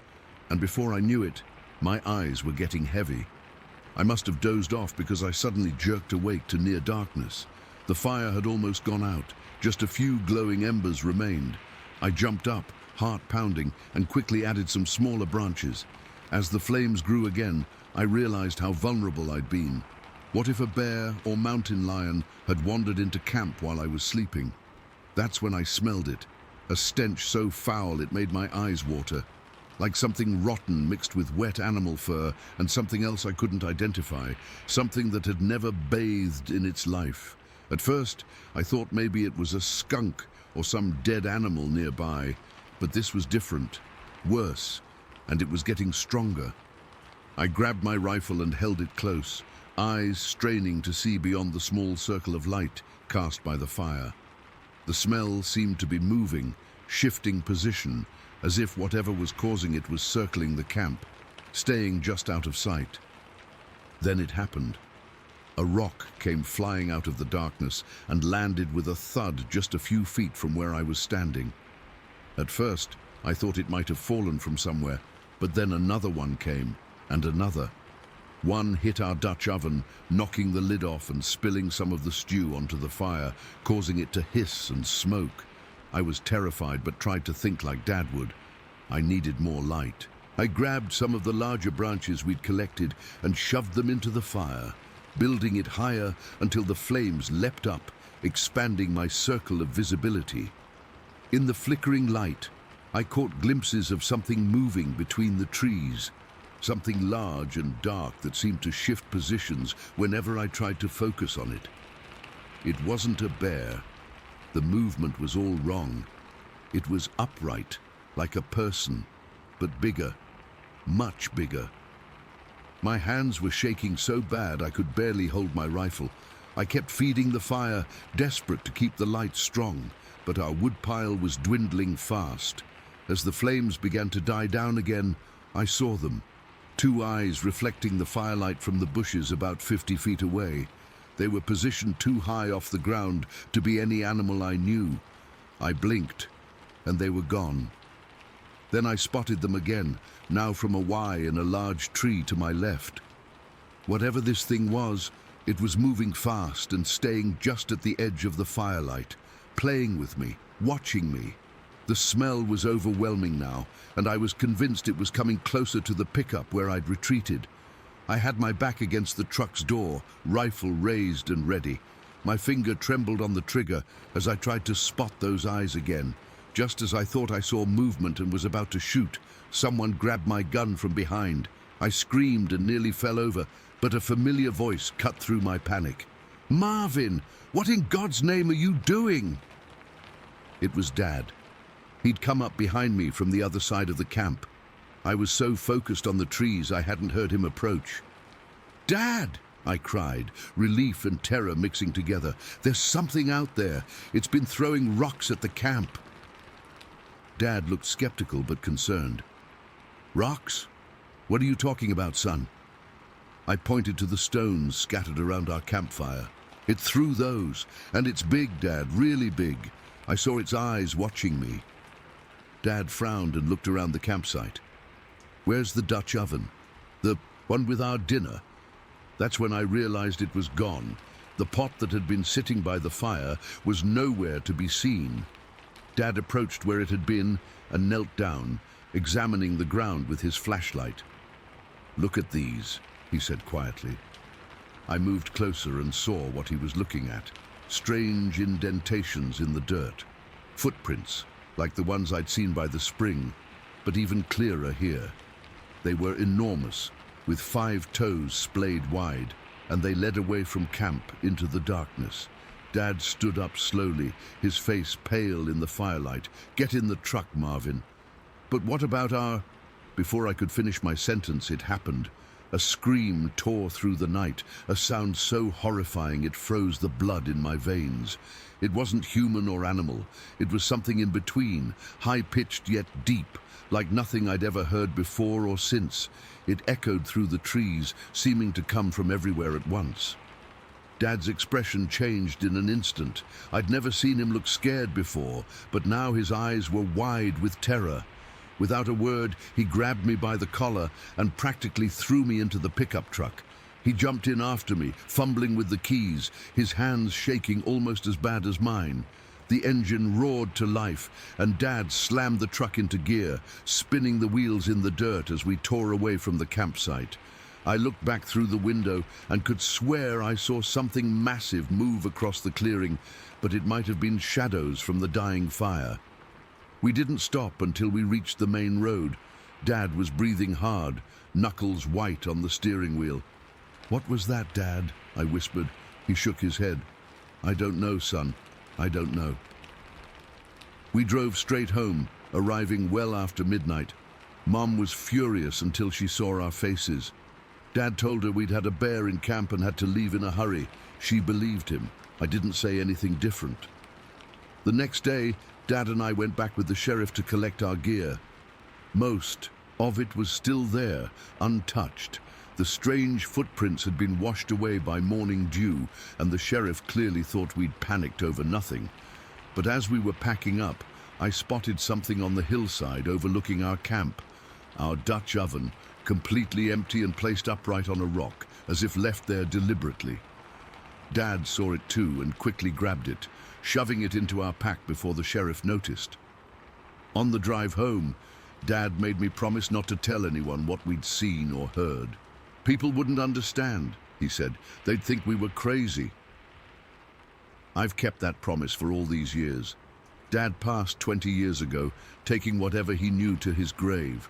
and before I knew it, my eyes were getting heavy. I must have dozed off because I suddenly jerked awake to near darkness. The fire had almost gone out. Just a few glowing embers remained. I jumped up, heart pounding, and quickly added some smaller branches. As the flames grew again, I realized how vulnerable I'd been. What if a bear or mountain lion had wandered into camp while I was sleeping? That's when I smelled it, a stench so foul it made my eyes water, like something rotten mixed with wet animal fur and something else I couldn't identify, something that had never bathed in its life. At first, I thought maybe it was a skunk or some dead animal nearby, but this was different, worse, and it was getting stronger. I grabbed my rifle and held it close, eyes straining to see beyond the small circle of light cast by the fire. The smell seemed to be moving, shifting position, as if whatever was causing it was circling the camp, staying just out of sight. Then it happened. A rock came flying out of the darkness and landed with a thud just a few feet from where I was standing. At first, I thought it might have fallen from somewhere, but then another one came, and another. One hit our Dutch oven, knocking the lid off and spilling some of the stew onto the fire, causing it to hiss and smoke. I was terrified but tried to think like Dad would. I needed more light. I grabbed some of the larger branches we'd collected and shoved them into the fire, building it higher until the flames leapt up, expanding my circle of visibility. In the flickering light, I caught glimpses of something moving between the trees, something large and dark that seemed to shift positions whenever I tried to focus on it. It wasn't a bear. The movement was all wrong. It was upright, like a person, but bigger, much bigger. My hands were shaking so bad I could barely hold my rifle. I kept feeding the fire, desperate to keep the light strong, but our woodpile was dwindling fast. As the flames began to die down again, I saw them. Two eyes reflecting the firelight from the bushes about 50 feet away. They were positioned too high off the ground to be any animal I knew. I blinked, and they were gone. Then I spotted them again, now from a Y in a large tree to my left. Whatever this thing was, it was moving fast and staying just at the edge of the firelight, playing with me, watching me. The smell was overwhelming now, and I was convinced it was coming closer to the pickup where I'd retreated. I had my back against the truck's door, rifle raised and ready. My finger trembled on the trigger as I tried to spot those eyes again. Just as I thought I saw movement and was about to shoot, someone grabbed my gun from behind. I screamed and nearly fell over, but a familiar voice cut through my panic. "Marvin, what in God's name are you doing?" It was Dad. He'd come up behind me from the other side of the camp. I was so focused on the trees I hadn't heard him approach. "Dad!" I cried, relief and terror mixing together. "There's something out there. It's been throwing rocks at the camp." Dad looked skeptical but concerned. "Rocks? What are you talking about, son?" I pointed to the stones scattered around our campfire. "It threw those, and it's big, Dad, really big. I saw its eyes watching me." Dad frowned and looked around the campsite. "Where's the Dutch oven? The one with our dinner?" That's when I realized it was gone. The pot that had been sitting by the fire was nowhere to be seen. Dad approached where it had been and knelt down, examining the ground with his flashlight. "Look at these," he said quietly. I moved closer and saw what he was looking at. Strange indentations in the dirt. Footprints, like the ones I'd seen by the spring, but even clearer here. They were enormous, with 5 toes splayed wide, and they led away from camp into the darkness. Dad stood up slowly, his face pale in the firelight. "Get in the truck, Marvin." "But what about our—" Before I could finish my sentence, it happened. A scream tore through the night, a sound so horrifying it froze the blood in my veins. It wasn't human or animal. It was something in between, high-pitched yet deep, like nothing I'd ever heard before or since. It echoed through the trees, seeming to come from everywhere at once. Dad's expression changed in an instant. I'd never seen him look scared before, but now his eyes were wide with terror. Without a word, he grabbed me by the collar and practically threw me into the pickup truck. He jumped in after me, fumbling with the keys, his hands shaking almost as bad as mine. The engine roared to life, and Dad slammed the truck into gear, spinning the wheels in the dirt as we tore away from the campsite. I looked back through the window and could swear I saw something massive move across the clearing, but it might have been shadows from the dying fire. We didn't stop until we reached the main road. Dad was breathing hard, knuckles white on the steering wheel. "What was that, Dad?" I whispered. He shook his head. "I don't know, son. I don't know." We drove straight home, arriving well after midnight. Mom was furious until she saw our faces. Dad told her we'd had a bear in camp and had to leave in a hurry. She believed him. I didn't say anything different. The next day, Dad and I went back with the sheriff to collect our gear. Most of it was still there, untouched. The strange footprints had been washed away by morning dew, and the sheriff clearly thought we'd panicked over nothing. But as we were packing up, I spotted something on the hillside overlooking our camp. Our Dutch oven, completely empty and placed upright on a rock, as if left there deliberately. Dad saw it too and quickly grabbed it, shoving it into our pack before the sheriff noticed. On the drive home, Dad made me promise not to tell anyone what we'd seen or heard. "People wouldn't understand," he said. "They'd think we were crazy." I've kept that promise for all these years. Dad passed 20 years ago, taking whatever he knew to his grave.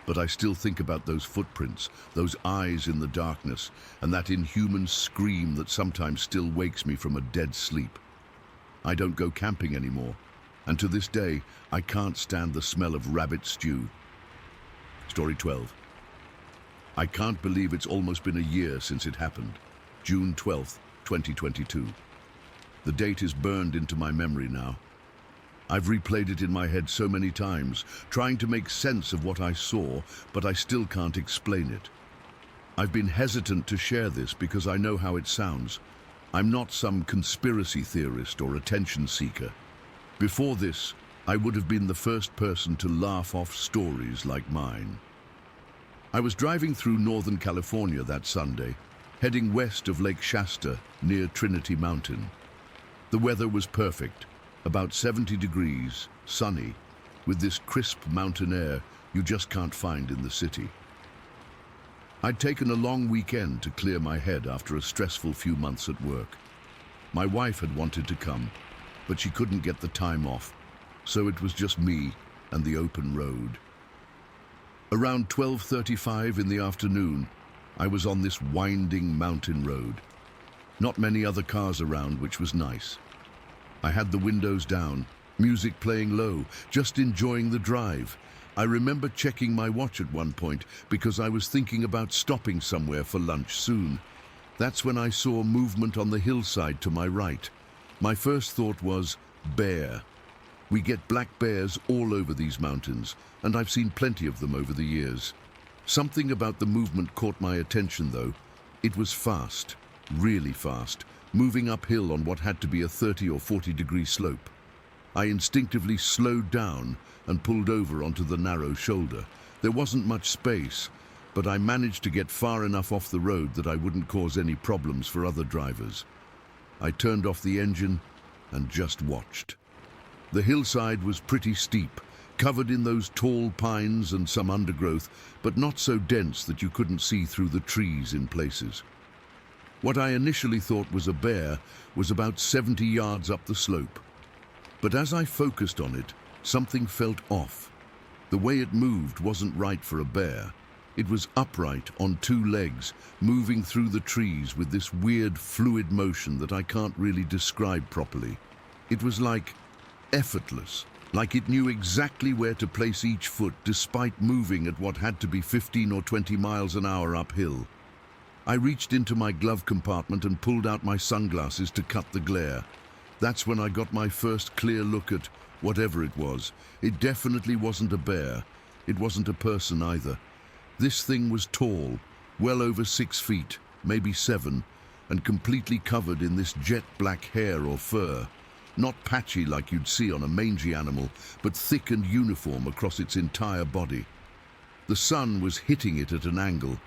But I still think about those footprints, those eyes in the darkness, and that inhuman scream that sometimes still wakes me from a dead sleep. I don't go camping anymore, and to this day, I can't stand the smell of rabbit stew. Story 12. I can't believe it's almost been a year since it happened. June 12th, 2022. The date is burned into my memory now. I've replayed it in my head so many times, trying to make sense of what I saw, but I still can't explain it. I've been hesitant to share this because I know how it sounds. I'm not some conspiracy theorist or attention seeker. Before this, I would have been the first person to laugh off stories like mine. I was driving through Northern California that Sunday, heading west of Lake Shasta near Trinity Mountain. The weather was perfect, about 70 degrees, sunny, with this crisp mountain air you just can't find in the city. I'd taken a long weekend to clear my head after a stressful few months at work. My wife had wanted to come, but she couldn't get the time off, so it was just me and the open road. Around 12:35 in the afternoon, I was on this winding mountain road. Not many other cars around, which was nice. I had the windows down, music playing low, just enjoying the drive. I remember checking my watch at one point because I was thinking about stopping somewhere for lunch soon. That's when I saw movement on the hillside to my right. My first thought was, bear. We get black bears all over these mountains, and I've seen plenty of them over the years. Something about the movement caught my attention though. It was fast, really fast, moving uphill on what had to be a 30 or 40 degree slope. I instinctively slowed down and pulled over onto the narrow shoulder. There wasn't much space, but I managed to get far enough off the road that I wouldn't cause any problems for other drivers. I turned off the engine and just watched. The hillside was pretty steep, covered in those tall pines and some undergrowth, but not so dense that you couldn't see through the trees in places. What I initially thought was a bear was about 70 yards up the slope. But as I focused on it, something felt off. The way it moved wasn't right for a bear. It was upright on two legs, moving through the trees with this weird fluid motion that I can't really describe properly. It was like effortless, like it knew exactly where to place each foot despite moving at what had to be 15 or 20 miles an hour uphill. I reached into my glove compartment and pulled out my sunglasses to cut the glare. That's when I got my first clear look at whatever it was. It definitely wasn't a bear. It wasn't a person either. This thing was tall, well over 6 feet, maybe 7, and completely covered in this jet black hair or fur. Not patchy like you'd see on a mangy animal, but thick and uniform across its entire body. The sun was hitting it at an angle,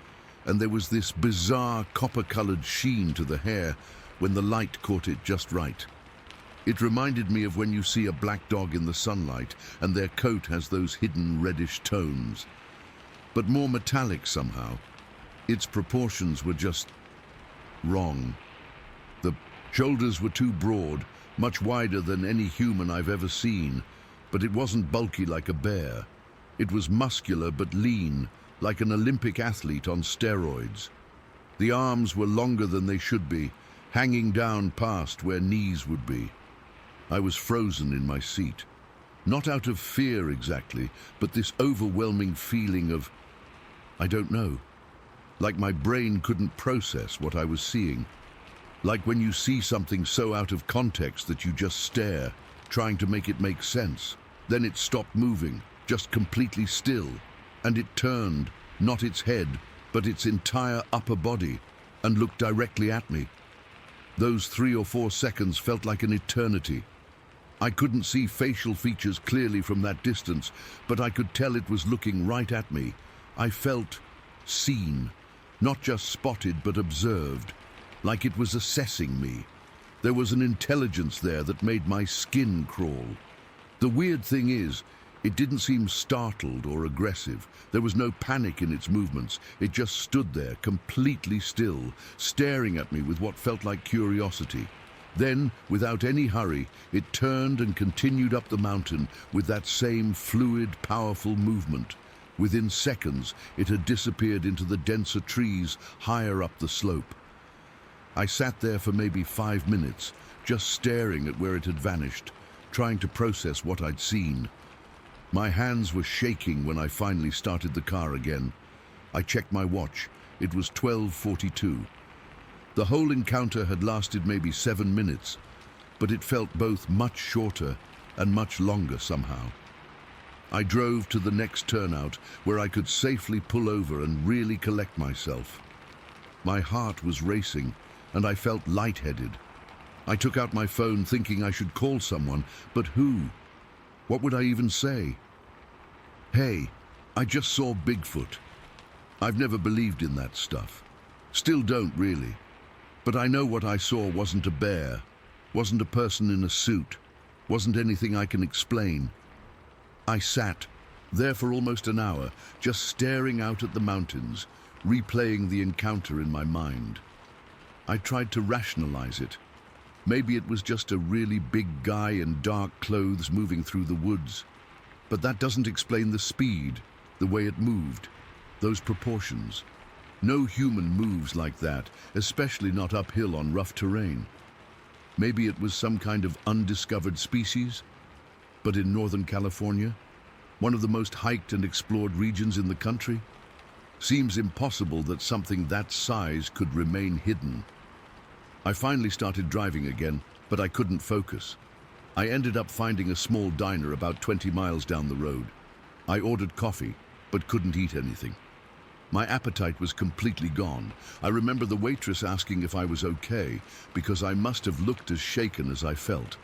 and there was this bizarre copper-colored sheen to the hair when the light caught it just right. It reminded me of when you see a black dog in the sunlight and their coat has those hidden reddish tones, but more metallic somehow. Its proportions were just wrong. The shoulders were too broad, much wider than any human I've ever seen, but it wasn't bulky like a bear. It was muscular but lean, like an Olympic athlete on steroids. The arms were longer than they should be, hanging down past where knees would be. I was frozen in my seat. Not out of fear exactly, but this overwhelming feeling of, I don't know. Like my brain couldn't process what I was seeing. Like when you see something so out of context that you just stare, trying to make it make sense. Then it stopped moving, just completely still, and it turned, not its head, but its entire upper body, and looked directly at me. Those 3 or 4 seconds felt like an eternity. I couldn't see facial features clearly from that distance, but I could tell it was looking right at me. I felt seen, not just spotted but observed, like it was assessing me. There was an intelligence there that made my skin crawl. The weird thing is, it didn't seem startled or aggressive. There was no panic in its movements. It just stood there, completely still, staring at me with what felt like curiosity. Then, without any hurry, it turned and continued up the mountain with that same fluid, powerful movement. Within seconds, it had disappeared into the denser trees higher up the slope. I sat there for maybe 5 minutes, just staring at where it had vanished, trying to process what I'd seen. My hands were shaking when I finally started the car again. I checked my watch. It was 12:42. The whole encounter had lasted maybe 7 minutes, but it felt both much shorter and much longer somehow. I drove to the next turnout where I could safely pull over and really collect myself. My heart was racing and I felt lightheaded. I took out my phone thinking I should call someone, but who? What would I even say? Hey, I just saw Bigfoot. I've never believed in that stuff. Still don't really. But I know what I saw wasn't a bear, wasn't a person in a suit, wasn't anything I can explain. I sat there for almost an hour, just staring out at the mountains, replaying the encounter in my mind. I tried to rationalize it. Maybe it was just a really big guy in dark clothes moving through the woods. But that doesn't explain the speed, the way it moved, those proportions. No human moves like that, especially not uphill on rough terrain. Maybe it was some kind of undiscovered species, but in Northern California, one of the most hiked and explored regions in the country, seems impossible that something that size could remain hidden. I finally started driving again, but I couldn't focus. I ended up finding a small diner about 20 miles down the road. I ordered coffee, but couldn't eat anything. My appetite was completely gone. I remember the waitress asking if I was okay, because I must have looked as shaken as I felt.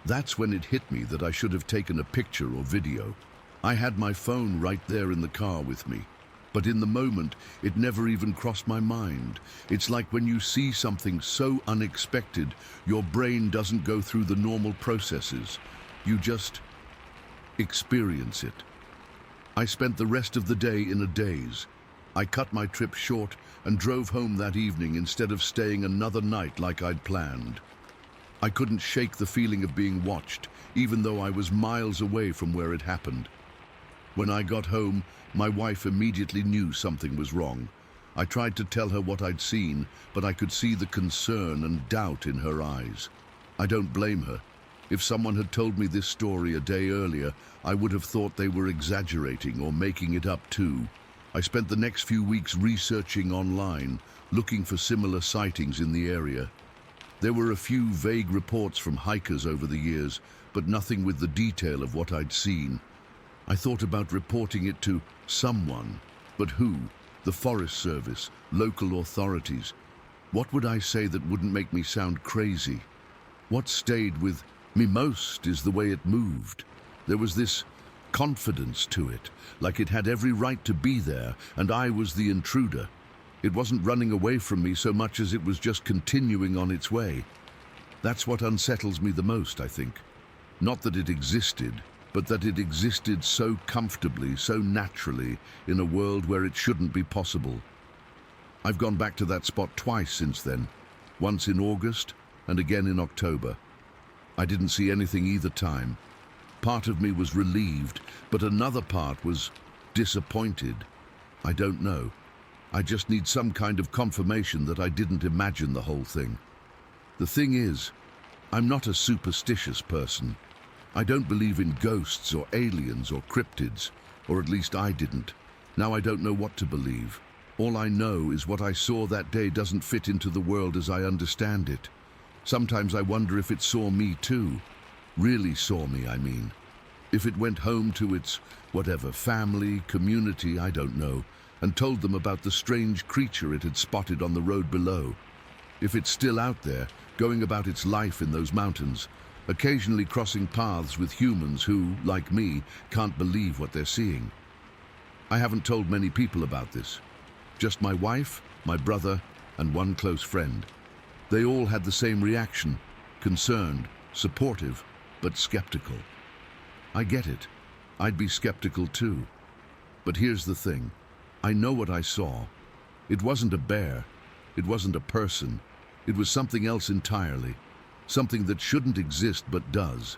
That's when it hit me that I should have taken a picture or video. I had my phone right there in the car with me. But in the moment, it never even crossed my mind. It's like when you see something so unexpected, your brain doesn't go through the normal processes. You just experience it. I spent the rest of the day in a daze. I cut my trip short and drove home that evening instead of staying another night like I'd planned. I couldn't shake the feeling of being watched, even though I was miles away from where it happened. When I got home, my wife immediately knew something was wrong. I tried to tell her what I'd seen, but I could see the concern and doubt in her eyes. I don't blame her. If someone had told me this story a day earlier, I would have thought they were exaggerating or making it up too. I spent the next few weeks researching online, looking for similar sightings in the area. There were a few vague reports from hikers over the years, but nothing with the detail of what I'd seen. I thought about reporting it to someone, but who? The Forest Service, local authorities. What would I say that wouldn't make me sound crazy? What stayed with me most is the way it moved. There was this confidence to it, like it had every right to be there, and I was the intruder. It wasn't running away from me so much as it was just continuing on its way. That's what unsettles me the most, I think. Not that it existed, but that it existed so comfortably, so naturally, in a world where it shouldn't be possible. I've gone back to that spot twice since then, once in August and again in October. I didn't see anything either time. Part of me was relieved, but another part was disappointed. I don't know. I just need some kind of confirmation that I didn't imagine the whole thing. The thing is, I'm not a superstitious person. I don't believe in ghosts or aliens or cryptids, or at least I didn't. Now I don't know what to believe. All I know is what I saw that day doesn't fit into the world as I understand it. Sometimes I wonder if it saw me too. Really saw me, I mean. If it went home to its, whatever, family, community, I don't know, and told them about the strange creature it had spotted on the road below. If it's still out there, going about its life in those mountains, occasionally crossing paths with humans who, like me, can't believe what they're seeing. I haven't told many people about this. Just my wife, my brother, and one close friend. They all had the same reaction, concerned, supportive, but skeptical. I get it. I'd be skeptical too. But here's the thing. I know what I saw. It wasn't a bear. It wasn't a person. It was something else entirely. Something that shouldn't exist but does.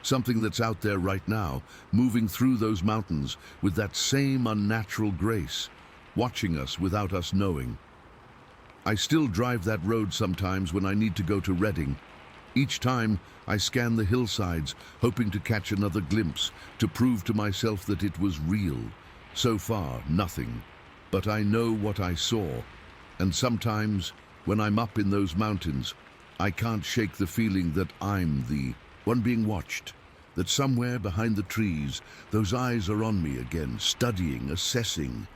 Something that's out there right now, moving through those mountains with that same unnatural grace, watching us without us knowing. I still drive that road sometimes when I need to go to Redding. Each time, I scan the hillsides, hoping to catch another glimpse, to prove to myself that it was real. So far, nothing. But I know what I saw. And sometimes, when I'm up in those mountains, I can't shake the feeling that I'm the one being watched. that somewhere behind the trees, those eyes are on me again, studying, assessing.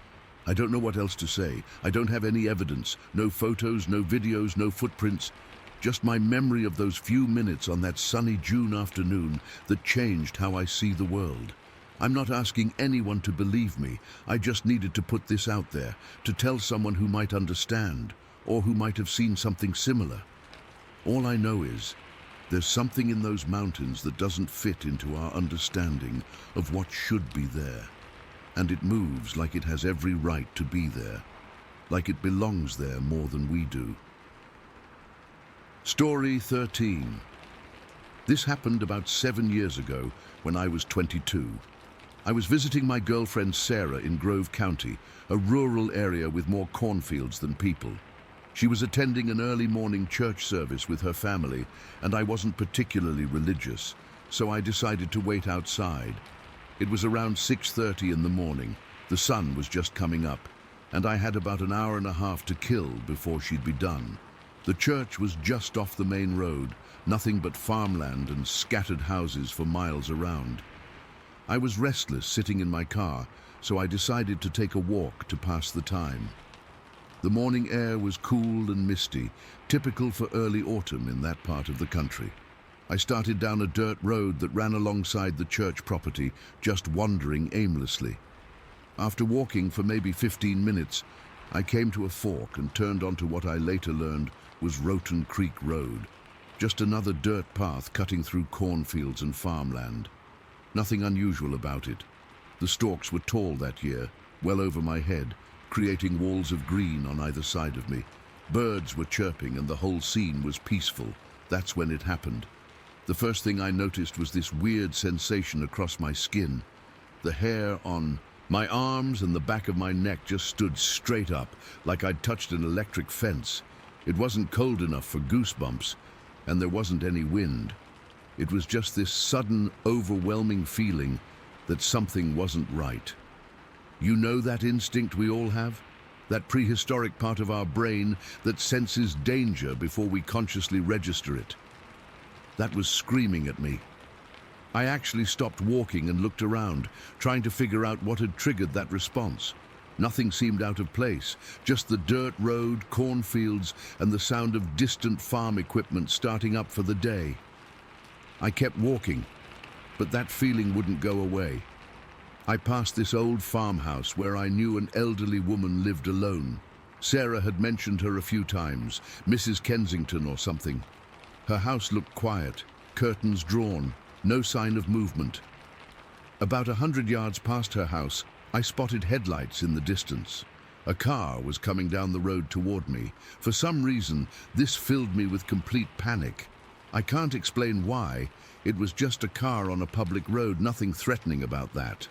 I don't know what else to say. I don't have any evidence, no photos, no videos, no footprints. Just my memory of those few minutes on that sunny June afternoon that changed how I see the world. I'm not asking anyone to believe me. I just needed to put this out there, to tell someone who might understand, or who might have seen something similar. All I know is, there's something in those mountains that doesn't fit into our understanding of what should be there. And it moves like it has every right to be there, like it belongs there more than we do. Story 13. This happened about 7 years ago when I was 22. I was visiting my girlfriend Sarah in Grove County, a rural area with more cornfields than people. She was attending an early morning church service with her family, and I wasn't particularly religious, so I decided to wait outside. It was around 6:30 in the morning. The sun was just coming up, and I had about an hour and a half to kill before she'd be done. The church was just off the main road, nothing but farmland and scattered houses for miles around. I was restless sitting in my car, so I decided to take a walk to pass the time. The morning air was cool and misty, typical for early autumn in that part of the country. I started down a dirt road that ran alongside the church property, just wandering aimlessly. After walking for maybe 15 minutes, I came to a fork and turned onto what I later learned was Roten Creek Road, just another dirt path cutting through cornfields and farmland. Nothing unusual about it. The stalks were tall that year, well over my head, creating walls of green on either side of me. Birds were chirping and the whole scene was peaceful. That's when it happened. The first thing I noticed was this weird sensation across my skin. The hair on my arms and the back of my neck just stood straight up, like I'd touched an electric fence. It wasn't cold enough for goosebumps, and there wasn't any wind. It was just this sudden, overwhelming feeling that something wasn't right. You know that instinct we all have? That prehistoric part of our brain that senses danger before we consciously register it. That was screaming at me. I actually stopped walking and looked around, trying to figure out what had triggered that response. Nothing seemed out of place, just the dirt road, cornfields, and the sound of distant farm equipment starting up for the day. I kept walking, but that feeling wouldn't go away. I passed this old farmhouse where I knew an elderly woman lived alone. Sarah had mentioned her a few times, Mrs. Kensington or something. Her house looked quiet, curtains drawn, no sign of movement. About 100 yards past her house, I spotted headlights in the distance. A car was coming down the road toward me. For some reason, this filled me with complete panic. I can't explain why. It was just a car on a public road, nothing threatening about that.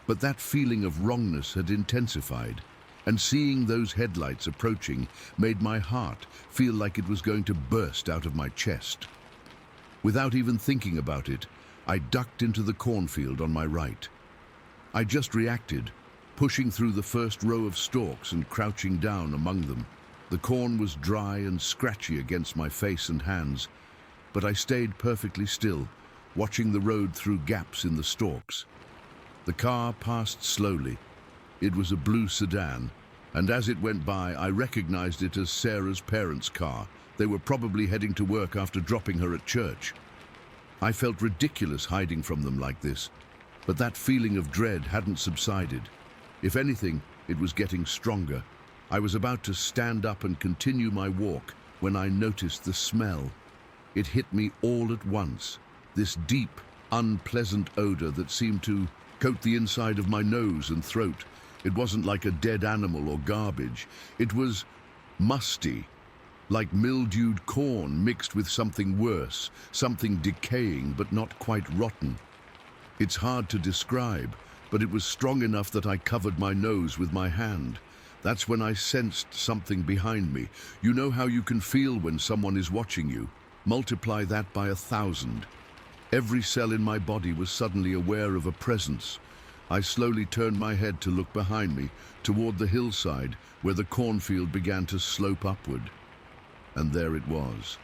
But that feeling of wrongness had intensified, and seeing those headlights approaching made my heart feel like it was going to burst out of my chest. Without even thinking about it, I ducked into the cornfield on my right. I just reacted, pushing through the first row of stalks and crouching down among them. The corn was dry and scratchy against my face and hands, but I stayed perfectly still, watching the road through gaps in the stalks. The car passed slowly. It was a blue sedan, and as it went by, I recognized it as Sarah's parents' car. They were probably heading to work after dropping her at church. I felt ridiculous hiding from them like this, but that feeling of dread hadn't subsided. If anything, it was getting stronger. I was about to stand up and continue my walk when I noticed the smell. It hit me all at once, this deep, unpleasant odor that seemed to coat the inside of my nose and throat. It wasn't like a dead animal or garbage. It was musty, like mildewed corn mixed with something worse, something decaying but not quite rotten. It's hard to describe, but it was strong enough that I covered my nose with my hand. That's when I sensed something behind me. You know how you can feel when someone is watching you? Multiply that by 1,000. Every cell in my body was suddenly aware of a presence. I slowly turned my head to look behind me, toward the hillside, where the cornfield began to slope upward. And there it was.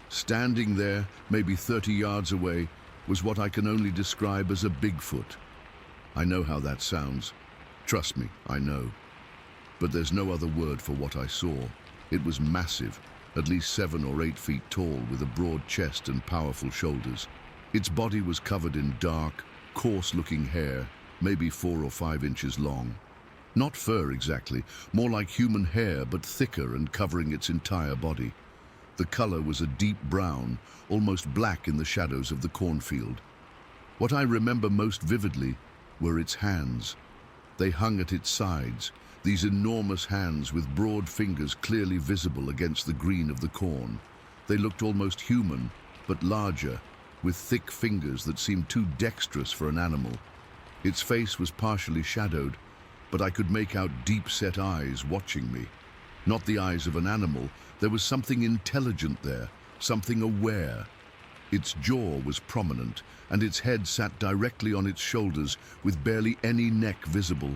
Standing there, maybe 30 yards away, was what I can only describe as a Bigfoot. I know how that sounds. Trust me, I know. But there's no other word for what I saw. It was massive, at least 7 or 8 feet tall, with a broad chest and powerful shoulders. Its body was covered in dark, coarse-looking hair, maybe 4 or 5 inches long. Not fur exactly, more like human hair, but thicker and covering its entire body. The color was a deep brown, almost black in the shadows of the cornfield. What I remember most vividly were its hands. They hung at its sides, these enormous hands with broad fingers clearly visible against the green of the corn. They looked almost human, but larger, with thick fingers that seemed too dexterous for an animal. Its face was partially shadowed, but I could make out deep-set eyes watching me. Not the eyes of an animal, there was something intelligent there, something aware. Its jaw was prominent, and its head sat directly on its shoulders with barely any neck visible.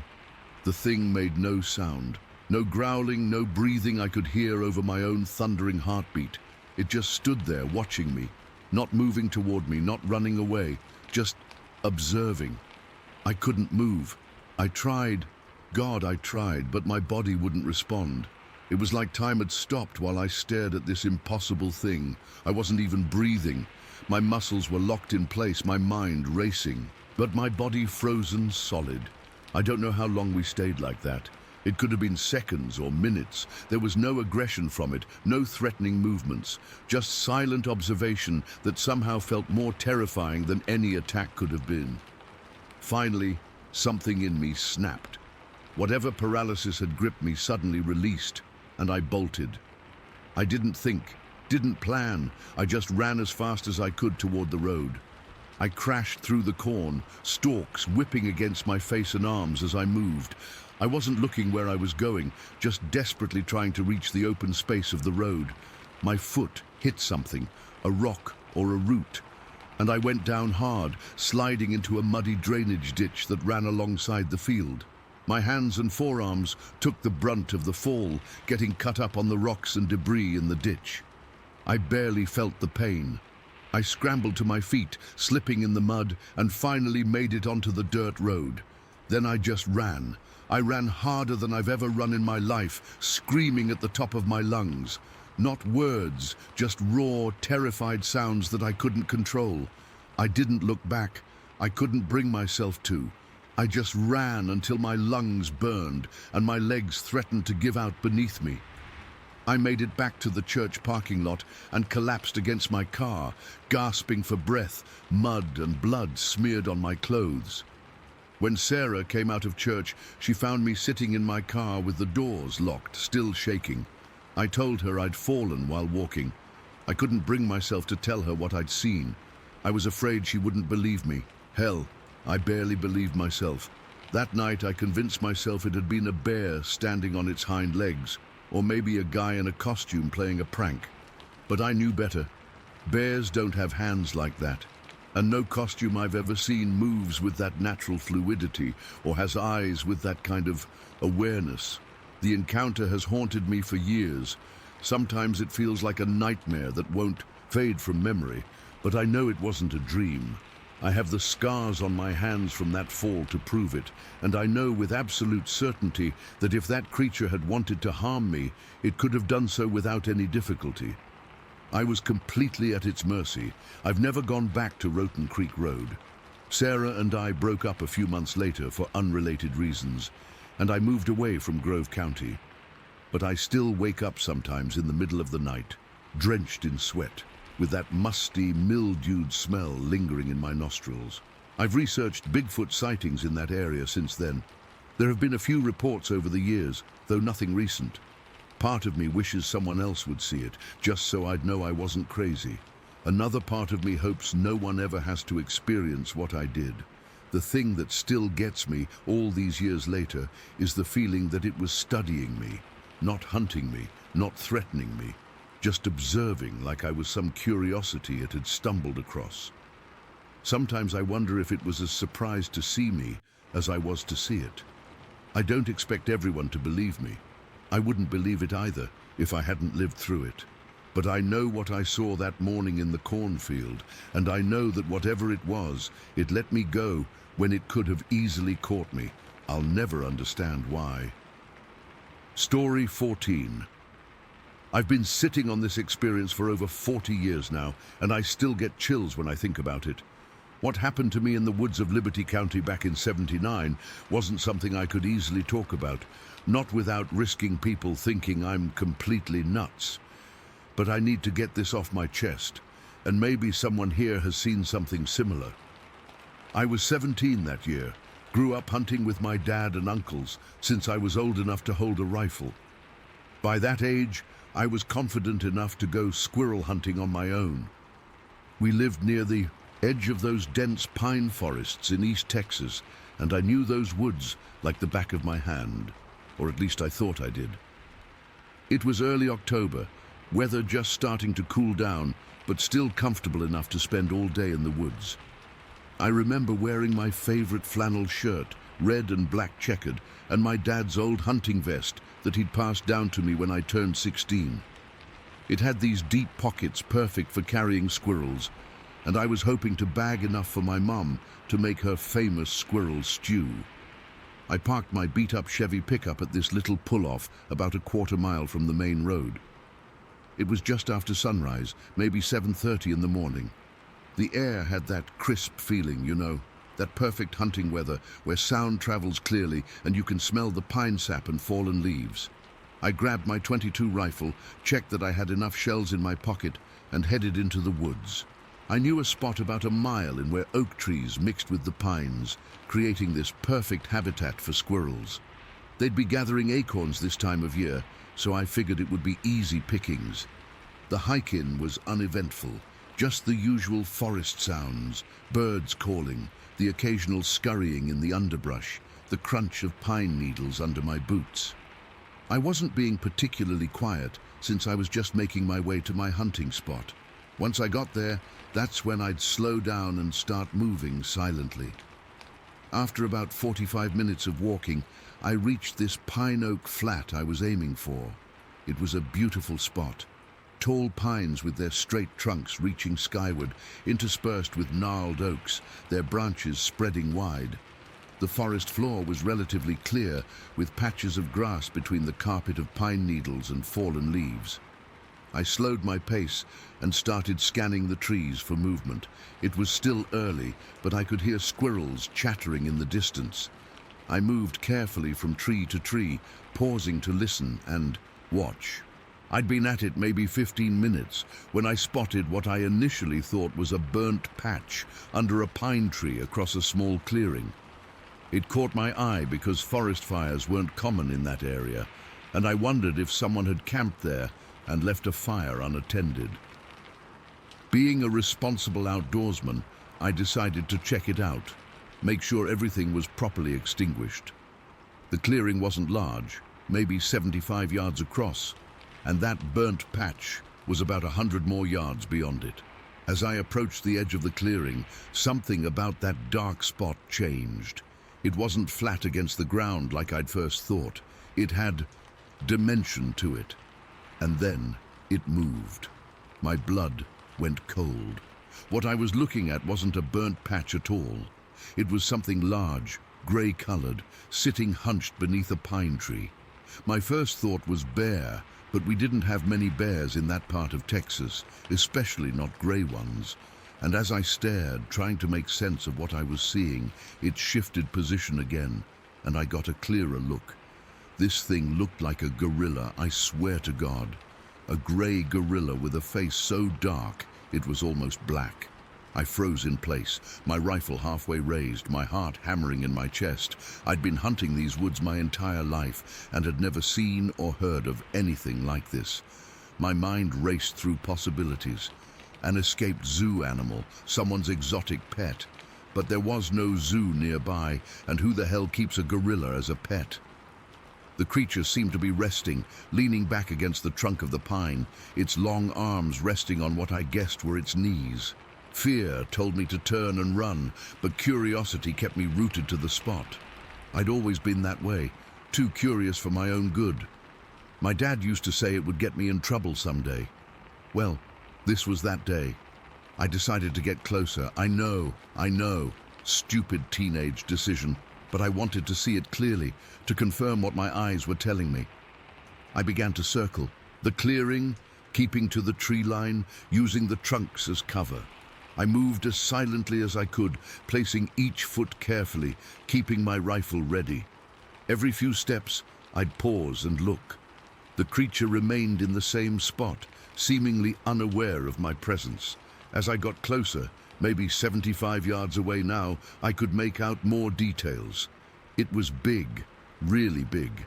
The thing made no sound. No growling, no breathing I could hear over my own thundering heartbeat. It just stood there watching me, not moving toward me, not running away, just observing. I couldn't move. I tried. God, I tried, but my body wouldn't respond. It was like time had stopped while I stared at this impossible thing. I wasn't even breathing. My muscles were locked in place, my mind racing, but my body frozen solid. I don't know how long we stayed like that. It could have been seconds or minutes. There was no aggression from it, no threatening movements, just silent observation that somehow felt more terrifying than any attack could have been. Finally, something in me snapped. Whatever paralysis had gripped me suddenly released, and I bolted. I didn't think, didn't plan. I just ran as fast as I could toward the road. I crashed through the corn, stalks whipping against my face and arms as I moved. I wasn't looking where I was going, just desperately trying to reach the open space of the road. My foot hit something, a rock or a root, and I went down hard, sliding into a muddy drainage ditch that ran alongside the field. My hands and forearms took the brunt of the fall, getting cut up on the rocks and debris in the ditch. I barely felt the pain. I scrambled to my feet, slipping in the mud, and finally made it onto the dirt road. Then I just ran. I ran harder than I've ever run in my life, screaming at the top of my lungs. Not words, just raw, terrified sounds that I couldn't control. I didn't look back. I couldn't bring myself to. I just ran until my lungs burned and my legs threatened to give out beneath me. I made it back to the church parking lot and collapsed against my car, gasping for breath, mud and blood smeared on my clothes. When Sarah came out of church, she found me sitting in my car with the doors locked, still shaking. I told her I'd fallen while walking. I couldn't bring myself to tell her what I'd seen. I was afraid she wouldn't believe me. Hell, I barely believed myself. That night I convinced myself it had been a bear standing on its hind legs, or maybe a guy in a costume playing a prank. But I knew better. Bears don't have hands like that, and no costume I've ever seen moves with that natural fluidity or has eyes with that kind of awareness. The encounter has haunted me for years. Sometimes it feels like a nightmare that won't fade from memory, but I know it wasn't a dream. I have the scars on my hands from that fall to prove it, and I know with absolute certainty that if that creature had wanted to harm me, it could have done so without any difficulty. I was completely at its mercy. I've never gone back to Roten Creek Road. Sarah and I broke up a few months later for unrelated reasons, and I moved away from Grove County. But I still wake up sometimes in the middle of the night, drenched in sweat, with that musty, mildewed smell lingering in my nostrils. I've researched Bigfoot sightings in that area since then. There have been a few reports over the years, though nothing recent. Part of me wishes someone else would see it, just so I'd know I wasn't crazy. Another part of me hopes no one ever has to experience what I did. The thing that still gets me all these years later is the feeling that it was studying me, not hunting me, not threatening me, just observing like I was some curiosity it had stumbled across. Sometimes I wonder if it was as surprised to see me as I was to see it. I don't expect everyone to believe me. I wouldn't believe it either if I hadn't lived through it. But I know what I saw that morning in the cornfield, and I know that whatever it was, it let me go when it could have easily caught me. I'll never understand why. Story 14. I've been sitting on this experience for over 40 years now, and I still get chills when I think about it. What happened to me in the woods of Liberty County back in '79 wasn't something I could easily talk about, not without risking people thinking I'm completely nuts. But I need to get this off my chest, and maybe someone here has seen something similar. I was 17 that year, grew up hunting with my dad and uncles since I was old enough to hold a rifle. By that age, I was confident enough to go squirrel hunting on my own. We lived near the edge of those dense pine forests in East Texas, and I knew those woods like the back of my hand, or at least I thought I did. It was early October, weather just starting to cool down, but still comfortable enough to spend all day in the woods. I remember wearing my favorite flannel shirt, red and black checkered, and my dad's old hunting vest that he'd passed down to me when I turned 16. It had these deep pockets perfect for carrying squirrels, and I was hoping to bag enough for my mom to make her famous squirrel stew. I parked my beat-up Chevy pickup at this little pull-off about a quarter-mile from the main road. It was just after sunrise, maybe 7:30 in the morning. The air had that crisp feeling, you know, that perfect hunting weather where sound travels clearly and you can smell the pine sap and fallen leaves. I grabbed my .22 rifle, checked that I had enough shells in my pocket, and headed into the woods. I knew a spot about a mile in where oak trees mixed with the pines, creating this perfect habitat for squirrels. They'd be gathering acorns this time of year, so I figured it would be easy pickings. The hike-in was uneventful, just the usual forest sounds, birds calling, the occasional scurrying in the underbrush, the crunch of pine needles under my boots. I wasn't being particularly quiet since I was just making my way to my hunting spot. Once I got there, that's when I'd slow down and start moving silently. After about 45 minutes of walking, I reached this pine oak flat I was aiming for. It was a beautiful spot. Tall pines with their straight trunks reaching skyward, interspersed with gnarled oaks, their branches spreading wide. The forest floor was relatively clear, with patches of grass between the carpet of pine needles and fallen leaves. I slowed my pace and started scanning the trees for movement. It was still early, but I could hear squirrels chattering in the distance. I moved carefully from tree to tree, pausing to listen and watch. I'd been at it maybe 15 minutes when I spotted what I initially thought was a burnt patch under a pine tree across a small clearing. It caught my eye because forest fires weren't common in that area, and I wondered if someone had camped there and left a fire unattended. Being a responsible outdoorsman, I decided to check it out, make sure everything was properly extinguished. The clearing wasn't large, maybe 75 yards across, and that burnt patch was about 100 more yards beyond it. As I approached the edge of the clearing, something about that dark spot changed. It wasn't flat against the ground like I'd first thought. It had dimension to it. And then it moved. My blood went cold. What I was looking at wasn't a burnt patch at all. It was something large, gray-colored, sitting hunched beneath a pine tree. My first thought was bear, but we didn't have many bears in that part of Texas, especially not gray ones. And as I stared, trying to make sense of what I was seeing, it shifted position again, and I got a clearer look. This thing looked like a gorilla, I swear to God. A gray gorilla with a face so dark it was almost black. I froze in place, my rifle halfway raised, my heart hammering in my chest. I'd been hunting these woods my entire life and had never seen or heard of anything like this. My mind raced through possibilities. An escaped zoo animal, someone's exotic pet. But there was no zoo nearby, and who the hell keeps a gorilla as a pet? The creature seemed to be resting, leaning back against the trunk of the pine, its long arms resting on what I guessed were its knees. Fear told me to turn and run, but curiosity kept me rooted to the spot. I'd always been that way, too curious for my own good. My dad used to say it would get me in trouble someday. Well, this was that day. I decided to get closer. I know, stupid teenage decision, but I wanted to see it clearly, to confirm what my eyes were telling me. I began to circle the clearing, keeping to the tree line, using the trunks as cover. I moved as silently as I could, placing each foot carefully, keeping my rifle ready. Every few steps, I'd pause and look. The creature remained in the same spot, seemingly unaware of my presence. As I got closer, maybe 75 yards away now, I could make out more details. It was big, really big.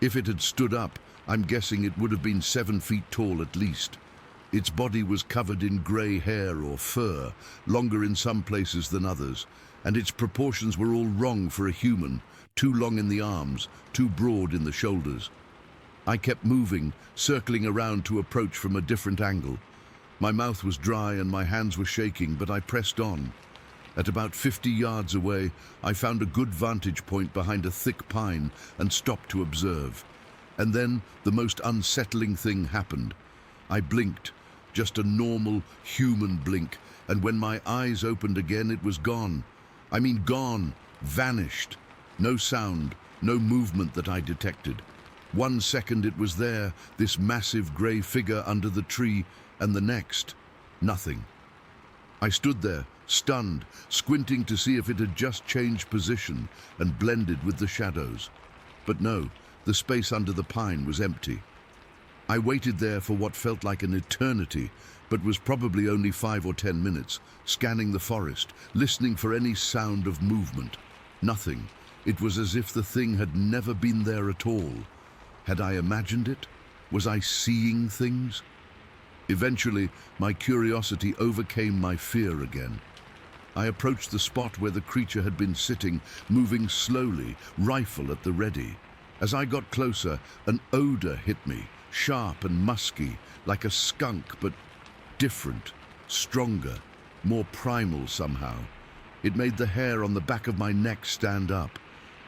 If it had stood up, I'm guessing it would have been 7 feet tall at least. Its body was covered in grey hair or fur, longer in some places than others, and its proportions were all wrong for a human, too long in the arms, too broad in the shoulders. I kept moving, circling around to approach from a different angle. My mouth was dry and my hands were shaking, but I pressed on. At about 50 yards away, I found a good vantage point behind a thick pine and stopped to observe. And then the most unsettling thing happened. I blinked, just a normal human blink, and when my eyes opened again, it was gone. I mean gone, vanished. No sound, no movement that I detected. 1 second it was there, this massive grey figure under the tree, and the next, nothing. I stood there, stunned, squinting to see if it had just changed position and blended with the shadows. But no, the space under the pine was empty. I waited there for what felt like an eternity, but was probably only 5 or 10 minutes, scanning the forest, listening for any sound of movement. Nothing. It was as if the thing had never been there at all. Had I imagined it? Was I seeing things? Eventually, my curiosity overcame my fear again. I approached the spot where the creature had been sitting, moving slowly, rifle at the ready. As I got closer, an odor hit me, sharp and musky, like a skunk, but different, stronger, more primal somehow. It made the hair on the back of my neck stand up.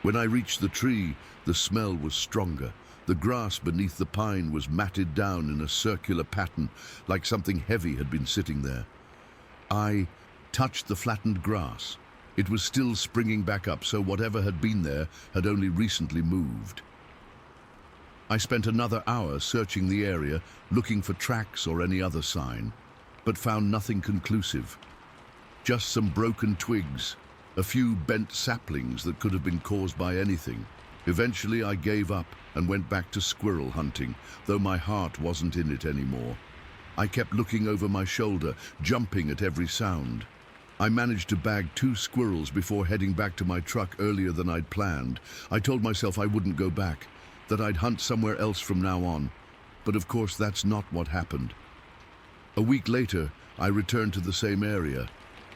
When I reached the tree, the smell was stronger. The grass beneath the pine was matted down in a circular pattern, like something heavy had been sitting there. I touched the flattened grass. It was still springing back up, so whatever had been there had only recently moved. I spent another hour searching the area, looking for tracks or any other sign, but found nothing conclusive. Just some broken twigs, a few bent saplings that could have been caused by anything. Eventually I gave up and went back to squirrel hunting, though my heart wasn't in it anymore. I kept looking over my shoulder, jumping at every sound. I managed to bag 2 squirrels before heading back to my truck earlier than I'd planned. I told myself I wouldn't go back, that I'd hunt somewhere else from now on. But of course that's not what happened. A week later, I returned to the same area.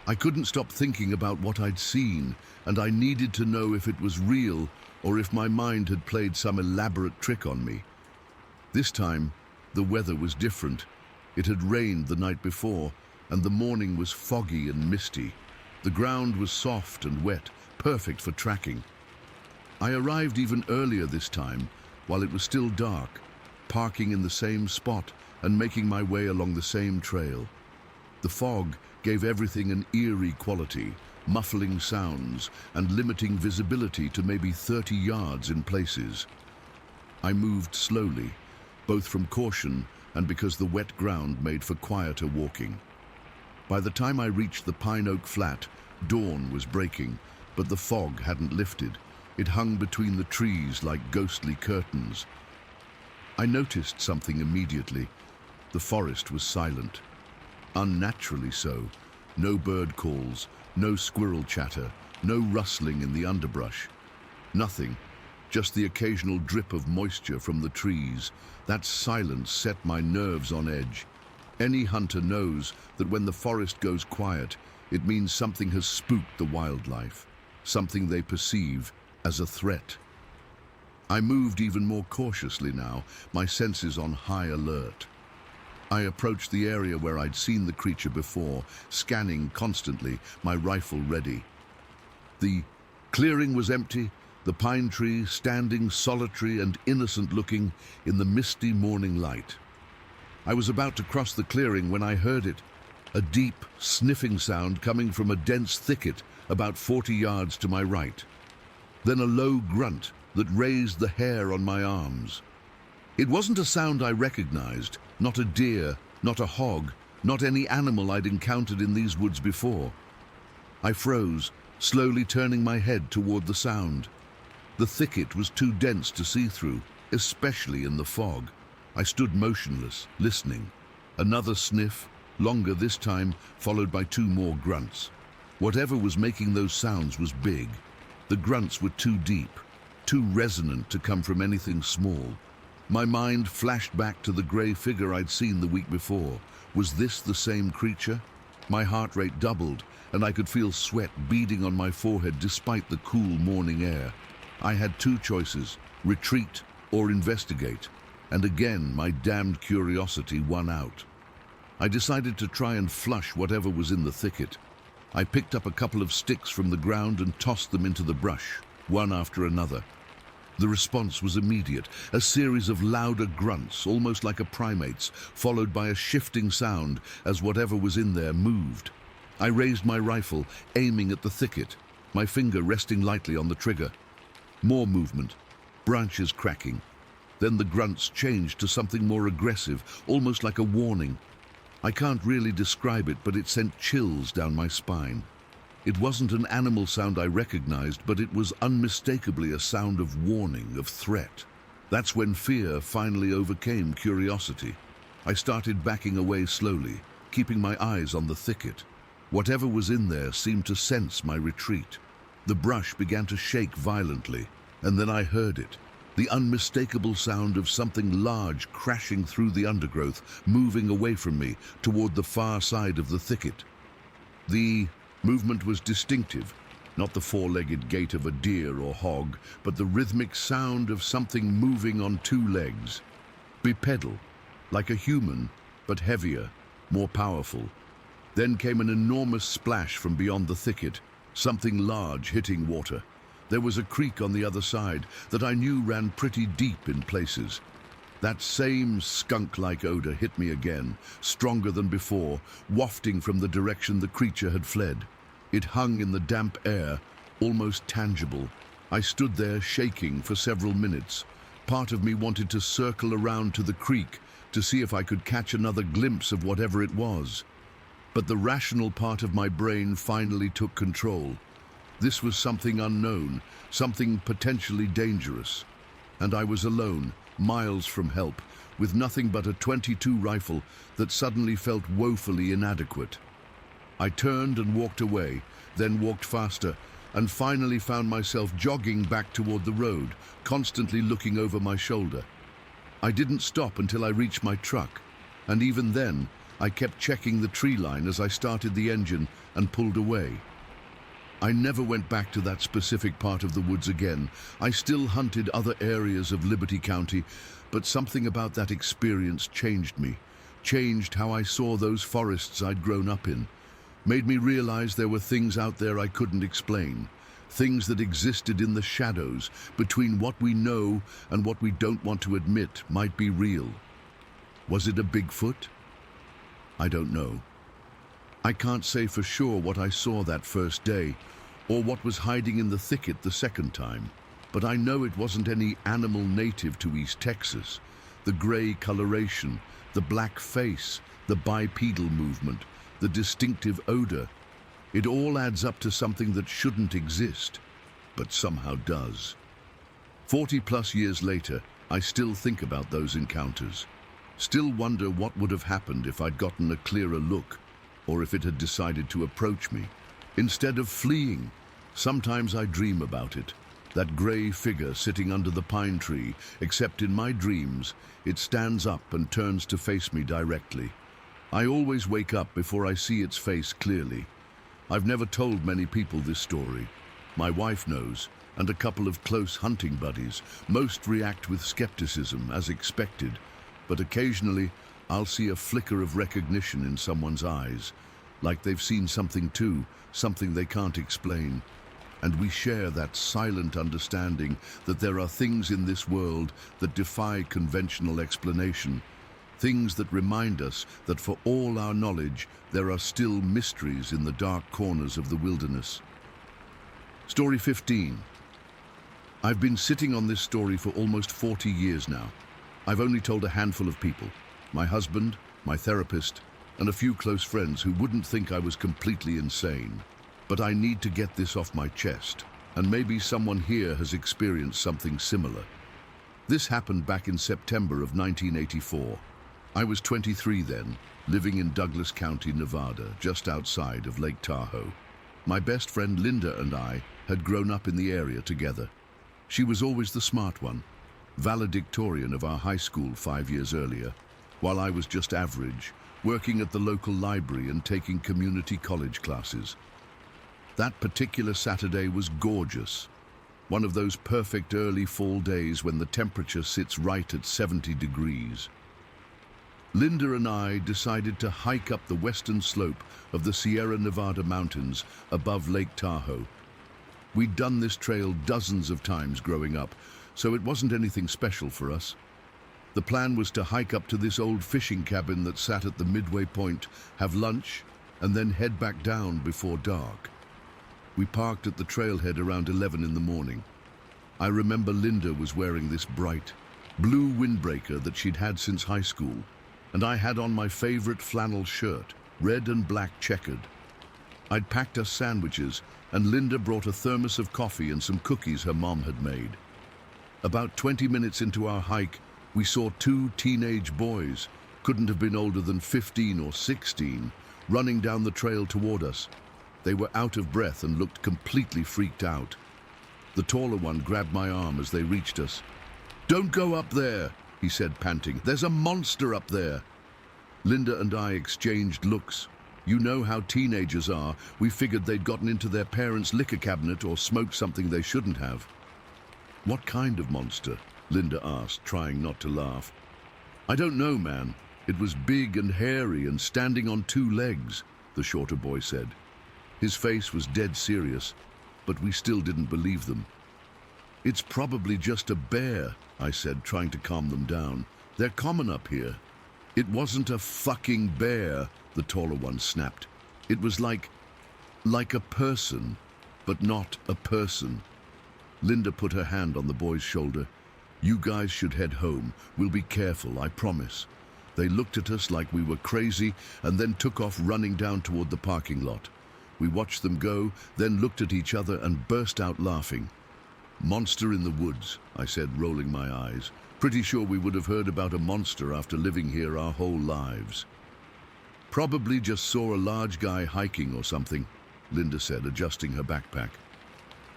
I couldn't stop thinking about what I'd seen, and I needed to know if it was real or if my mind had played some elaborate trick on me. This time, the weather was different. It had rained the night before, and the morning was foggy and misty. The ground was soft and wet, perfect for tracking. I arrived even earlier this time, while it was still dark, parking in the same spot and making my way along the same trail. The fog gave everything an eerie quality, muffling sounds and limiting visibility to maybe 30 yards in places. I moved slowly, both from caution and because the wet ground made for quieter walking. By the time I reached the pine oak flat, dawn was breaking, but the fog hadn't lifted. It hung between the trees like ghostly curtains. I noticed something immediately. The forest was silent. Unnaturally so. No bird calls, no squirrel chatter, no rustling in the underbrush. Nothing, just the occasional drip of moisture from the trees. That silence set my nerves on edge. Any hunter knows that when the forest goes quiet, it means something has spooked the wildlife, something they perceive as a threat. I moved even more cautiously now, my senses on high alert. I approached the area where I'd seen the creature before, scanning constantly, my rifle ready. The clearing was empty, the pine tree standing solitary and innocent looking in the misty morning light. I was about to cross the clearing when I heard it, a deep, sniffing sound coming from a dense thicket about 40 yards to my right. Then a low grunt that raised the hair on my arms. It wasn't a sound I recognized, not a deer, not a hog, not any animal I'd encountered in these woods before. I froze, slowly turning my head toward the sound. The thicket was too dense to see through, especially in the fog. I stood motionless, listening. Another sniff, longer this time, followed by 2 more grunts. Whatever was making those sounds was big. The grunts were too deep, too resonant to come from anything small. My mind flashed back to the gray figure I'd seen the week before. Was this the same creature? My heart rate doubled, and I could feel sweat beading on my forehead despite the cool morning air. I had 2 choices, retreat or investigate, and again my damned curiosity won out. I decided to try and flush whatever was in the thicket. I picked up a couple of sticks from the ground and tossed them into the brush, one after another. The response was immediate, a series of louder grunts, almost like a primate's, followed by a shifting sound as whatever was in there moved. I raised my rifle, aiming at the thicket, my finger resting lightly on the trigger. More movement, branches cracking. Then the grunts changed to something more aggressive, almost like a warning. I can't really describe it, but it sent chills down my spine. It wasn't an animal sound I recognized, but it was unmistakably a sound of warning, of threat. That's when fear finally overcame curiosity. I started backing away slowly, keeping my eyes on the thicket. Whatever was in there seemed to sense my retreat. The brush began to shake violently, and then I heard it. The unmistakable sound of something large crashing through the undergrowth, moving away from me toward the far side of the thicket. The movement was distinctive, not the 4-legged gait of a deer or hog, but the rhythmic sound of something moving on 2 legs. Bipedal, like a human, but heavier, more powerful. Then came an enormous splash from beyond the thicket, something large hitting water. There was a creek on the other side that I knew ran pretty deep in places. That same skunk-like odor hit me again, stronger than before, wafting from the direction the creature had fled. It hung in the damp air, almost tangible. I stood there shaking for several minutes. Part of me wanted to circle around to the creek to see if I could catch another glimpse of whatever it was. But the rational part of my brain finally took control. This was something unknown, something potentially dangerous. And I was alone, miles from help, with nothing but a .22 rifle that suddenly felt woefully inadequate. I turned and walked away, then walked faster, and finally found myself jogging back toward the road, constantly looking over my shoulder. I didn't stop until I reached my truck, and even then, I kept checking the tree line as I started the engine and pulled away. I never went back to that specific part of the woods again. I still hunted other areas of Liberty County, but something about that experience changed me, changed how I saw those forests I'd grown up in, made me realize there were things out there I couldn't explain, things that existed in the shadows between what we know and what we don't want to admit might be real. Was it a Bigfoot? I don't know. I can't say for sure what I saw that first day, or what was hiding in the thicket the second time, but I know it wasn't any animal native to East Texas. The gray coloration, the black face, the bipedal movement, the distinctive odor. It all adds up to something that shouldn't exist, but somehow does. 40+ years later, I still think about those encounters. Still wonder what would have happened if I'd gotten a clearer look, or if it had decided to approach me. Instead of fleeing, sometimes I dream about it. That gray figure sitting under the pine tree, except in my dreams, it stands up and turns to face me directly. I always wake up before I see its face clearly. I've never told many people this story. My wife knows, and a couple of close hunting buddies. Most react with skepticism, as expected, but occasionally I'll see a flicker of recognition in someone's eyes, like they've seen something too, something they can't explain. And we share that silent understanding that there are things in this world that defy conventional explanation, Things that remind us that for all our knowledge, there are still mysteries in the dark corners of the wilderness. Story 15. I've been sitting on this story for almost 40 years now. I've only told a handful of people, my husband, my therapist, and a few close friends who wouldn't think I was completely insane. But I need to get this off my chest, and maybe someone here has experienced something similar. This happened back in September of 1984. I was 23 then, living in Douglas County, Nevada, just outside of Lake Tahoe. My best friend Linda and I had grown up in the area together. She was always the smart one, valedictorian of our high school 5 years earlier, while I was just average, working at the local library and taking community college classes. That particular Saturday was gorgeous. One of those perfect early fall days when the temperature sits right at 70 degrees. Linda and I decided to hike up the western slope of the Sierra Nevada mountains above Lake Tahoe. We'd done this trail dozens of times growing up, so it wasn't anything special for us. The plan was to hike up to this old fishing cabin that sat at the midway point, have lunch, and then head back down before dark. We parked at the trailhead around 11 in the morning. I remember Linda was wearing this bright, blue windbreaker that she'd had since high school, and I had on my favorite flannel shirt, red and black checkered. I'd packed us sandwiches, and Linda brought a thermos of coffee and some cookies her mom had made. About 20 minutes into our hike, we saw two teenage boys, couldn't have been older than 15 or 16, running down the trail toward us. They were out of breath and looked completely freaked out. The taller one grabbed my arm as they reached us. "Don't go up there," he said, panting. "There's a monster up there." Linda and I exchanged looks. You know how teenagers are. We figured they'd gotten into their parents' liquor cabinet or smoked something they shouldn't have. "What kind of monster?" Linda asked, trying not to laugh. "I don't know, man. It was big and hairy and standing on two legs," the shorter boy said. His face was dead serious, but we still didn't believe them. "It's probably just a bear," I said, trying to calm them down. "They're common up here." "It wasn't a fucking bear," the taller one snapped. "It was like a person, but not a person." Linda put her hand on the boy's shoulder. "You guys should head home. We'll be careful, I promise." They looked at us like we were crazy and then took off running down toward the parking lot. We watched them go, then looked at each other and burst out laughing. "Monster in the woods," I said, rolling my eyes. "Pretty sure we would have heard about a monster after living here our whole lives." "Probably just saw a large guy hiking or something," Linda said, adjusting her backpack.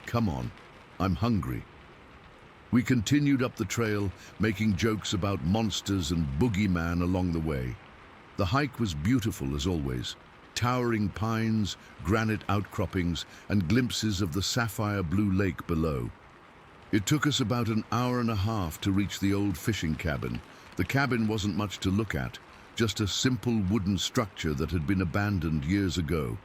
"Come on, I'm hungry." We continued up the trail, making jokes about monsters and boogeyman along the way. The hike was beautiful as always. Towering pines, granite outcroppings, and glimpses of the sapphire blue lake below. It took us about an hour and a half to reach the old fishing cabin. The cabin wasn't much to look at, just a simple wooden structure that had been abandoned years ago.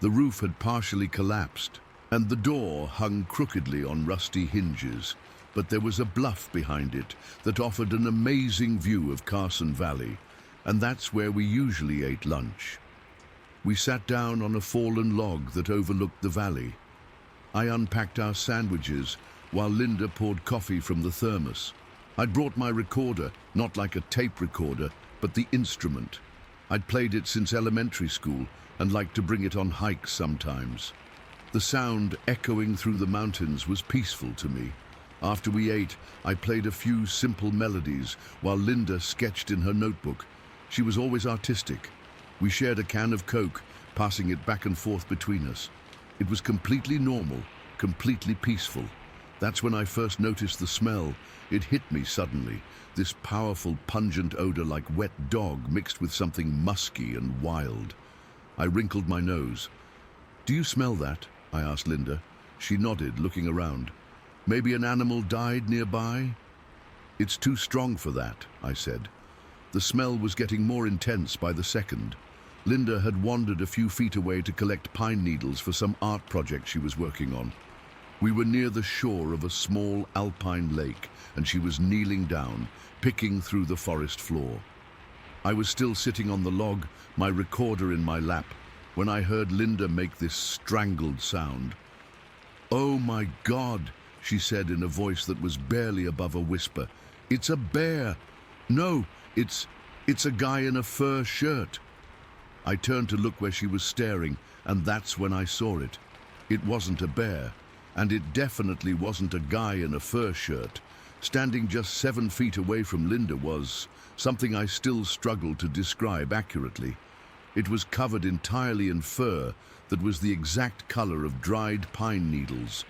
The roof had partially collapsed, and the door hung crookedly on rusty hinges, but there was a bluff behind it that offered an amazing view of Carson Valley, and that's where we usually ate lunch. We sat down on a fallen log that overlooked the valley. I unpacked our sandwiches while Linda poured coffee from the thermos. I'd brought my recorder, not like a tape recorder, but the instrument. I'd played it since elementary school and liked to bring it on hikes sometimes. The sound echoing through the mountains was peaceful to me. After we ate, I played a few simple melodies while Linda sketched in her notebook. She was always artistic. We shared a can of Coke, passing it back and forth between us. It was completely normal, completely peaceful. That's when I first noticed the smell. It hit me suddenly, this powerful, pungent odor like wet dog mixed with something musky and wild. I wrinkled my nose. "Do you smell that?" I asked Linda. She nodded, looking around. "Maybe an animal died nearby?" "It's too strong for that," I said. The smell was getting more intense by the second. Linda had wandered a few feet away to collect pine needles for some art project she was working on. We were near the shore of a small alpine lake, and she was kneeling down, picking through the forest floor. I was still sitting on the log, my recorder in my lap, when I heard Linda make this strangled sound. "Oh my God," she said in a voice that was barely above a whisper. "It's a bear! No, it's a guy in a fur shirt." I turned to look where she was staring, and that's when I saw it. It wasn't a bear, and it definitely wasn't a guy in a fur shirt. Standing just 7 feet away from Linda was something I still struggle to describe accurately. It was covered entirely in fur that was the exact color of dried pine needles.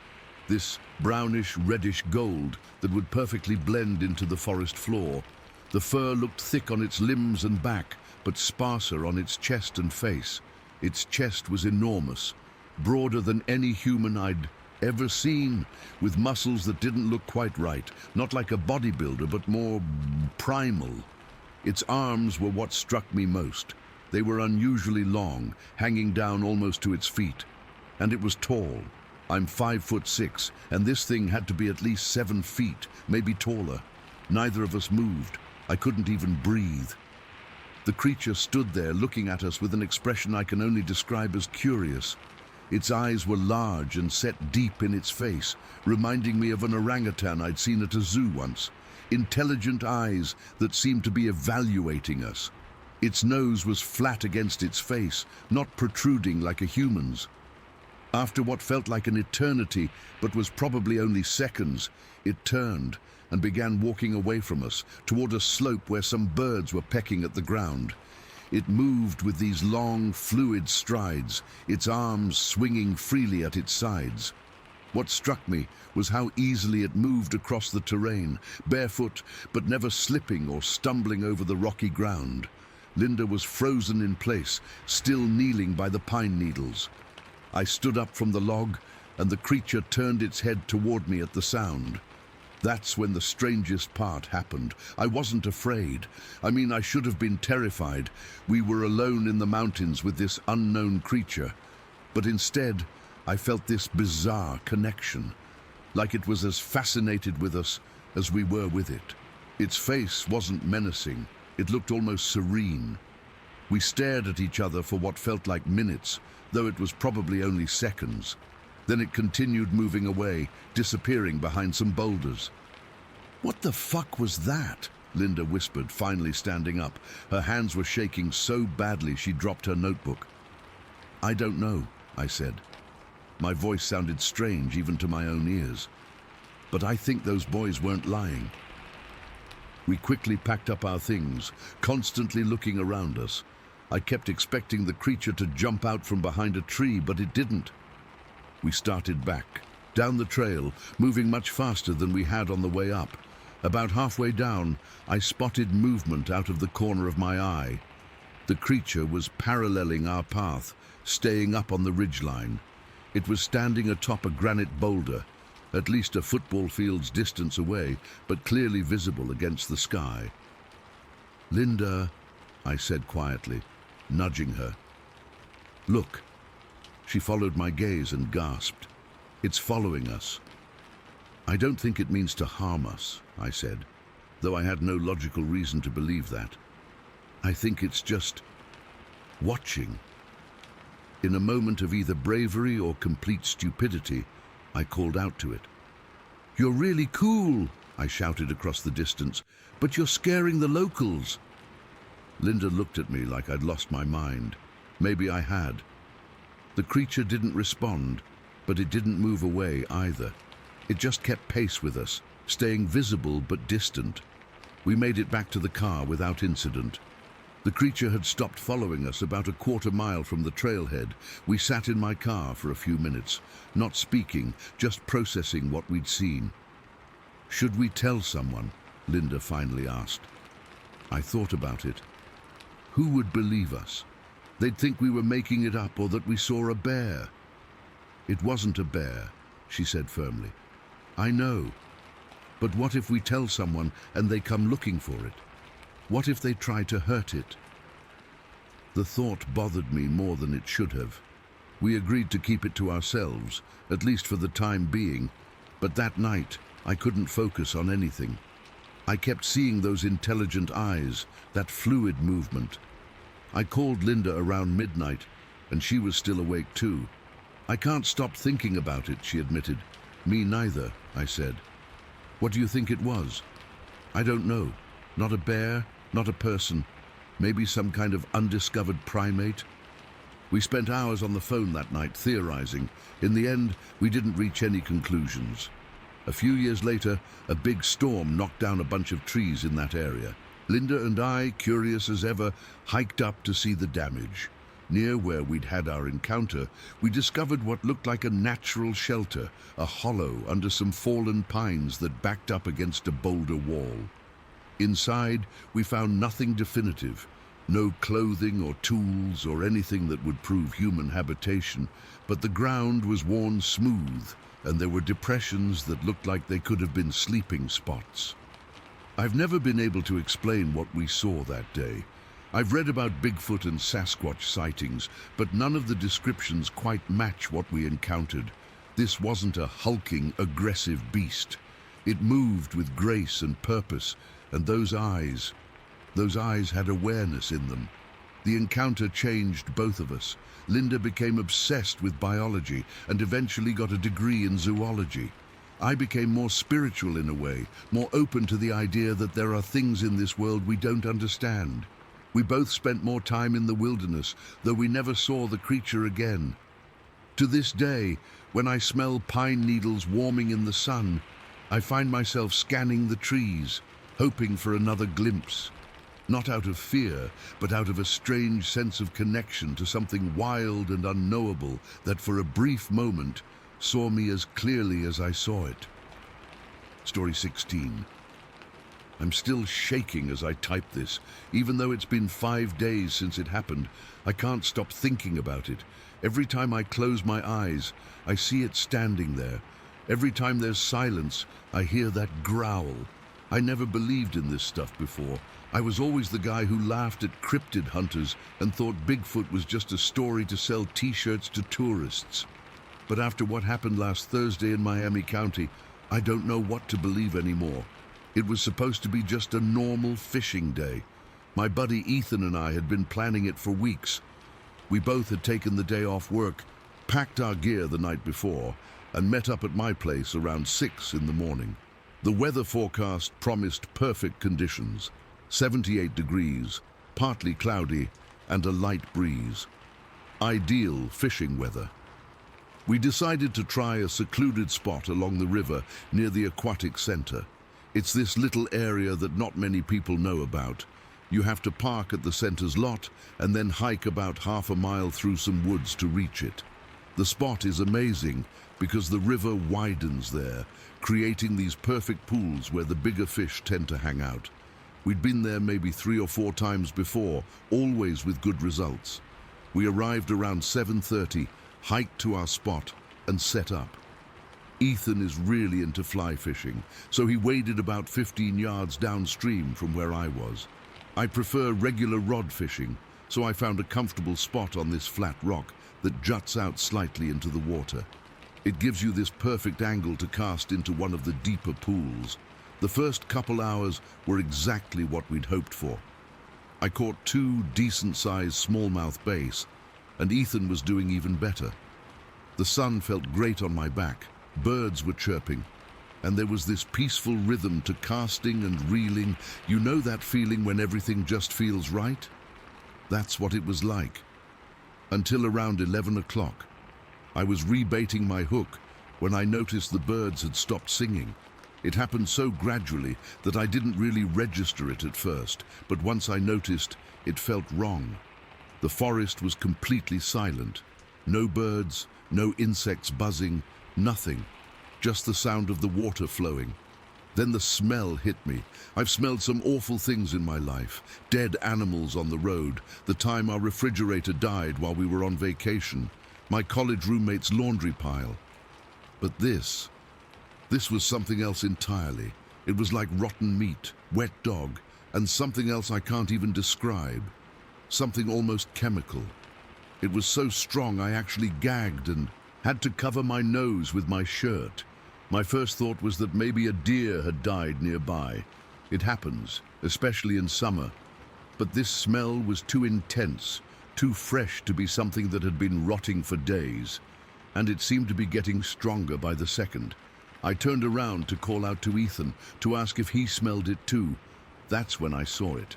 This brownish reddish gold that would perfectly blend into the forest floor. The fur looked thick on its limbs and back, but sparser on its chest and face. Its chest was enormous, broader than any human I'd ever seen, with muscles that didn't look quite right, not like a bodybuilder, but more primal. Its arms were what struck me most. They were unusually long, hanging down almost to its feet. And it was tall. I'm 5'6", and this thing had to be at least 7 feet, maybe taller. Neither of us moved. I couldn't even breathe. The creature stood there looking at us with an expression I can only describe as curious. Its eyes were large and set deep in its face, reminding me of an orangutan I'd seen at a zoo once. Intelligent eyes that seemed to be evaluating us. Its nose was flat against its face, not protruding like a human's. After what felt like an eternity, but was probably only seconds, it turned and began walking away from us, toward a slope where some birds were pecking at the ground. It moved with these long, fluid strides, its arms swinging freely at its sides. What struck me was how easily it moved across the terrain, barefoot, but never slipping or stumbling over the rocky ground. Linda was frozen in place, still kneeling by the pine needles. I stood up from the log, and the creature turned its head toward me at the sound. That's when the strangest part happened. I wasn't afraid. I should have been terrified. We were alone in the mountains with this unknown creature. But instead, I felt this bizarre connection, like it was as fascinated with us as we were with it. Its face wasn't menacing. It looked almost serene. We stared at each other for what felt like minutes, though it was probably only seconds. Then it continued moving away, disappearing behind some boulders. "What the fuck was that?" Linda whispered, finally standing up. Her hands were shaking so badly she dropped her notebook. "I don't know," I said. My voice sounded strange even to my own ears. But I think those boys weren't lying. We quickly packed up our things, constantly looking around us. I kept expecting the creature to jump out from behind a tree, but it didn't. We started back, down the trail, moving much faster than we had on the way up. About halfway down, I spotted movement out of the corner of my eye. The creature was paralleling our path, staying up on the ridgeline. It was standing atop a granite boulder, at least a football field's distance away, but clearly visible against the sky. "Linda," I said quietly, nudging her. "Look." She followed my gaze and gasped. "It's following us." "I don't think it means to harm us," I said, though I had no logical reason to believe that. "I think it's just watching." In a moment of either bravery or complete stupidity, I called out to it. "You're really cool," I shouted across the distance, "but you're scaring the locals." Linda looked at me like I'd lost my mind. Maybe I had. The creature didn't respond, but it didn't move away either. It just kept pace with us, staying visible but distant. We made it back to the car without incident. The creature had stopped following us about a quarter-mile from the trailhead. We sat in my car for a few minutes, not speaking, just processing what we'd seen. "Should we tell someone?" Linda finally asked. I thought about it. Who would believe us? They'd think we were making it up or that we saw a bear. "It wasn't a bear," she said firmly. "I know. But what if we tell someone and they come looking for it? What if they try to hurt it?" The thought bothered me more than it should have. We agreed to keep it to ourselves, at least for the time being, but that night I couldn't focus on anything. I kept seeing those intelligent eyes, that fluid movement. I called Linda around midnight, and she was still awake too. "I can't stop thinking about it," she admitted. "Me neither," I said. "What do you think it was?" "I don't know. Not a bear, not a person. Maybe some kind of undiscovered primate." We spent hours on the phone that night theorizing. In the end, we didn't reach any conclusions. A few years later, a big storm knocked down a bunch of trees in that area. Linda and I, curious as ever, hiked up to see the damage. Near where we'd had our encounter, we discovered what looked like a natural shelter, a hollow under some fallen pines that backed up against a boulder wall. Inside, we found nothing definitive, no clothing or tools or anything that would prove human habitation, but the ground was worn smooth, and there were depressions that looked like they could have been sleeping spots. I've never been able to explain what we saw that day. I've read about Bigfoot and Sasquatch sightings, but none of the descriptions quite match what we encountered. This wasn't a hulking, aggressive beast. It moved with grace and purpose, and those eyes had awareness in them. The encounter changed both of us. Linda became obsessed with biology and eventually got a degree in zoology. I became more spiritual in a way, more open to the idea that there are things in this world we don't understand. We both spent more time in the wilderness, though we never saw the creature again. To this day, when I smell pine needles warming in the sun, I find myself scanning the trees, hoping for another glimpse. Not out of fear, but out of a strange sense of connection to something wild and unknowable that for a brief moment saw me as clearly as I saw it. Story 16. I'm still shaking as I type this. Even though it's been 5 days since it happened, I can't stop thinking about it. Every time I close my eyes, I see it standing there. Every time there's silence, I hear that growl. I never believed in this stuff before. I was always the guy who laughed at cryptid hunters and thought Bigfoot was just a story to sell t-shirts to tourists. But after what happened last Thursday in Miami County, I don't know what to believe anymore. It was supposed to be just a normal fishing day. My buddy Ethan and I had been planning it for weeks. We both had taken the day off work, packed our gear the night before, and met up at my place around 6 in the morning. The weather forecast promised perfect conditions. 78 degrees, partly cloudy, and a light breeze. Ideal fishing weather. We decided to try a secluded spot along the river near the aquatic center. It's this little area that not many people know about. You have to park at the center's lot and then hike about half a mile through some woods to reach it. The spot is amazing because the river widens there, creating these perfect pools where the bigger fish tend to hang out. We'd been there maybe 3 or 4 times before, always with good results. We arrived around 7:30, hiked to our spot, and set up. Ethan is really into fly fishing, so he waded about 15 yards downstream from where I was. I prefer regular rod fishing, so I found a comfortable spot on this flat rock that juts out slightly into the water. It gives you this perfect angle to cast into one of the deeper pools. The first couple hours were exactly what we'd hoped for. I caught 2 decent-sized smallmouth bass, and Ethan was doing even better. The sun felt great on my back, birds were chirping, and there was this peaceful rhythm to casting and reeling. You know that feeling when everything just feels right? That's what it was like. Until around 11 o'clock. I was rebaiting my hook when I noticed the birds had stopped singing. It happened so gradually that I didn't really register it at first, but once I noticed, it felt wrong. The forest was completely silent. No birds, no insects buzzing, nothing. Just the sound of the water flowing. Then the smell hit me. I've smelled some awful things in my life. Dead animals on the road, the time our refrigerator died while we were on vacation, my college roommate's laundry pile. But this was something else entirely. It was like rotten meat, wet dog, and something else I can't even describe. Something almost chemical. It was so strong I actually gagged and had to cover my nose with my shirt. My first thought was that maybe a deer had died nearby. It happens, especially in summer. But this smell was too intense, too fresh to be something that had been rotting for days. And it seemed to be getting stronger by the second. I turned around to call out to Ethan to ask if he smelled it too. That's when I saw it.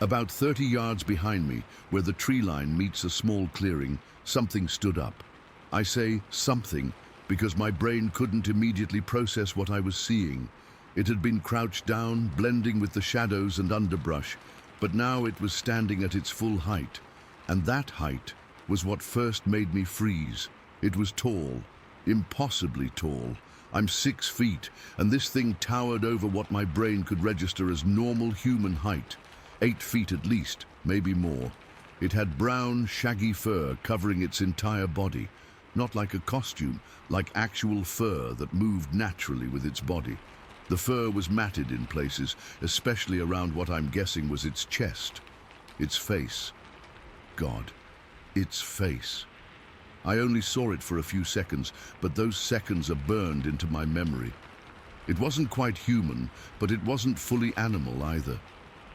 About 30 yards behind me, where the tree line meets a small clearing, something stood up. I say something because my brain couldn't immediately process what I was seeing. It had been crouched down, blending with the shadows and underbrush, but now it was standing at its full height. And that height was what first made me freeze. It was tall, impossibly tall. I'm 6 feet, and this thing towered over what my brain could register as normal human height. 8 feet at least, maybe more. It had brown, shaggy fur covering its entire body. Not like a costume, like actual fur that moved naturally with its body. The fur was matted in places, especially around what I'm guessing was its chest. Its face. God, its face. I only saw it for a few seconds, but those seconds are burned into my memory. It wasn't quite human, but it wasn't fully animal either.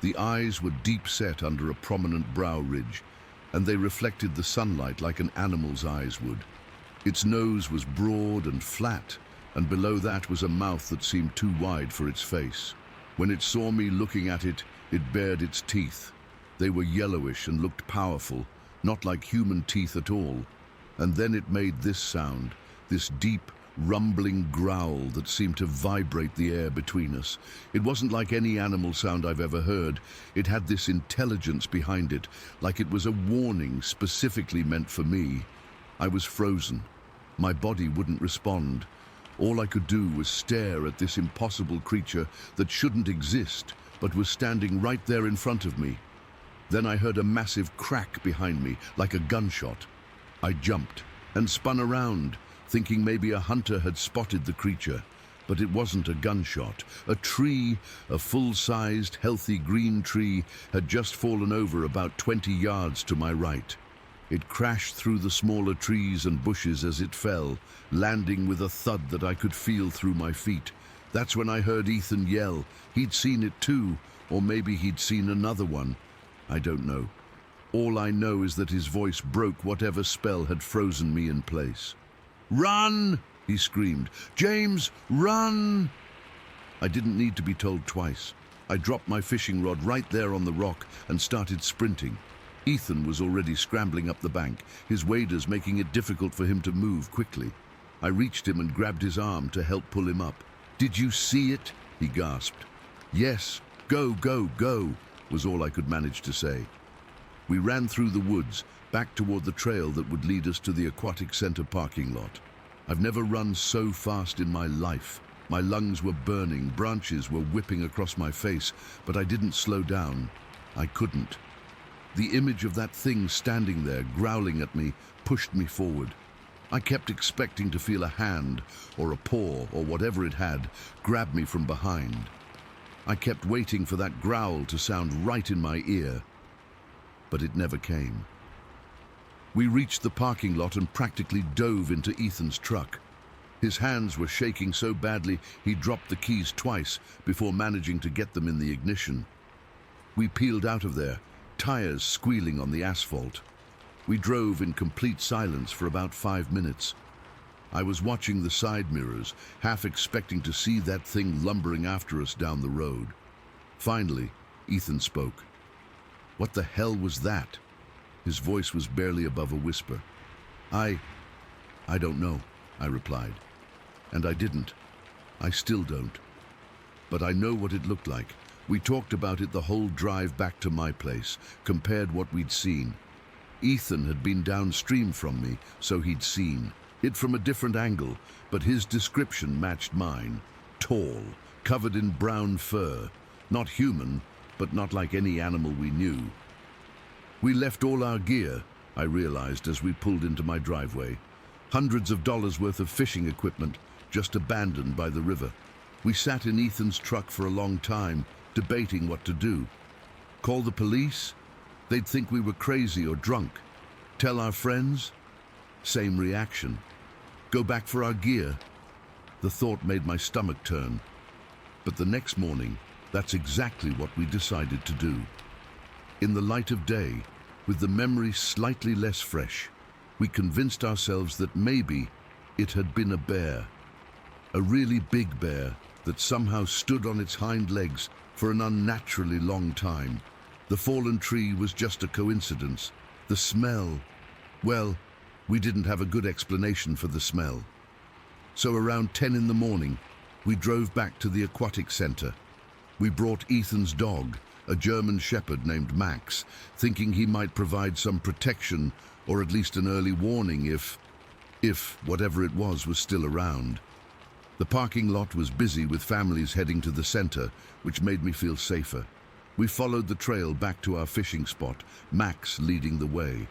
The eyes were deep set under a prominent brow ridge, and they reflected the sunlight like an animal's eyes would. Its nose was broad and flat, and below that was a mouth that seemed too wide for its face. When it saw me looking at it, it bared its teeth. They were yellowish and looked powerful, not like human teeth at all. And then it made this sound, this deep, rumbling growl that seemed to vibrate the air between us. It wasn't like any animal sound I've ever heard. It had this intelligence behind it, like it was a warning specifically meant for me. I was frozen. My body wouldn't respond. All I could do was stare at this impossible creature that shouldn't exist, but was standing right there in front of me. Then I heard a massive crack behind me, like a gunshot. I jumped and spun around, thinking maybe a hunter had spotted the creature. But it wasn't a gunshot. A tree, a full-sized, healthy green tree, had just fallen over about 20 yards to my right. It crashed through the smaller trees and bushes as it fell, landing with a thud that I could feel through my feet. That's when I heard Ethan yell. He'd seen it too, or maybe he'd seen another one. I don't know. All I know is that his voice broke whatever spell had frozen me in place. "Run!" he screamed. "James, run!" I didn't need to be told twice. I dropped my fishing rod right there on the rock and started sprinting. Ethan was already scrambling up the bank, his waders making it difficult for him to move quickly. I reached him and grabbed his arm to help pull him up. "Did you see it?" he gasped. "Yes, go, go, go," was all I could manage to say. We ran through the woods, back toward the trail that would lead us to the aquatic center parking lot. I've never run so fast in my life. My lungs were burning, branches were whipping across my face, but I didn't slow down. I couldn't. The image of that thing standing there, growling at me, pushed me forward. I kept expecting to feel a hand, or a paw, or whatever it had, grab me from behind. I kept waiting for that growl to sound right in my ear. But it never came. We reached the parking lot and practically dove into Ethan's truck. His hands were shaking so badly he dropped the keys twice before managing to get them in the ignition. We peeled out of there, tires squealing on the asphalt. We drove in complete silence for about 5 minutes. I was watching the side mirrors, half expecting to see that thing lumbering after us down the road. Finally, Ethan spoke. "What the hell was that?" His voice was barely above a whisper. I don't know," I replied. And I didn't. I still don't. But I know what it looked like. We talked about it the whole drive back to my place, compared what we'd seen. Ethan had been downstream from me, so he'd seen it from a different angle, but his description matched mine. Tall, covered in brown fur, not human, but not like any animal we knew. We left all our gear, I realized as we pulled into my driveway. Hundreds of dollars worth of fishing equipment, just abandoned by the river. We sat in Ethan's truck for a long time, debating what to do. Call the police? They'd think we were crazy or drunk. Tell our friends? Same reaction. Go back for our gear? The thought made my stomach turn. But the next morning, That's exactly what we decided to do. In the light of day, with the memory slightly less fresh, we convinced ourselves that maybe it had been a bear. A really big bear that somehow stood on its hind legs for an unnaturally long time. The fallen tree was just a coincidence. The smell, well, we didn't have a good explanation for the smell. So around 10 in the morning, we drove back to the aquatic center. We brought Ethan's dog, a German shepherd named Max, thinking he might provide some protection or at least an early warning if whatever it was still around. The parking lot was busy with families heading to the center, which made me feel safer. We followed the trail back to our fishing spot, Max leading the way.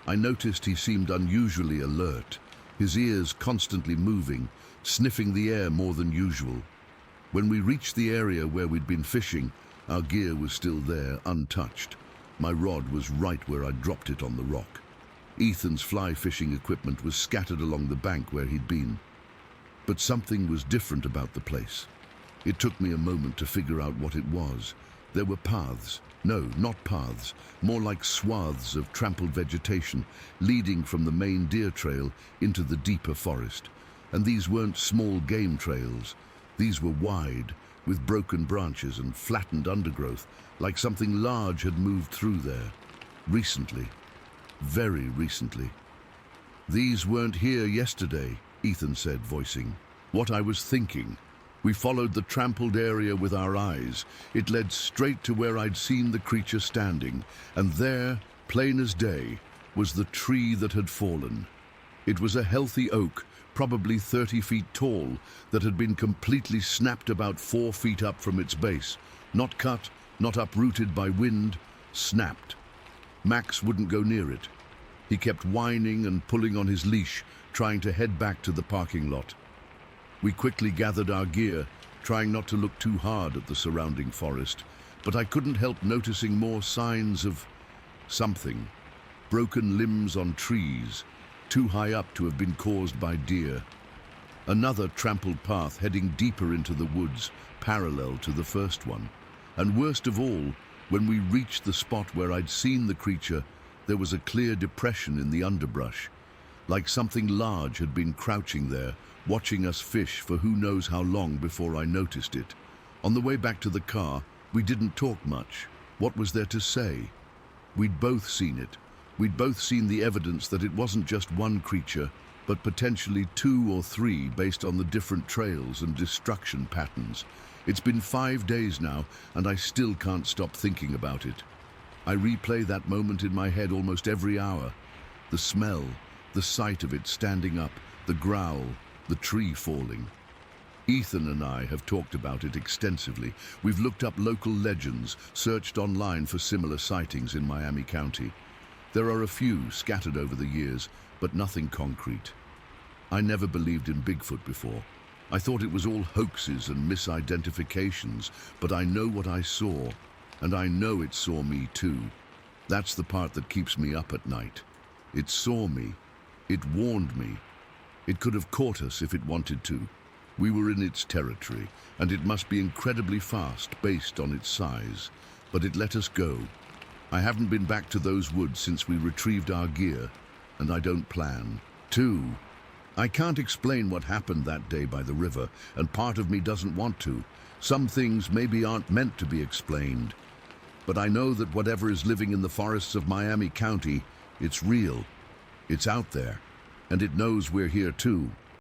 I noticed he seemed unusually alert, his ears constantly moving, sniffing the air more than usual. When we reached the area where we'd been fishing, our gear was still there, untouched. My rod was right where I dropped it on the rock. Ethan's fly fishing equipment was scattered along the bank where he'd been. But something was different about the place. It took me a moment to figure out what it was. There were paths. No, not paths. More like swaths of trampled vegetation leading from the main deer trail into the deeper forest. And these weren't small game trails. These were wide, with broken branches and flattened undergrowth, like something large had moved through there. Recently. Very recently. "These weren't here yesterday," Ethan said, voicing what I was thinking. We followed the trampled area with our eyes. It led straight to where I'd seen the creature standing, and there, plain as day, was the tree that had fallen. It was a healthy oak, probably 30 feet tall, that had been completely snapped about 4 feet up from its base. Not cut, not uprooted by wind, snapped. Max wouldn't go near it. He kept whining and pulling on his leash, trying to head back to the parking lot. We quickly gathered our gear, trying not to look too hard at the surrounding forest, but I couldn't help noticing more signs of something. Broken limbs on trees, too high up to have been caused by deer. Another trampled path heading deeper into the woods, parallel to the first one. And worst of all, when we reached the spot where I'd seen the creature, there was a clear depression in the underbrush, like something large had been crouching there, watching us fish for who knows how long before I noticed it. On the way back to the car, we didn't talk much. What was there to say? We'd both seen it. We'd both seen the evidence that it wasn't just one creature, but potentially 2 or 3 based on the different trails and destruction patterns. It's been 5 days now, and I still can't stop thinking about it. I replay that moment in my head almost every hour. The smell, the sight of it standing up, the growl, the tree falling. Ethan and I have talked about it extensively. We've looked up local legends, searched online for similar sightings in Miami County. There are a few scattered over the years, but nothing concrete. I never believed in Bigfoot before. I thought it was all hoaxes and misidentifications, but I know what I saw, and I know it saw me too. That's the part that keeps me up at night. It saw me. It warned me. It could have caught us if it wanted to. We were in its territory, and it must be incredibly fast based on its size. But it let us go. I haven't been back to those woods since we retrieved our gear, and I don't plan to. I can't explain what happened that day by the river, and part of me doesn't want to. Some things maybe aren't meant to be explained. But I know that whatever is living in the forests of Miami County, it's real. It's out there, and it knows we're here too.